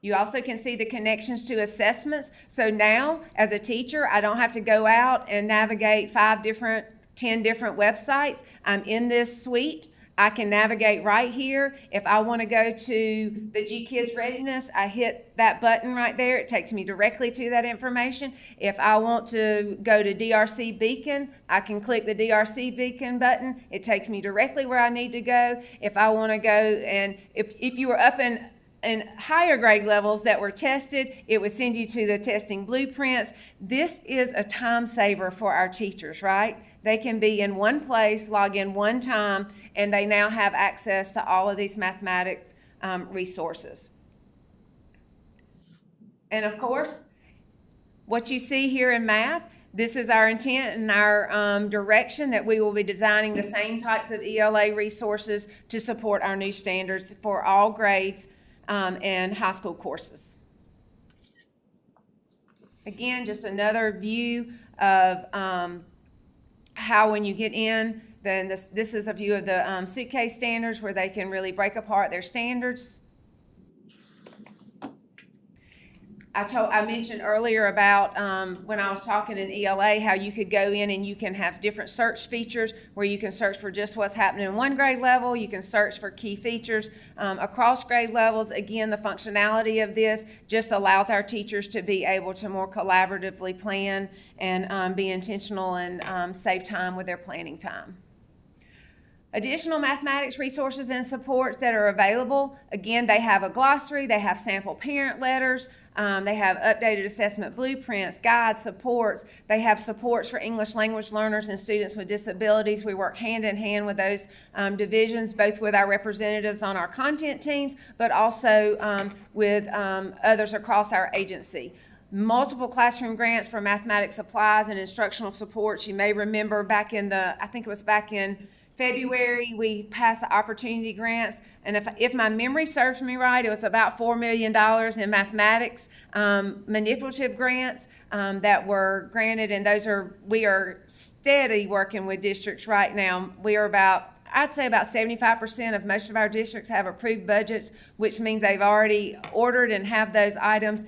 You also can see the connections to assessments. So now, as a teacher, I don't have to go out and navigate 10 different websites. I'm in this suite. I can navigate right here. If I want to go to the G-Kids Readiness, I hit that button right there. It takes me directly to that information. If I want to go to DRC Beacon, I can click the DRC Beacon button. It takes me directly where I need to go. If I want to go and if you were up in higher grade levels that were tested, it would send you to the testing blueprints. This is a time saver for our teachers, right? They can be in one place, log in one time, and they now have access to all of these mathematics resources. And of course, what you see here in math, this is our intent and our direction that we will be designing the same types of ELA resources to support our new standards for all grades and high school courses. Again, just another view of how when you get in, then this is a view of the suitcase standards where they can really break apart their standards. I mentioned earlier about when I was talking in ELA how you could go in and you can have different search features where you can search for just what's happening in one grade level. You can search for key features across grade levels. Again, the functionality of this just allows our teachers to be able to more collaboratively plan and be intentional and save time with their planning time. Additional mathematics resources and supports that are available. Again, they have a glossary, they have sample parent letters, they have updated assessment blueprints, guides, supports. They have supports for English language learners and students with disabilities. We work hand in hand with those divisions, both with our representatives on our content teams, but also with others across our agency. Multiple classroom grants for mathematics supplies and instructional supports. You may remember back in I think it was back in February, we passed the opportunity grants, and if my memory serves me right, it was about $4 million in mathematics manipulative grants that were granted, and we are steady working with districts right now. We are I'd say about 75% of most of our districts have approved budgets, which means they've already ordered and have those items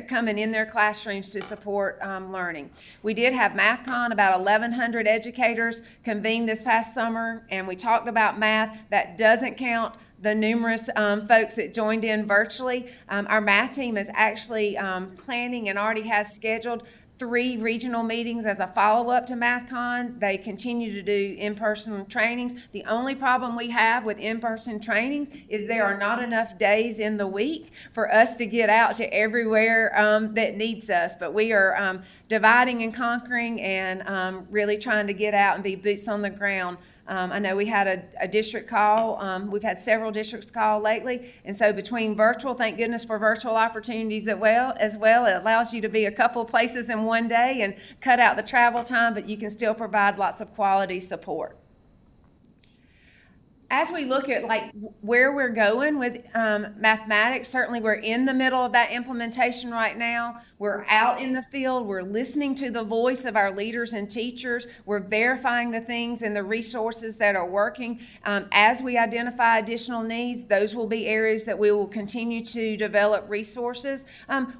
coming in their classrooms to support learning. We did have MathCon, about 1,100 educators convened this past summer, and we talked about math. That doesn't count the numerous folks that joined in virtually. Our math team is actually planning and already has scheduled 3 regional meetings as a follow-up to MathCon. They continue to do in-person trainings. The only problem we have with in-person trainings is there are not enough days in the week for us to get out to everywhere that needs us. But we are dividing and conquering and really trying to get out and be boots on the ground. I know we had a district call. We've had several districts call lately. And so between virtual, thank goodness for virtual opportunities as well, it allows you to be a couple of places in one day and cut out the travel time, but you can still provide lots of quality support. as we look at like where we're going with mathematics, certainly we're in the middle of that implementation right now. We're out in the field. We're listening to the voice of our leaders and teachers. We're verifying the things and the resources that are working. As we identify additional needs, those will be areas that we will continue to develop resources.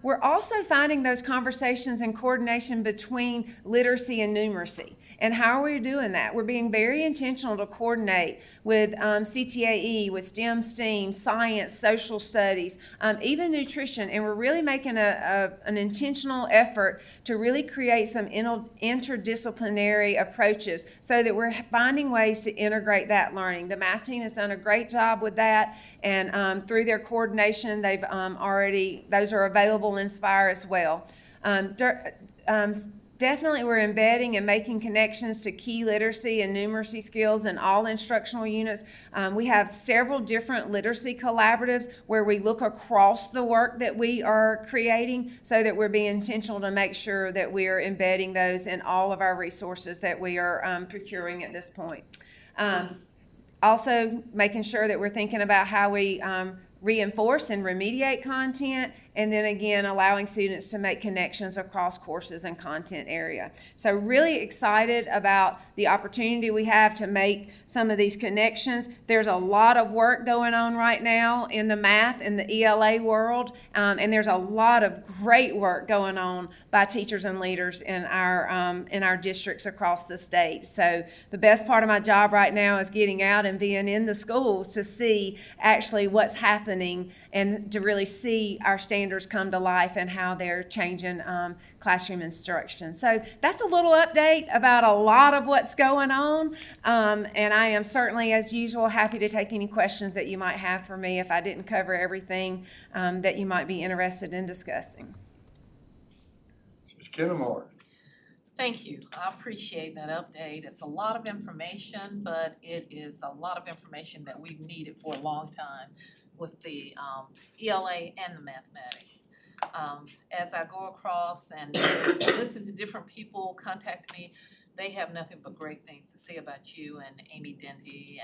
We're also finding those conversations and coordination between literacy and numeracy. And how are we doing that? We're being very intentional to coordinate with CTAE, with STEM, STEAM, science, social studies, even nutrition. And we're really making an intentional effort to really create some interdisciplinary approaches so that we're finding ways to integrate that learning. The math team has done a great job with that. And through their coordination, they've those are available in Inspire as well. Definitely, we're embedding and making connections to key literacy and numeracy skills in all instructional units. We have several different literacy collaboratives where we look across the work that we are creating so that we're being intentional to make sure that we are embedding those in all of our resources that we are procuring at this point. Also, making sure that we're thinking about how we reinforce and remediate content, and then again, allowing students to make connections across courses and content area. So really excited about the opportunity we have to make some of these connections. There's a lot of work going on right now in the math and the ELA world, and there's a lot of great work going on by teachers and leaders in our districts across the state. So the best part of my job right now is getting out and being in the schools to see actually what's happening and to really see our standards come to life and how they're changing classroom instruction. So that's a little update about a lot of what's going on. And I am certainly, as usual, happy to take any questions that you might have for me if I didn't cover everything that you might be interested in discussing. Ms. Kennemore. Thank you. I appreciate that update. It's a lot of information, but it is a lot of information that we've needed for a long time with the ELA and the mathematics. As I go across and listen to different people contact me, they have nothing but great things to say about you and Amy Dendy,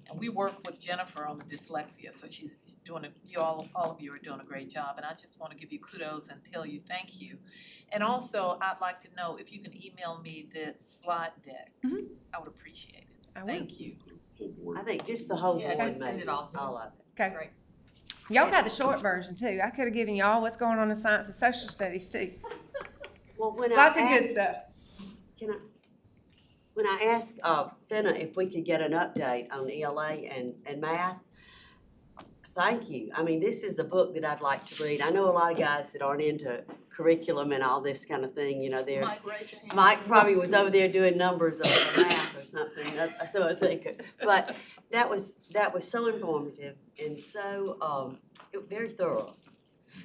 and we work with Jennifer on the dyslexia, so she's doing all of you are doing a great job, and I just want to give you kudos and tell you thank you. And also, I'd like to know if you can email me this slide deck. Mm-hmm. I would appreciate it. I will. Thank you. I think just the whole Yeah, board, just send maybe, it all to all us. of it. Okay. Great. Y'all got the short version too. I could have given y'all what's going on in science and social studies too. Well, when Lots I of good asked, stuff. when I asked Finna if we could get an update on ELA and math, thank you. I mean, this is the book that I'd like to read. I know a lot of guys that aren't into curriculum and all this kind of thing, you know, they're. Mike probably was over there doing numbers on math or something, so I think. But that was so informative and so very thorough.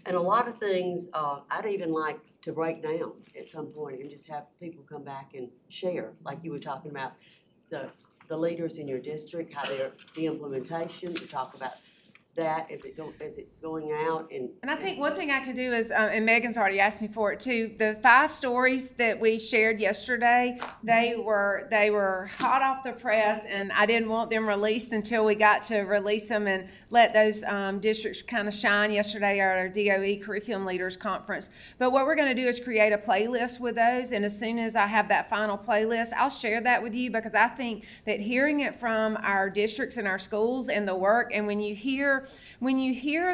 And a lot of things I'd even like to break down at some point and just have people come back and share, like you were talking about the leaders in your district, how they're the implementation, to talk about that as it's going out. And I think one thing I could do is, and Megan's already asked me for it too, the 5 stories that we shared yesterday, they were hot off the press, and I didn't want them released until we got to release them and let those districts kind of shine yesterday at our DOE Curriculum Leaders Conference. But what we're going to do is create a playlist with those, and as soon as I have that final playlist, I'll share that with you, because I think that hearing it from our districts and our schools and the work, and when you hear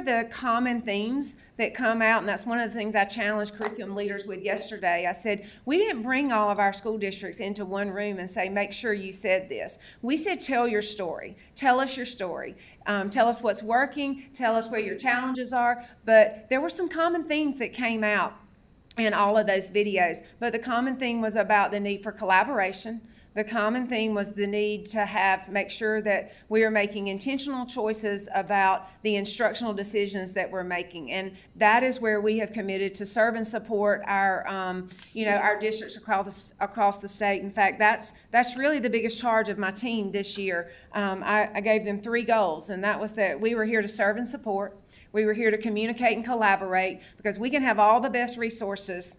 the common themes that come out, and that's one of the things I challenged curriculum leaders with yesterday. I said, we didn't bring all of our school districts into one room and say, make sure you said this. We said, tell your story. Tell us your story. Tell us what's working. Tell us where your challenges are. But there were some common themes that came out in all of those videos. But the common theme was about the need for collaboration. The common theme was the need to make sure that we are making intentional choices about the instructional decisions that we're making. And that is where we have committed to serve and support our, our districts across the state. In fact, that's really the biggest charge of my team this year. I gave them 3 goals, and that was that we were here to serve and support. We were here to communicate and collaborate, because we can have all the best resources.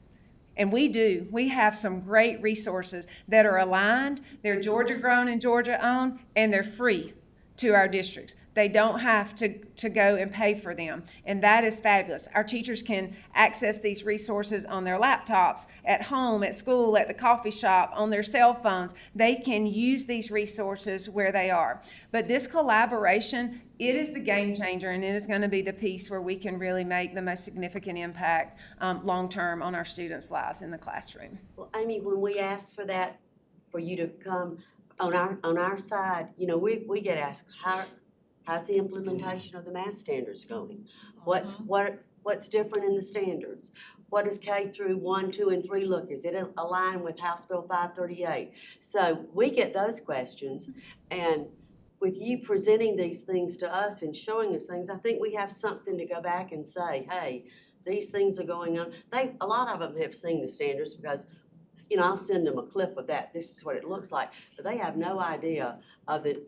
And we do. We have some great resources that are aligned, they're Georgia grown and Georgia owned, and they're free to our districts. They don't have to go and pay for them, and that is fabulous. Our teachers can access these resources on their laptops, at home, at school, at the coffee shop, on their cell phones. They can use these resources where they are. But this collaboration, it is the game changer, and it is going to be the piece where we can really make the most significant impact long-term on our students' lives in the classroom. Well, Amy, when we asked for that, for you to come on our side, you know, we get asked, how's the implementation of the math standards going? What's different in the standards? What does K through 1, 2, and 3 look? Is it aligned with House Bill 538? So we get those questions, and with you presenting these things to us and showing us things, I think we have something to go back and say, hey, these things are going on. A lot of them have seen the standards because, you know, I'll send them a clip of that. This is what it looks like, but they have no idea of the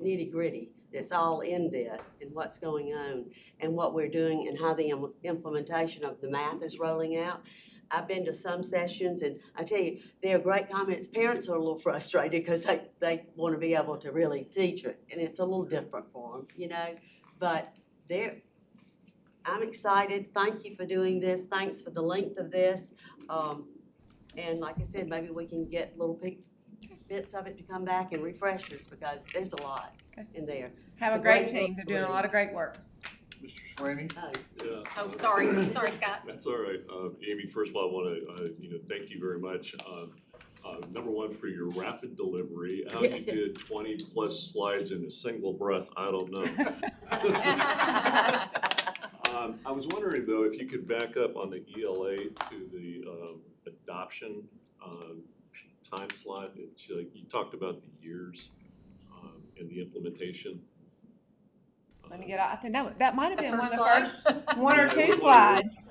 nitty gritty that's all in this and what's going on and what we're doing and how the implementation of the math is rolling out. I've been to some sessions, and I tell you, there are great comments. Parents are a little frustrated because they want to be able to really teach it, and it's a little different for them, you know. But I'm excited. Thank you for doing this. Thanks for the length of this. And like I said, maybe we can get little bits of it to come back and refresh us because there's a lot in there. Have a great team. They're doing a lot of great work. Mr. Sweeney? Yeah. Oh, sorry, Scott. That's all right. Amy, first of all, I want to, thank you very much. Number one, for your rapid delivery. How you did 20-plus slides in a single breath, I don't know. I was wondering, though, if you could back up on the ELA to the adoption time slot. You talked about the years and the implementation. Let me get out. I think that might have been one of the first one or two slides.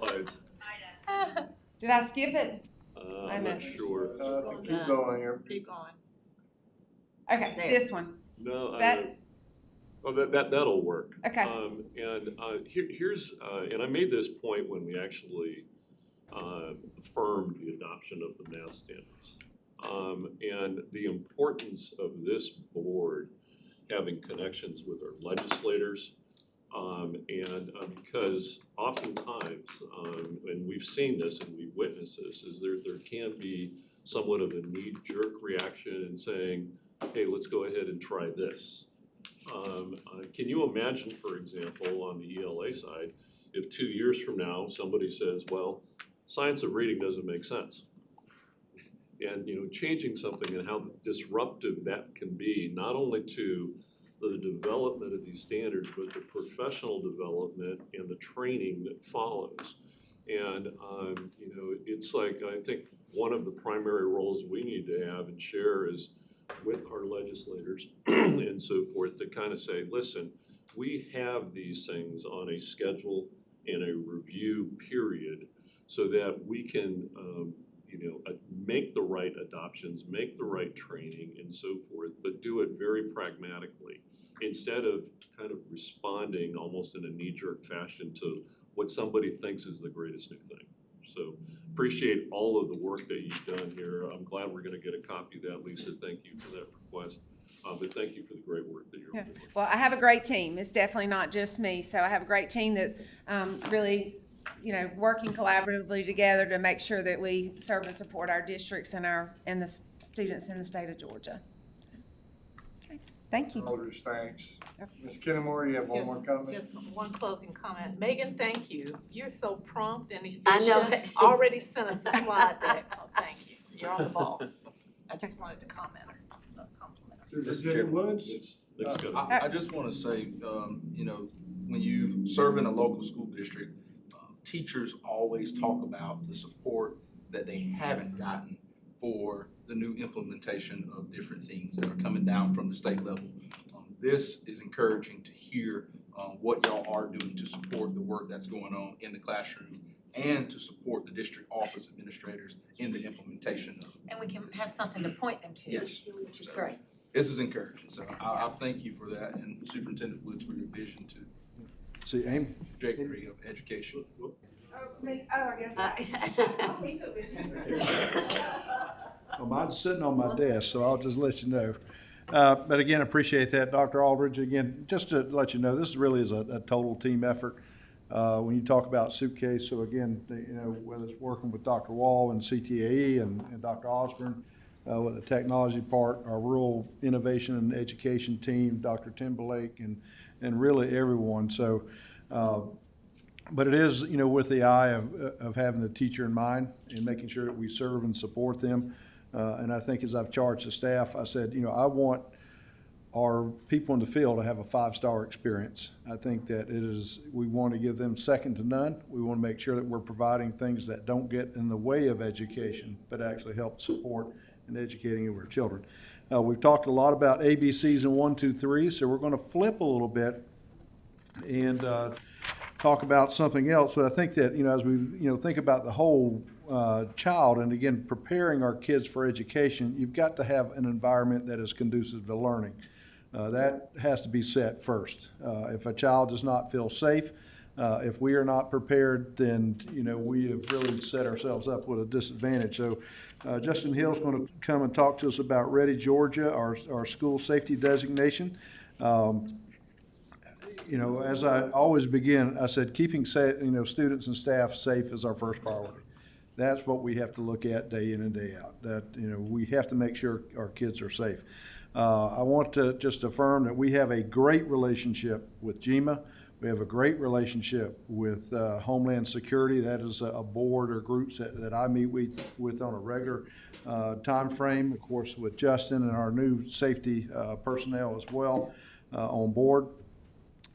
Did I skip it? I'm not sure. Keep going here. Keep going. Okay, this one. No, That. that'll work. Okay. Here's and I made this point when we actually affirmed the adoption of the math standards, and the importance of this board having connections with our legislators, because oftentimes, and we've seen this and we've witnessed this, is there can be somewhat of a knee-jerk reaction in saying, hey, let's go ahead and try this. Can you imagine, for example, on the ELA side, if 2 years from now somebody says, well, science of reading doesn't make sense? And changing something and how disruptive that can be, not only to the development of these standards, but the professional development and the training that follows. And it's like, I think one of the primary roles we need to have and share is with our legislators and so forth, to kind of say, listen, we have these things on a schedule and a review period so that we can make the right adoptions, make the right training and so forth, but do it very pragmatically instead of kind of responding almost in a knee-jerk fashion to what somebody thinks is the greatest new thing. So appreciate all of the work that you've done here. I'm glad we're going to get a copy of that, Lisa. Thank you for that request. But thank you for the great work that you're doing. Well, I have a great team. It's definitely not just me. So I have a great team that's really working collaboratively together to make sure that we serve and support our districts and the students in the state of Georgia. Okay. Thank you. Elders, thanks. Ms. Kennemore, you have one more comment? Just one closing comment. Megan, thank you. You're so prompt and efficient. I know. Already sent us a slide deck, so thank you. You're on the ball. I just wanted to comment or compliment her. Superintendent Woods? I just want to say, when you serve in a local school district, teachers always talk about the support that they haven't gotten for the new implementation of different things that are coming down from the state level. This is encouraging to hear what y'all are doing to support the work that's going on in the classroom and to support the district office administrators in the implementation of it. And we can have something to point them to, Yes. which is great. This is encouraging, so I thank you for that, and Superintendent Woods for your vision to See, Amy? trajectory of education. I guess Well, mine's sitting on my desk, so I'll just let you know. But again, appreciate that, Dr. Aldridge. Again, just to let you know, this really is a total team effort. When you talk about suitcase, so again, whether it's working with Dr. Wall and CTAE and Dr. Osborne, with the technology part, our rural innovation and education team, Dr. Timberlake, and really everyone. So, but it is, with the eye of having the teacher in mind and making sure that we serve and support them. And I think as I've charged the staff, I said, I want our people in the field to have a 5-star experience. I think that we want to give them second to none. We want to make sure that we're providing things that don't get in the way of education, but actually help support and educating our children. We've talked a lot about ABCs and 1, 2, 3, so we're going to flip a little bit and talk about something else. But I think that, as we think about the whole child, and again, preparing our kids for education, you've got to have an environment that is conducive to learning. That has to be set first. If a child does not feel safe, if we are not prepared, then we have really set ourselves up with a disadvantage. So Justin Hill's going to come and talk to us about Ready, Georgia, our school safety designation. As I always begin, I said keeping students and staff safe is our first priority. That's what we have to look at day in and day out. That we have to make sure our kids are safe. I want to just affirm that we have a great relationship with GMA. We have a great relationship with Homeland Security. That is a board or groups that I meet with on a regular time frame, of course, with Justin and our new safety personnel as well on board.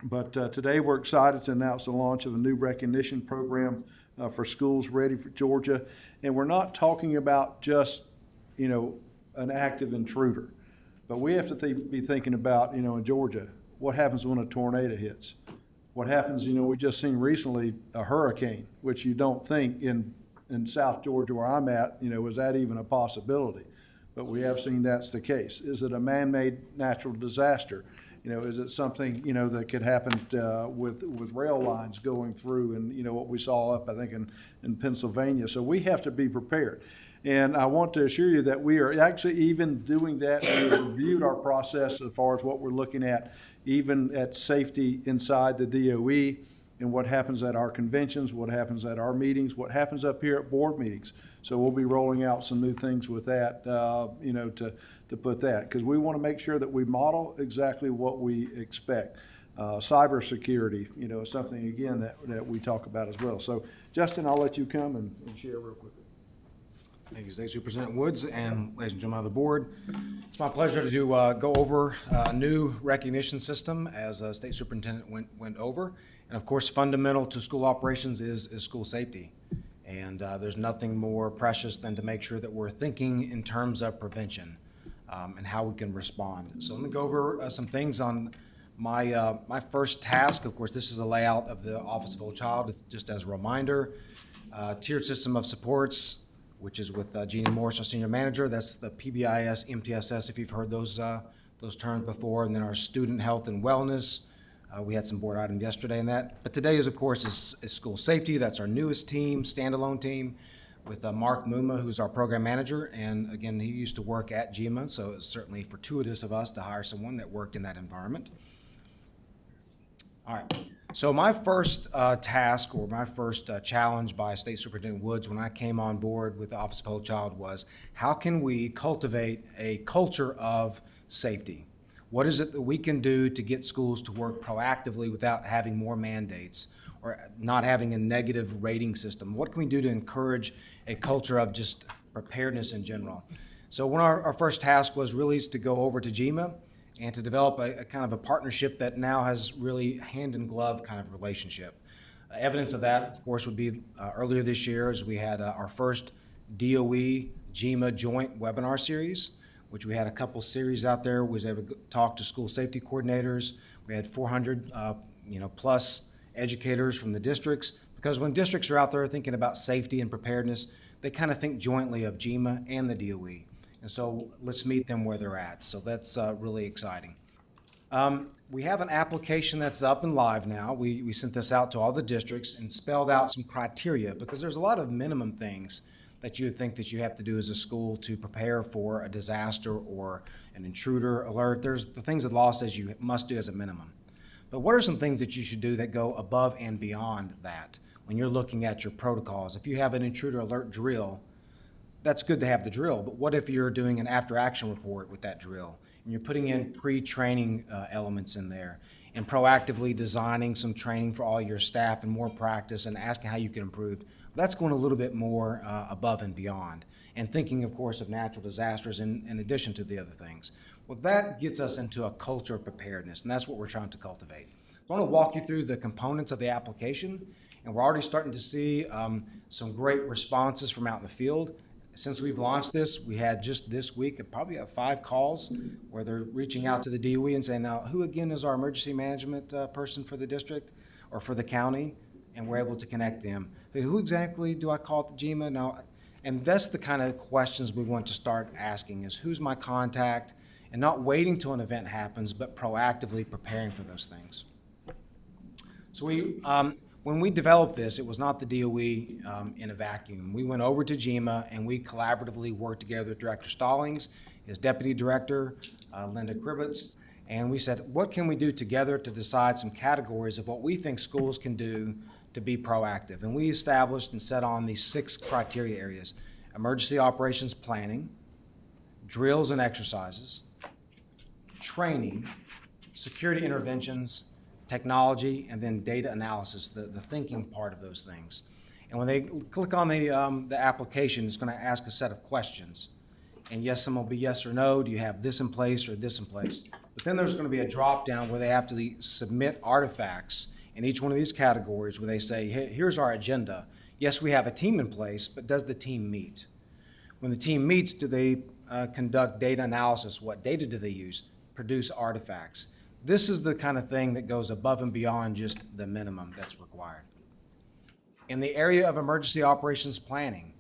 But today we're excited to announce the launch of a new recognition program for schools ready for Georgia. And we're not talking about just, an active intruder. But we have to be thinking about, in Georgia, what happens when a tornado hits? What happens, we just seen recently a hurricane, which you don't think in South Georgia where I'm at, is that even a possibility? But we have seen that's the case. Is it a man-made natural disaster? Is it something, that could happen with rail lines going through and, what we saw up, I think, in Pennsylvania. So we have to be prepared. And I want to assure you that we are actually even doing that. We've reviewed our process as far as what we're looking at, even at safety inside the DOE and what happens at our conventions, what happens at our meetings, what happens up here at board meetings. So we'll be rolling out some new things with that, to put that, because we want to make sure that we model exactly what we expect. Cybersecurity, is something, again, that we talk about as well. So, Justin, I'll let you come and share real quickly. Thank you, State Superintendent Woods, and ladies and gentlemen of the board. It's my pleasure to go over a new recognition system as State Superintendent went over. And of course, fundamental to school operations is school safety. And there's nothing more precious than to make sure that we're thinking in terms of prevention and how we can respond. So let me go over some things on my first task. Of course, this is a layout of the Office of Old Child, just as a reminder. Tiered system of supports, which is with Jeannie Morris, our senior manager. That's the PBIS, MTSS, if you've heard those terms before. And then our student health and wellness. We had some board items yesterday in that. But today is, of course, is school safety. That's our newest team, standalone team, with Mark Muma, who's our program manager. And again, he used to work at GMA, so it's certainly fortuitous of us to hire someone that worked in that environment. All right. So my first task, or my first challenge by State Superintendent Woods when I came on board with the Office of Old Child, was how can we cultivate a culture of safety? What is it that we can do to get schools to work proactively without having more mandates or not having a negative rating system? What can we do to encourage a culture of just preparedness in general? So one of our first task was really to go over to GMA and to develop a kind of a partnership that now has really hand-in-glove kind of relationship. Evidence of that, of course, would be earlier this year as we had our first DOE-GMA joint webinar series, which we had a couple series out there. We was able to talk to school safety coordinators. We had 400 plus educators from the districts, because when districts are out there thinking about safety and preparedness, they kind of think jointly of GMA and the DOE. And so let's meet them where they're at. So that's really exciting. We have an application that's up and live now. We sent this out to all the districts and spelled out some criteria, because there's a lot of minimum things that you would think that you have to do as a school to prepare for a disaster or an intruder alert. There's the things that the law says you must do as a minimum. But what are some things that you should do that go above and beyond that when you're looking at your protocols? If you have an intruder alert drill, that's good to have the drill, but what if you're doing an after-action report with that drill and you're putting in pre-training elements in there and proactively designing some training for all your staff and more practice and asking how you can improve? That's going a little bit more above and beyond, and thinking, of course, of natural disasters in addition to the other things. Well, that gets us into a culture of preparedness, and that's what we're trying to cultivate. I want to walk you through the components of the application, and we're already starting to see some great responses from out in the field. Since we've launched this, we had just this week probably 5 calls where they're reaching out to the DOE and saying, now, who again is our emergency management person for the district or for the county? And we're able to connect them. Who exactly do I call at the GMA? Now, and that's the kind of questions we want to start asking is who's my contact, and not waiting till an event happens, but proactively preparing for those things. So when we developed this, it was not the DOE in a vacuum. We went over to GMA and we collaboratively worked together with Director Stallings, his deputy director, Linda Kribitz, and we said, what can we do together to decide some categories of what we think schools can do to be proactive? And we established and set on these 6 criteria areas: emergency operations planning, drills and exercises, training, security interventions, technology, and then data analysis, the thinking part of those things. And when they click on the application, it's going to ask a set of questions. And yes, some will be yes or no. Do you have this in place or this in place? But then there's going to be a drop down where they have to submit artifacts in each one of these categories where they say, hey, here's our agenda. Yes, we have a team in place, but does the team meet? When the team meets, do they conduct data analysis? What data do they use? Produce artifacts. This is the kind of thing that goes above and beyond just the minimum that's required. In the area of emergency operations planning,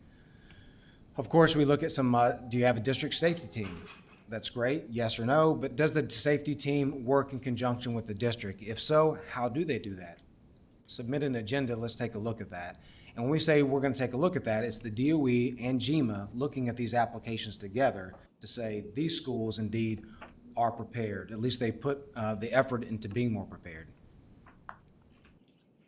of course, we look at some, do you have a district safety team? That's great, yes or no, but does the safety team work in conjunction with the district? If so, how do they do that? Submit an agenda, let's take a look at that. And when we say we're going to take a look at that, it's the DOE and GMA looking at these applications together to say these schools indeed are prepared. At least they put the effort into being more prepared.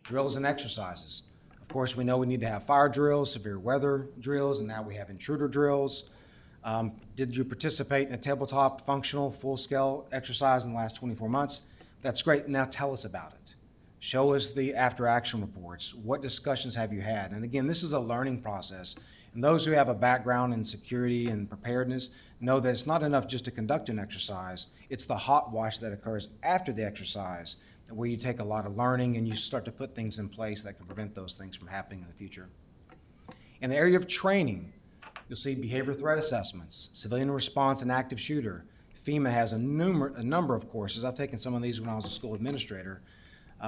Drills and exercises. Of course, we know we need to have fire drills, severe weather drills, and now we have intruder drills. Did you participate in a tabletop functional full-scale exercise in the last 24 months? That's great. Now tell us about it. Show us the after-action reports. What discussions have you had? And again, this is a learning process. And those who have a background in security and preparedness know that it's not enough just to conduct an exercise. It's the hot wash that occurs after the exercise where you take a lot of learning and you start to put things in place that can prevent those things from happening in the future. In the area of training, you'll see behavior threat assessments, civilian response and active shooter. FEMA has a number of courses. I've taken some of these when I was a school administrator.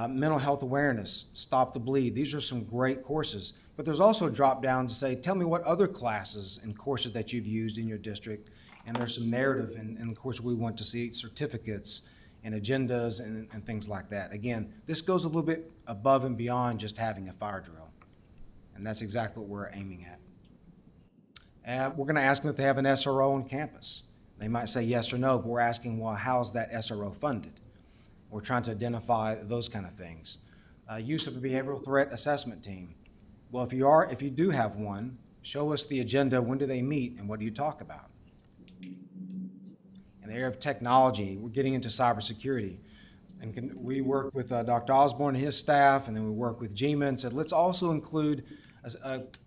Mental health awareness, stop the bleed. These are some great courses. But there's also a drop down to say, tell me what other classes and courses that you've used in your district. And there's some narrative, and of course we want to see certificates and agendas and things like that. Again, this goes a little bit above and beyond just having a fire drill. And that's exactly what we're aiming at. And we're going to ask them if they have an SRO on campus. They might say yes or no, but we're asking, well, how's that SRO funded? We're trying to identify those kind of things. Use of a behavioral threat assessment team. Well, if you do have one, show us the agenda. When do they meet and what do you talk about? In the area of technology, we're getting into cybersecurity. And we work with Dr. Osborne and his staff, and then we work with GMA and said, let's also include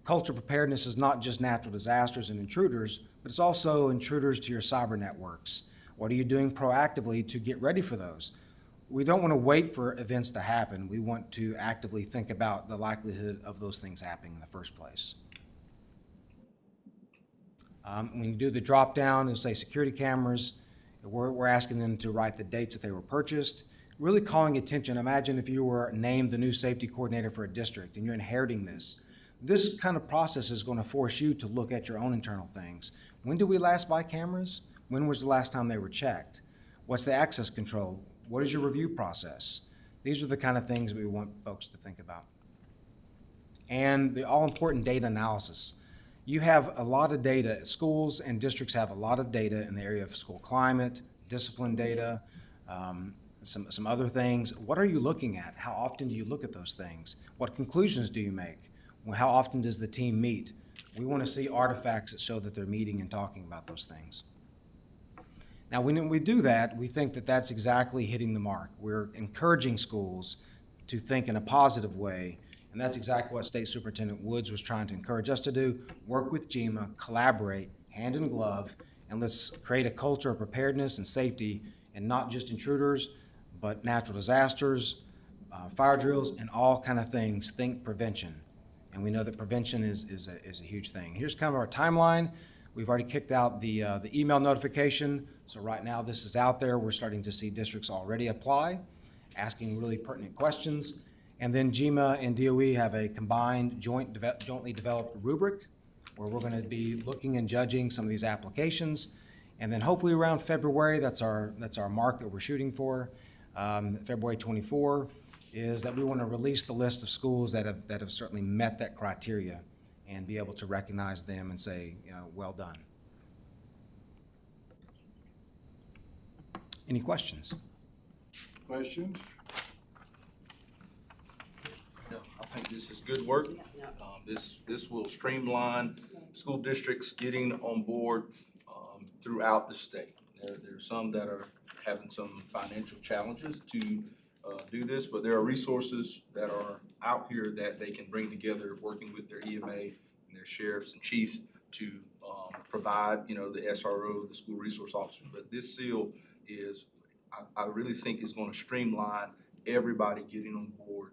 culture preparedness is not just natural disasters and intruders, but it's also intruders to your cyber networks. What are you doing proactively to get ready for those? We don't want to wait for events to happen. We want to actively think about the likelihood of those things happening in the first place. When you do the drop down and say security cameras, we're asking them to write the dates that they were purchased, really calling attention. Imagine if you were named the new safety coordinator for a district and you're inheriting this. This kind of process is going to force you to look at your own internal things. When did we last buy cameras? When was the last time they were checked? What's the access control? What is your review process? These are the kind of things we want folks to think about. And the all-important data analysis. You have a lot of data. Schools and districts have a lot of data in the area of school climate, discipline data, some other things. What are you looking at? How often do you look at those things? What conclusions do you make? How often does the team meet? We want to see artifacts that show that they're meeting and talking about those things. Now, when we do that, we think that that's exactly hitting the mark. We're encouraging schools to think in a positive way, and that's exactly what State Superintendent Woods was trying to encourage us to do. Work with GMA, collaborate, hand in glove, and let's create a culture of preparedness and safety, and not just intruders, but natural disasters, fire drills, and all kind of things. Think prevention. And we know that prevention is a huge thing. Here's kind of our timeline. We've already kicked out the email notification. So right now this is out there. We're starting to see districts already apply, asking really pertinent questions. And then GMA and DOE have a combined jointly developed rubric where we're going to be looking and judging some of these applications. And then hopefully around February, that's our mark that we're shooting for, February 24, is that we want to release the list of schools that have certainly met that criteria and be able to recognize them and say, well done. Any questions? Questions? Yeah, I think this is good work. This will streamline school districts getting on board throughout the state. There's some that are having some financial challenges to do this, but there are resources that are out here that they can bring together, working with their EMA and their sheriffs and chiefs to provide, the SRO, the school resource officers. But this seal is, I really think, is going to streamline everybody getting on board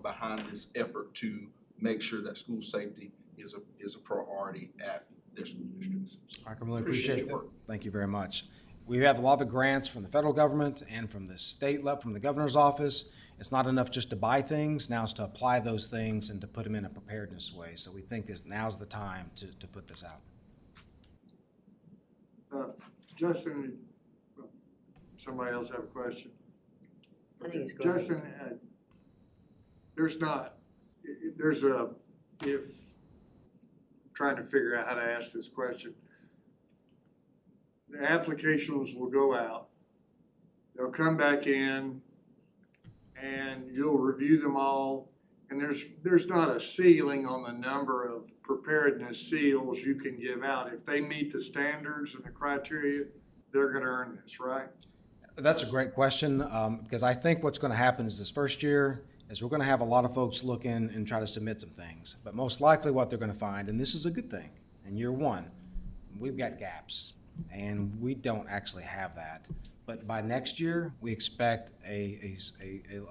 behind this effort to make sure that school safety is a priority at their school districts. I can really appreciate that. Thank you very much. We have a lot of grants from the federal government and from the state level, from the governor's office. It's not enough just to buy things. Now it's to apply those things and to put them in a preparedness way. So we think now's the time to put this out. Justin, somebody else have a question? I think it's great. Justin, trying to figure out how to ask this question. The applications will go out, they'll come back in, and you'll review them all. And there's not a ceiling on the number of preparedness seals you can give out. If they meet the standards and the criteria, they're gonna earn this, right? That's a great question, because I think what's gonna happen is this first year is we're gonna have a lot of folks look in and try to submit some things. But most likely what they're gonna find, and this is a good thing, in year one, we've got gaps. And we don't actually have that. But by next year, we expect a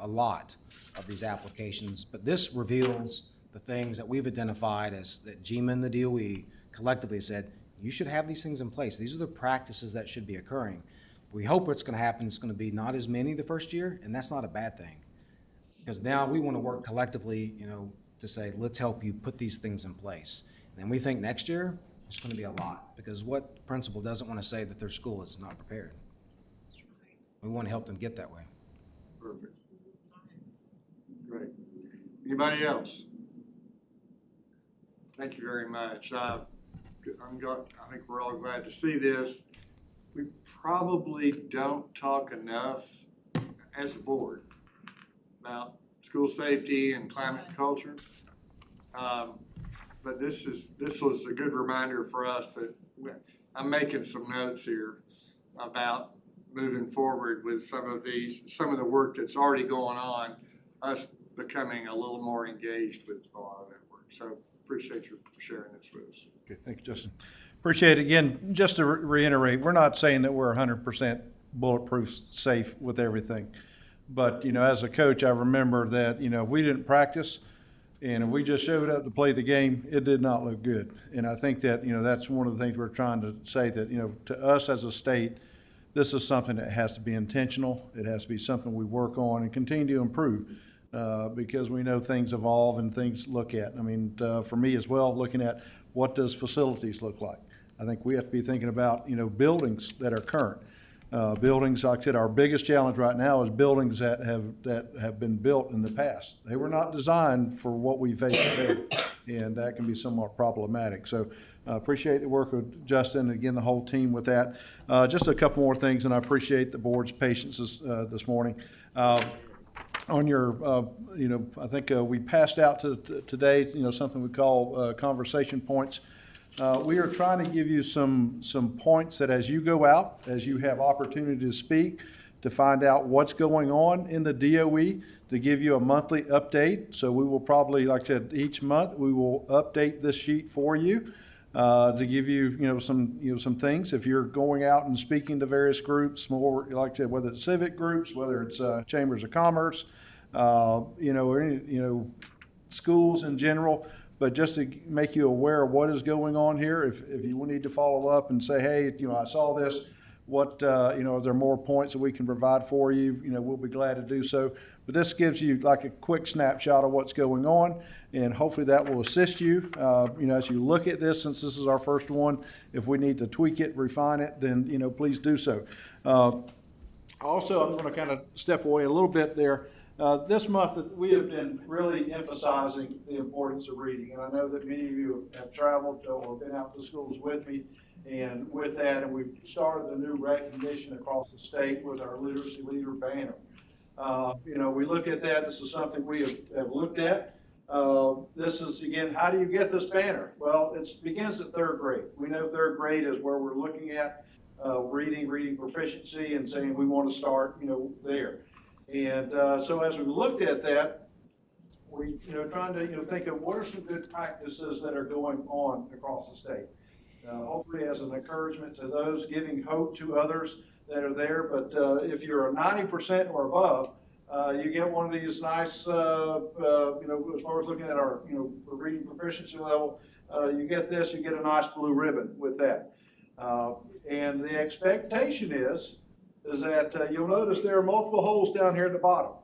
lot of these applications. But this reveals the things that we've identified as that GMA and the DOE collectively said, you should have these things in place. These are the practices that should be occurring. We hope what's going to happen is going to be not as many the first year, and that's not a bad thing. Because now we want to work collectively, to say, let's help you put these things in place. And we think next year, it's going to be a lot, because what principal doesn't want to say that their school is not prepared? We want to help them get that way. Perfect. Great. Anybody else? Thank you very much. I think we're all glad to see this. We probably don't talk enough as a board about school safety and climate and culture. But this was a good reminder for us that I'm making some notes here about moving forward with some of the work that's already going on, us becoming a little more engaged with a lot of that work. So appreciate you sharing this with us. Okay, thank you, Justin. Appreciate it. Again, just to reiterate, we're not saying that we're 100% bulletproof safe with everything. But, as a coach, I remember that, if we didn't practice, and if we just showed up to play the game, it did not look good. And I think that, that's one of the things we're trying to say, that, to us as a state, this is something that has to be intentional. It has to be something we work on and continue to improve, because we know things evolve and things look at. For me as well, looking at what does facilities look like. I think we have to be thinking about, buildings that are current. Buildings, like I said, our biggest challenge right now is buildings that have been built in the past. They were not designed for what we face today, and that can be somewhat problematic. So appreciate the work of Justin and again the whole team with that. Just a couple more things, and I appreciate the board's patience this morning. On your, I think we passed out today, something we call conversation points. We are trying to give you some points that as you go out, as you have opportunity to speak, to find out what's going on in the DOE, to give you a monthly update. So we will probably, like I said, each month we will update this sheet for you to give you, some things. If you're going out and speaking to various groups, more like I said, whether it's civic groups, whether it's chambers of commerce, or any, schools in general. But just to make you aware of what is going on here, if you need to follow up and say, hey, I saw this, what, are there more points that we can provide for you? We'll be glad to do so. But this gives you like a quick snapshot of what's going on, and hopefully that will assist you. As you look at this, since this is our first one, if we need to tweak it, refine it, then, please do so. Also, I'm going to kind of step away a little bit there. This month, we have been really emphasizing the importance of reading, and I know that many of you have traveled or been out to schools with me, and with that, and we've started a new recognition across the state with our Literacy Leader banner. We look at that. This is something we have looked at. This is, again, how do you get this banner? Well, it begins at third grade. We know third grade is where we're looking at reading proficiency and saying we want to start, there. And so as we looked at that, we, trying to, think of what are some good practices that are going on across the state. Hopefully as an encouragement to those, giving hope to others that are there. But if you're a 90% or above, you get one of these nice, as far as looking at our, reading proficiency level, you get this, you get a nice blue ribbon with that. And the expectation is that you'll notice there are multiple holes down here at the bottom.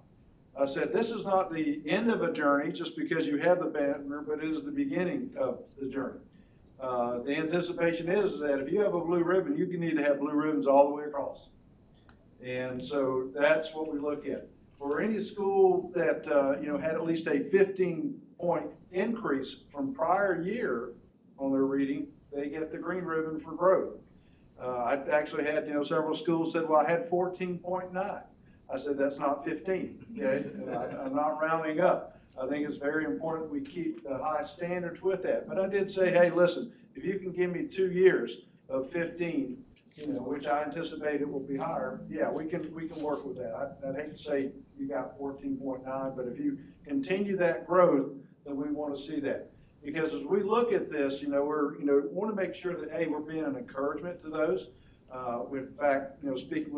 I said this is not the end of a journey just because you have the banner, but it is the beginning of the journey. The anticipation is that if you have a blue ribbon, you need to have blue ribbons all the way across. And so that's what we look at. For any school that had at least a 15-point increase from prior year on their reading, they get the green ribbon for growth. I actually had, several schools said, well, I had 14.9. I said, that's not 15, okay? I'm not rounding up. I think it's very important we keep the high standards with that. But I did say, hey, listen, if you can give me 2 years of 15, which I anticipate it will be higher, yeah, we can work with that. I'd hate to say you got 14.9, but if you continue that growth, then we want to see that. Because as we look at this, we're, want to make sure that, hey, we're being an encouragement to those. In fact, speaking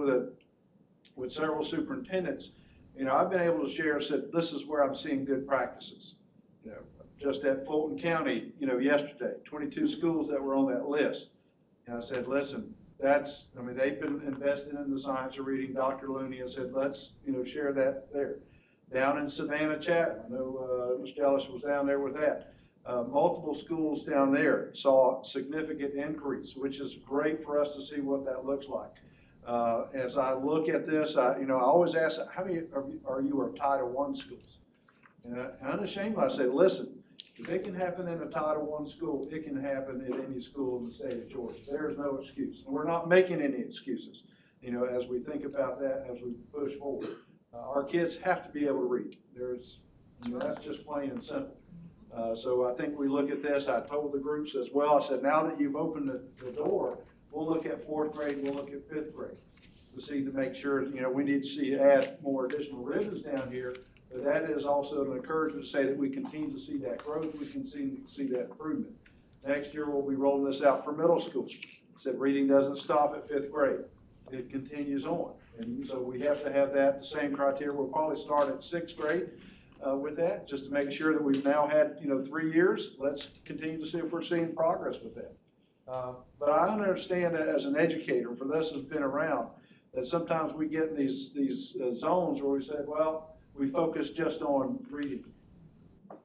with several superintendents, I've been able to share, said, this is where I'm seeing good practices. Just at Fulton County, yesterday, 22 schools that were on that list. And I said, listen, they've been invested in the science of reading. Dr. Looney has said, let's, share that there. Down in Savannah, Chatham, I know Ms. Ellis was down there with that. Multiple schools down there saw significant increase, which is great for us to see what that looks like. As I look at this, I always ask, how many are you Title I schools? And unashamedly, I say, listen, if it can happen in a Title I school, it can happen at any school in the state of Georgia. There is no excuse. And we're not making any excuses, as we think about that, as we push forward. Our kids have to be able to read. That's just plain and simple. So I think we look at this. I told the groups as well, I said, now that you've opened the door, we'll look at 4th grade, we'll look at 5th grade to make sure, we need to add more additional ribbons down here. But that is also an encouragement to say that we continue to see that growth, we continue to see that improvement. Next year, we'll be rolling this out for middle school. I said reading doesn't stop at 5th grade. It continues on. And so we have to have that, the same criteria. We'll probably start at 6th grade. With that, just to make sure that we've now had 3 years. Let's continue to see if we're seeing progress with that. But I understand that as an educator, for those who've been around, that sometimes we get in these zones where we say, well, we focus just on reading.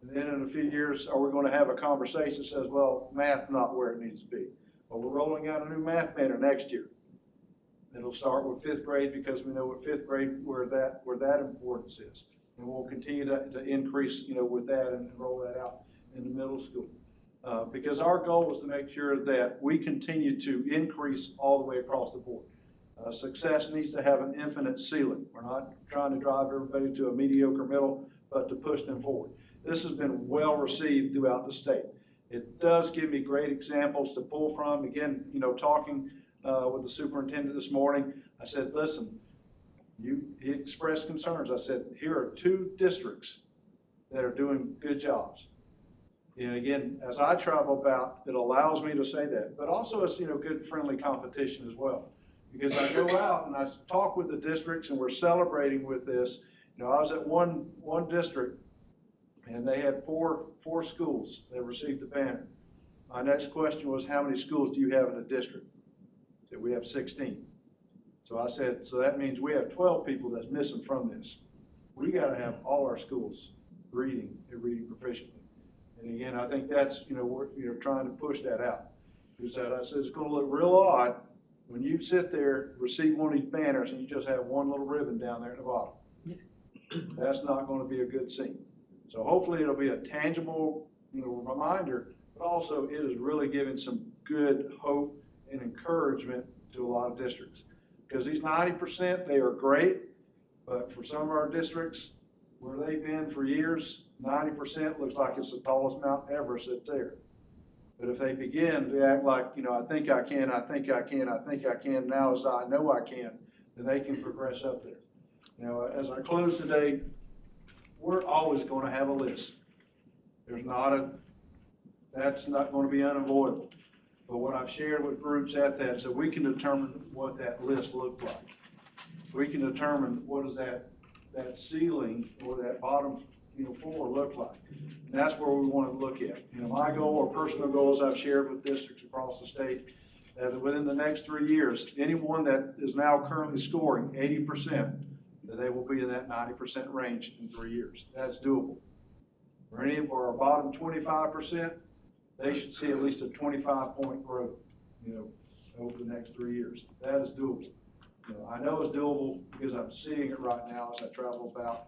And then in a few years, are we going to have a conversation that says, well, math's not where it needs to be? Well, we're rolling out a new math banner next year. It'll start with fifth grade because we know what fifth grade, where that importance is. And we'll continue to increase, with that and roll that out in the middle school. Because our goal is to make sure that we continue to increase all the way across the board. Success needs to have an infinite ceiling. We're not trying to drive everybody to a mediocre middle, but to push them forward. This has been well received throughout the state. It does give me great examples to pull from. Again, talking with the superintendent this morning, I said, listen, he expressed concerns. I said, here are 2 districts that are doing good jobs. And again, as I travel about, it allows me to say that, but also it's, good friendly competition as well. Because I go out and I talk with the districts and we're celebrating with this. I was at one district and they had four schools that received the banner. My next question was, how many schools do you have in the district? I said, we have 16. So I said, so that means we have 12 people that's missing from this. We got to have all our schools reading proficiently. And again, I think that's, we're trying to push that out. Because I said, it's going to look real odd when you sit there, receive one of these banners, and you just have one little ribbon down there at the bottom. That's not going to be a good scene. So hopefully it'll be a tangible, reminder, but also it is really giving some good hope and encouragement to a lot of districts. Because these 90%, they are great, but for some of our districts where they've been for years, 90% looks like it's the tallest Mount Everest that's there. But if they begin to act like, I think I can, I think I can, I think I can, now as I know I can, then they can progress up there. As I close today, we're always going to have a list. That's not going to be unavoidable. But what I've shared with groups at that is that we can determine what that list looks like. We can determine what does that ceiling or that bottom floor look like. And that's where we want to look at. My goal or personal goals I've shared with districts across the state, that within the next 3 years, anyone that is now currently scoring 80%, that they will be in that 90% range in 3 years. That's doable. For any of our bottom 25%, they should see at least a 25-point growth, over the next 3 years. That is doable. I know it's doable because I'm seeing it right now as I travel about.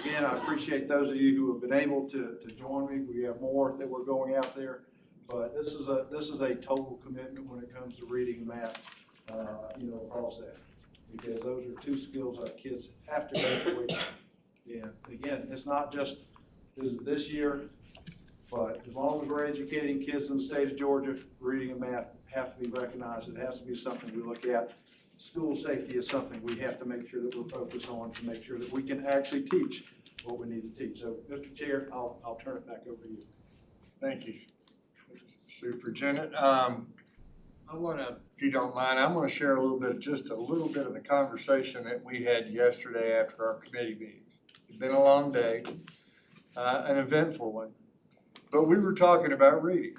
Again, I appreciate those of you who have been able to join me. We have more that we're going out there, but this is a total commitment when it comes to reading and math, across that, because those are 2 skills our kids have to graduate. And again, it's not just this year, but as long as we're educating kids in the state of Georgia, reading and math have to be recognized. It has to be something we look at. School safety is something we have to make sure that we're focused on to make sure that we can actually teach what we need to teach. So, Mr. Chair, I'll turn it back over to you. Thank you, Superintendent. I want to, if you don't mind, I'm going to share just a little bit of the conversation that we had yesterday after our committee meetings. It's been a long day, an eventful one, but we were talking about reading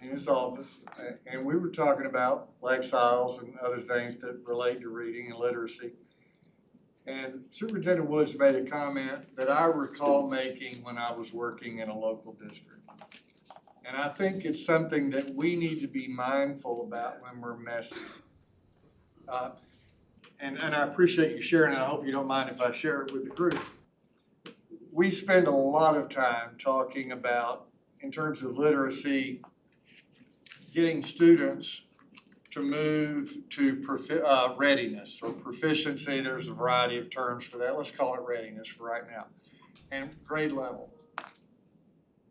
in his office, and we were talking about lexicons and other things that relate to reading and literacy. And Superintendent Woods made a comment that I recall making when I was working in a local district. And I think it's something that we need to be mindful about when we're messing. And I appreciate you sharing it. I hope you don't mind if I share it with the group. We spend a lot of time talking about, in terms of literacy, getting students to move to readiness or proficiency. There's a variety of terms for that. Let's call it readiness for right now. And grade level.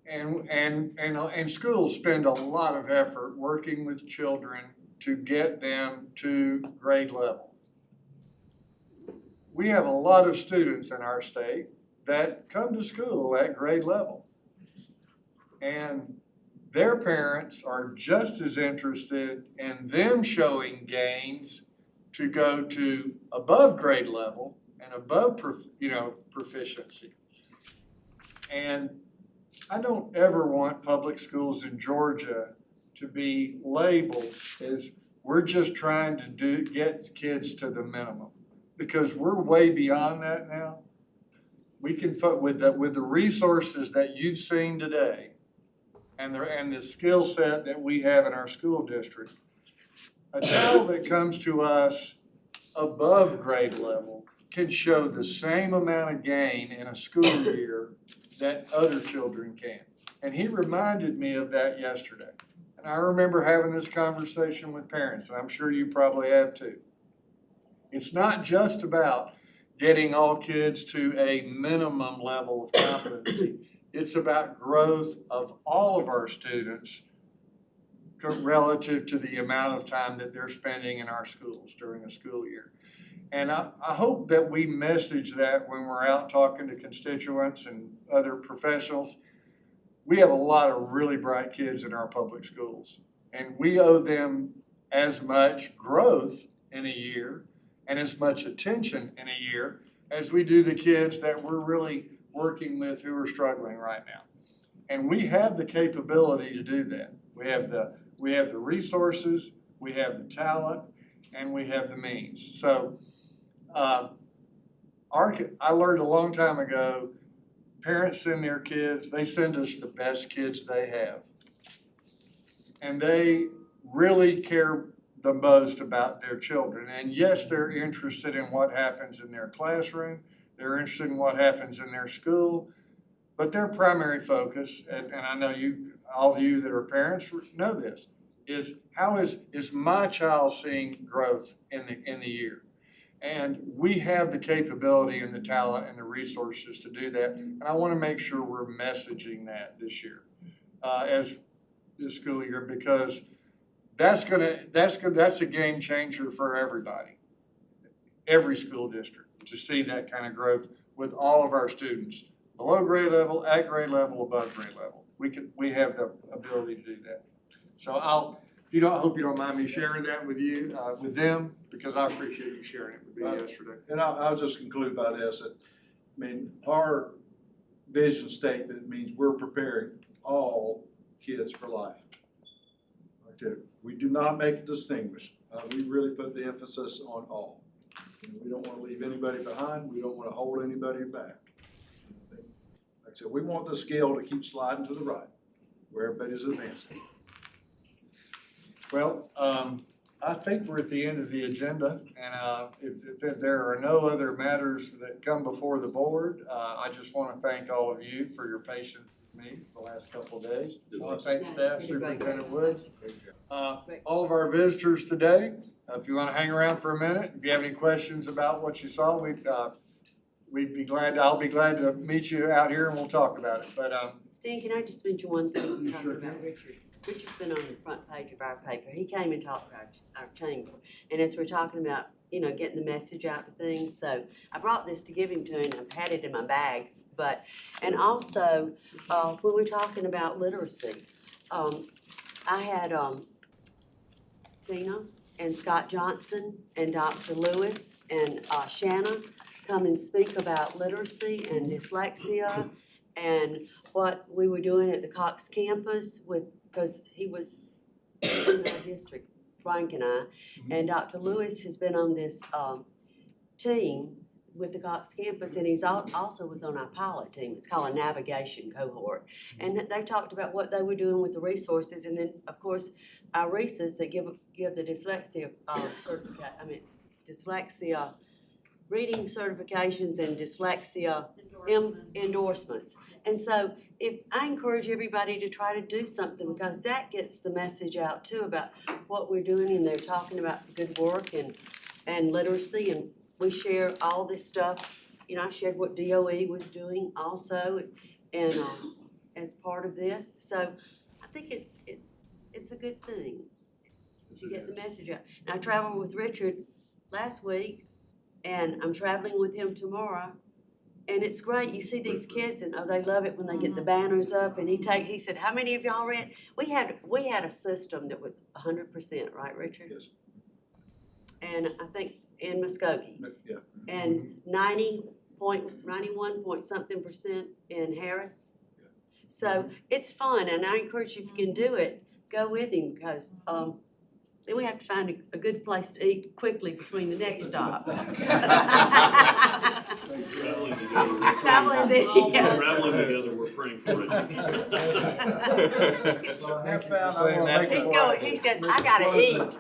And schools spend a lot of effort working with children to get them to grade level. We have a lot of students in our state that come to school at grade level. And their parents are just as interested in them showing gains to go to above grade level and above, proficiency. And I don't ever want public schools in Georgia to be labeled as we're just trying to get kids to the minimum, because we're way beyond that now. We can, with the resources that you've seen today, and the skill set that we have in our school district, a child that comes to us above grade level can show the same amount of gain in a school year that other children can. And he reminded me of that yesterday. And I remember having this conversation with parents, and I'm sure you probably have too. It's not just about getting all kids to a minimum level of competency. It's about growth of all of our students relative to the amount of time that they're spending in our schools during a school year. And I hope that we message that when we're out talking to constituents and other professionals. We have a lot of really bright kids in our public schools, and we owe them as much growth in a year and as much attention in a year as we do the kids that we're really working with who are struggling right now. And we have the capability to do that. We have the resources, we have the talent, and we have the means. So I learned a long time ago, parents send their kids, they send us the best kids they have. And they really care the most about their children. And yes, they're interested in what happens in their classroom, they're interested in what happens in their school, but their primary focus, and I know all of you that are parents know this, is how is my child seeing growth in the year? And we have the capability and the talent and the resources to do that. And I want to make sure we're messaging that this year, as this school year, because that's a game changer for everybody, every school district, to see that kind of growth with all of our students, below grade level, at grade level, above grade level. We have the ability to do that. So I hope you don't mind me sharing that with you, with them, because I appreciate you sharing it with me yesterday. And I'll just conclude by this, that, I mean, our vision statement means we're preparing all kids for life. Okay. We do not make it distinguished. We really put the emphasis on all. We don't want to leave anybody behind. We don't want to hold anybody back. Like I said, we want the scale to keep sliding to the right, where everybody's advancing. Well, I think we're at the end of the agenda, and if there are no other matters that come before the board, I just want to thank all of you for your patience with me the last couple of days. I want to thank staff, Superintendent Woods, all of our visitors today. If you want to hang around for a minute, if you have any questions about what you saw, I'll be glad to meet you out here and we'll talk about it. But Stan, can I just mention one thing? You Talking sure about can. Richard. Richard's been on the front page of our paper. He came and talked to our chamber. And as we're talking about, getting the message out to things, so I brought this to give him to him. I've had it in my bags. And also, when we're talking about literacy, I had Tina and Scott Johnson and Dr. Lewis and Shanna come and speak about literacy and dyslexia and what we were doing at the Cox campus because he was in our district, Frank and I, and Dr. Lewis has been on this team with the Cox campus, and he's also was on our pilot team. It's called a navigation cohort, and they talked about what they were doing with the resources, and then of course our RESAs that give the dyslexia dyslexia reading certifications and dyslexia endorsements. And so I encourage everybody to try to do something, because that gets the message out too about what we're doing, and they're talking about good work and literacy, and we share all this stuff. I shared what DOE was doing also, and as part of this. So I think it's a good thing to get the message out. And I traveled with Richard last week, and I'm traveling with him tomorrow. And it's great. You see these kids, and they love it when they get the banners up. And he said, "How many of y'all read?" We had a system that was 100%, right, Richard? Yes. And I think in Muskogee, Yeah. and 91 point something percent in Harris. So it's fun, and I encourage you, if you can do it, go with him, because then we have to find a good place to eat quickly between the next stop. Traveling together, we're praying for it. I gotta eat.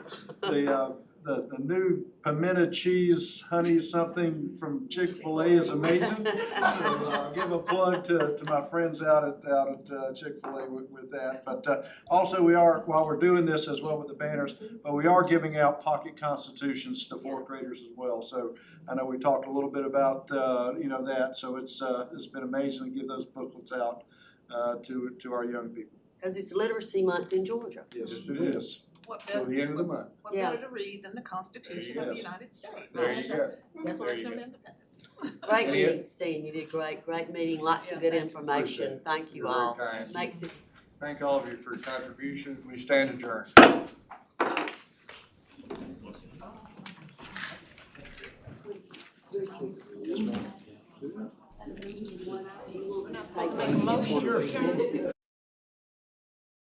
the new pimento cheese honey something from Chick-fil-A is amazing. So give a plug to my friends out at Chick-fil-A with that. But also we are, while we're doing this as well with the banners, but we are giving out pocket constitutions to fourth graders as well. So I know we talked a little bit about that. So it's been amazing to give those booklets out to our young people. Because it's Literacy Month in Georgia. Yes, it is. What Till the end of the month. What better to read than the Constitution of the United States? There you go. Declaration of Independence. Great meeting, Stan, you did great, great meeting, lots of good information, thank you You're all. very kind. Makes it. Thank all of you for your contributions. We stand adjourned. Make a motion.